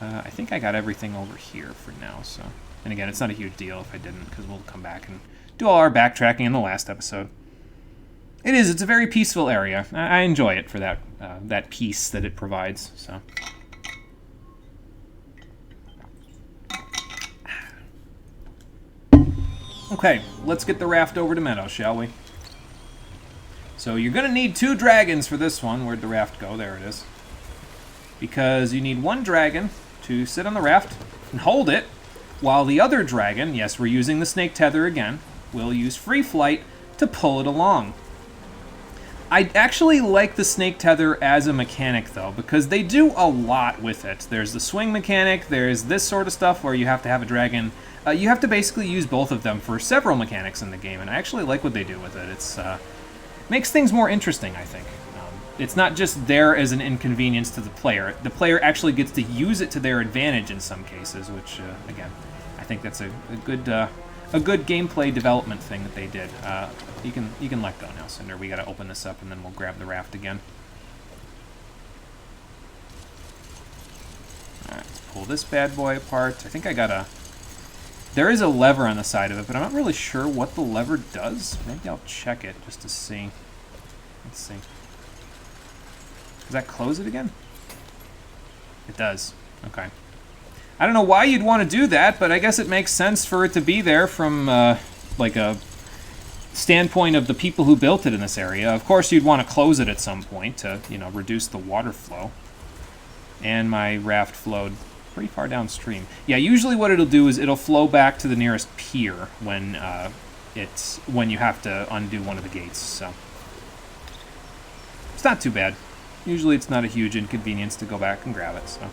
I think I got everything over here for now, so... And again, it's not a huge deal if I didn't, because we'll come back and do all our backtracking in the last episode. It's a very peaceful area. I enjoy it for that, that peace that it provides, so... Okay, let's get the raft over to Meadow, shall we? So you're going to need 2 dragons for this one. Where'd the raft go? There it is. Because you need 1 dragon to sit on the raft and hold it, while the other dragon, yes, we're using the snake tether again, will use free flight to pull it along. I actually like the snake tether as a mechanic, though, because they do a lot with it. There's the swing mechanic, there's this sort of stuff where you have to have a dragon. You have to basically use both of them for several mechanics in the game, and I actually like what they do with it. It's makes things more interesting, I think. It's not just there as an inconvenience to the player. The player actually gets to use it to their advantage in some cases, which, again, I think that's a good gameplay development thing that they did. You can let go now, Cinder. We got to open this up, and then we'll grab the raft again. All right, let's pull this bad boy apart. I think I got a... There is a lever on the side of it, but I'm not really sure what the lever does. Maybe I'll check it just to see. Let's see. Does that close it again? It does. Okay. I don't know why you'd want to do that, but I guess it makes sense for it to be there from, like a standpoint of the people who built it in this area. Of course, you'd want to close it at some point to, you know, reduce the water flow. And my raft flowed pretty far downstream. Yeah, usually what it'll do is it'll flow back to the nearest pier when you have to undo one of the gates. So it's not too bad. Usually it's not a huge inconvenience to go back and grab it. So.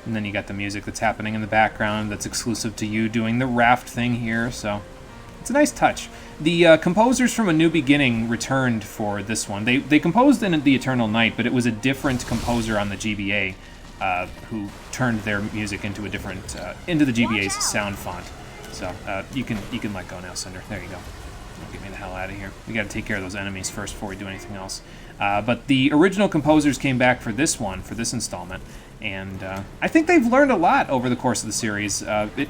And then you got the music that's happening in the background that's exclusive to you doing the raft thing here, so it's a nice touch. The composers from A New Beginning returned for this one. They composed in The Eternal Night, but it was a different composer on the GBA who turned their music into a different into the GBA's sound font. So you can let go now, Cinder. There you go. Get me the hell out of here. We got to take care of those enemies first before we do anything else. But the original composers came back for this one, for this installment, and I think they've learned a lot over the course of the series.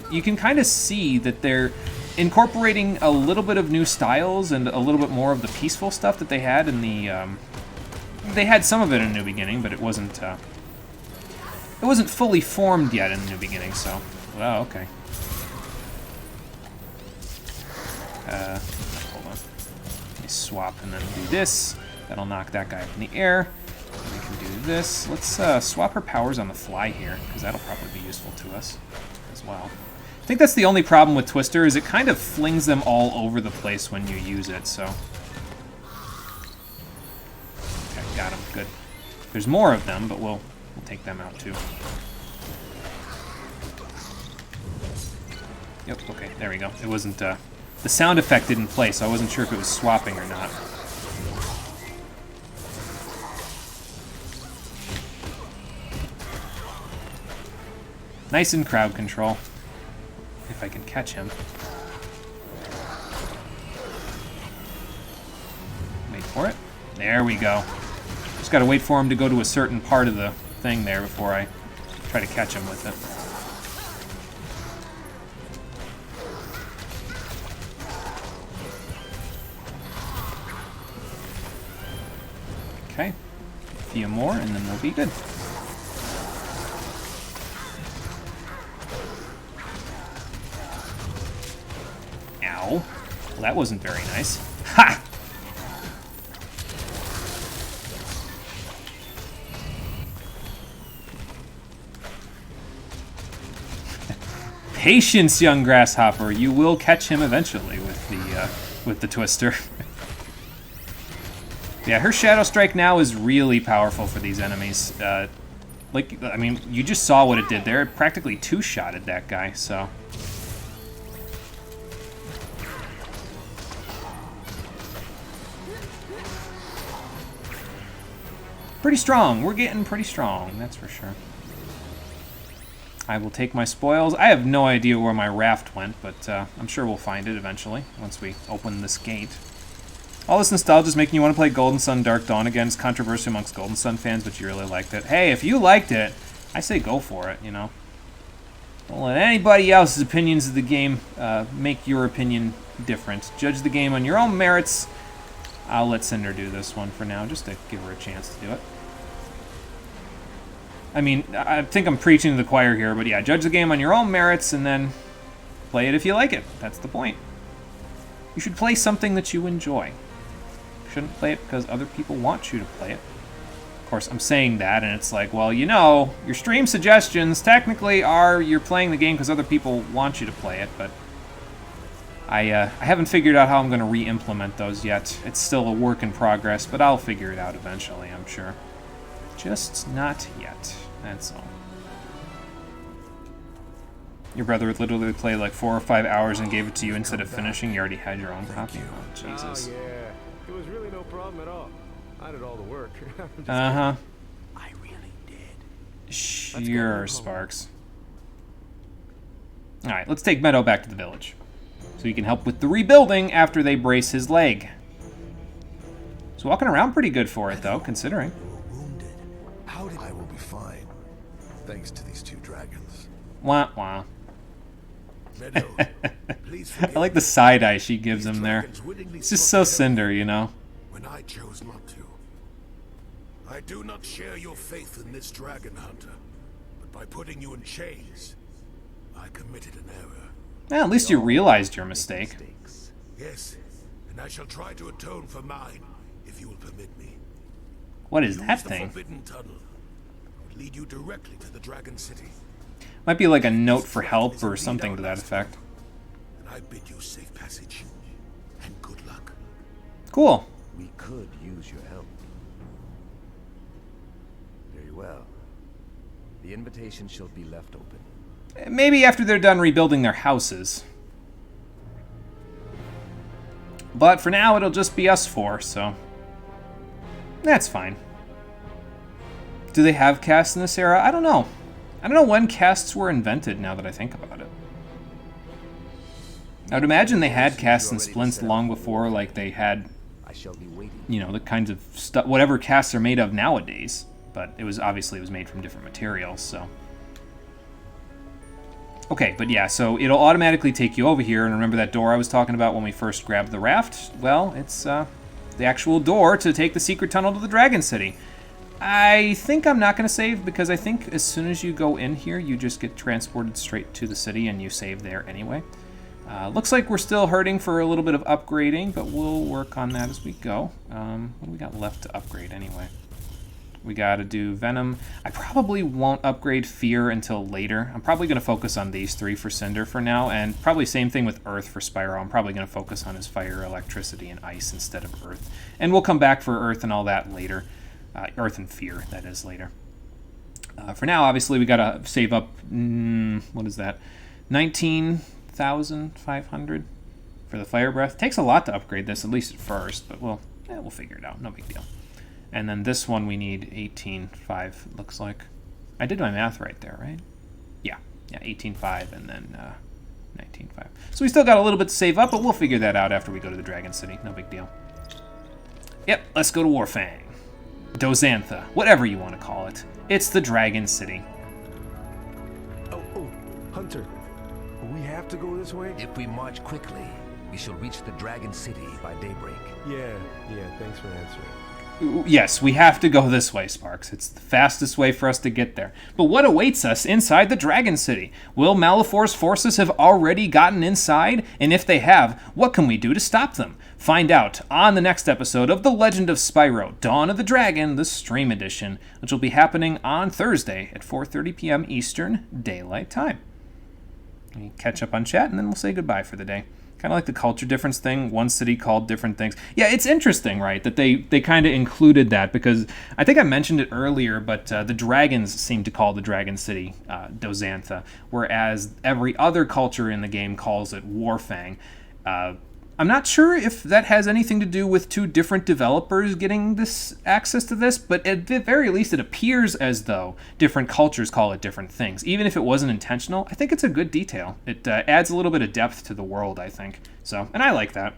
You can kind of see that they're incorporating a little bit of new styles and a little bit more of the peaceful stuff that they had in the... they had some of it in A New Beginning, but it wasn't fully formed yet in The New Beginning, so... Well, okay. Hold on. Let me swap and then do this. That'll knock that guy up in the air. We can can do this. Let's swap her powers on the fly here, because that'll probably be useful to us as well. I think that's the only problem with Twister, is it kind of flings them all over the place when you use it, so... Okay, got him. Good. There's more of them, but we'll take them out too. Yep, okay, there we go. It wasn't, the sound effect didn't play, so I wasn't sure if it was swapping or not. Nice in crowd control. If I can catch him. Wait for it. There we go. Just gotta wait for him to go to a certain part of the thing there before I try to catch him with it. Okay. A few more and then we'll be good. Ow. Well, that wasn't very nice. Ha! Patience, young grasshopper. You will catch him eventually with the Twister. Yeah, her Shadow Strike now is really powerful for these enemies. Like, I mean, you just saw what it did there. It practically two-shotted that guy, so... Pretty strong. We're getting pretty strong, that's for sure. I will take my spoils. I have no idea where my raft went, but I'm sure we'll find it eventually once we open this gate. All this nostalgia is making you want to play Golden Sun Dark Dawn again. It's controversial amongst Golden Sun fans, but you really liked it. Hey, if you liked it, I say go for it, you know. Don't let anybody else's opinions of the game make your opinion different. Judge the game on your own merits. I'll let Cinder do this one for now, just to give her a chance to do it. I mean, I think I'm preaching to the choir here, but yeah, judge the game on your own merits and then play it if you like it. That's the point. You should play something that you enjoy. You shouldn't play it because other people want you to play it. Of course, I'm saying that, and it's like, well, you know, your stream suggestions technically are you're playing the game because other people want you to play it, but I haven't figured out how I'm going to re-implement those yet. It's still a work in progress, but I'll figure it out eventually, I'm sure. Just not yet. That's all. Your brother would literally play like 4 or 5 hours and gave it to you instead of finishing. You already had your own copy. Oh, Jesus. Oh, yeah. It was really no problem at all. I did all the work. Uh-huh. I really did. Sure, Sparks. Alright, let's take Meadow back to the village. So he can help with the rebuilding after they brace his leg. He's walking around pretty good for it, though, considering. I will be fine, thanks to these 2 dragons. Wah, wah. Meadow, please I like the side eye she gives him there. It's just so Cinder, you know? When I chose not to. I do not share your faith in this dragon hunter, but by putting you in chains, I committed an error. Well, at least you realized your mistake. Yes, and I shall try to atone for mine, if you will permit me. What is that Use thing? the forbidden tunnel. It will lead you directly to the Dragon City. Might be like a note for help or something to that effect. And I bid you safe passage and good luck. Cool. We could use your help. Very well. The invitation shall be left open. Maybe after they're done rebuilding their houses. But for now, it'll just be us 4, so... that's fine. Do they have casts in this era? I don't know. I don't know when casts were invented, now that I think about it. I would imagine they had casts and splints long before, like, they had, you know, the kinds of stuff, whatever casts are made of nowadays. But it was, obviously, it was made from different materials, so... Okay, but yeah, so it'll automatically take you over here, and remember that door I was talking about when we first grabbed the raft? Well, it's, the actual door to take the secret tunnel to the Dragon City. I think I'm not going to save, because I think as soon as you go in here, you just get transported straight to the city, and you save there anyway. Looks like we're still hurting for a little bit of upgrading, but we'll work on that as we go. What do we got left to upgrade anyway? We got to do Venom. I probably won't upgrade Fear until later. I'm probably going to focus on these 3 for Cinder for now, and probably same thing with Earth for Spyro. I'm probably going to focus on his Fire, Electricity, and Ice instead of Earth. And we'll come back for Earth and all that later. Earth and Fear, that is, later. For now, obviously, we got to save up, what is that, 19,500 for the Fire Breath. Takes a lot to upgrade this, at least at first, but we'll figure it out. No big deal. And then this one we need 18.5, looks like. I did my math right there, right? Yeah, 18.5 and then 19.5. So we still got a little bit to save up, but we'll figure that out after we go to the Dragon City. No big deal. Yep, let's go to Warfang. Dozantha, whatever you want to call it. It's the Dragon City. Oh, Hunter. We have to go this way? If we march quickly, we shall reach the Dragon City by daybreak. Yeah, thanks for answering. Yes, we have to go this way, Sparks. It's the fastest way for us to get there. But what awaits us inside the Dragon City? Will Malefor's forces have already gotten inside? And if they have, what can we do to stop them? Find out on the next episode of The Legend of Spyro, Dawn of the Dragon, the Stream Edition, which will be happening on Thursday at 4:30 p.m. Eastern Daylight Time. We catch up on chat, and then we'll say goodbye for the day. Kind of like the culture difference thing, one city called different things. Yeah, it's interesting, right, that they kind of included that, because I think I mentioned it earlier, but the dragons seem to call the Dragon City Dozantha, whereas every other culture in the game calls it Warfang. I'm not sure if that has anything to do with 2 different developers getting this access to this, but at the very least it appears as though different cultures call it different things. Even if it wasn't intentional, I think it's a good detail. It adds a little bit of depth to the world, I think. So, and I like that.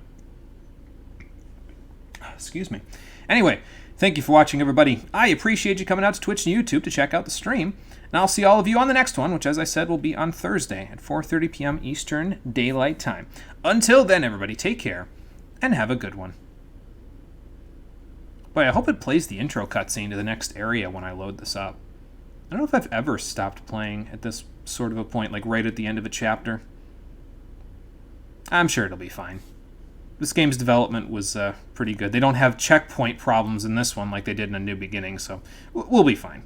Excuse me. Anyway, thank you for watching, everybody. I appreciate you coming out to Twitch and YouTube to check out the stream. And I'll see all of you on the next one, which, as I said, will be on Thursday at 4:30 p.m. Eastern Daylight Time. Until then, everybody, take care and have a good one. Boy, I hope it plays the intro cutscene to the next area when I load this up. I don't know if I've ever stopped playing at this sort of a point, like right at the end of a chapter. I'm sure it'll be fine. This game's development was pretty good. They don't have checkpoint problems in this one like they did in A New Beginning, so we'll be fine.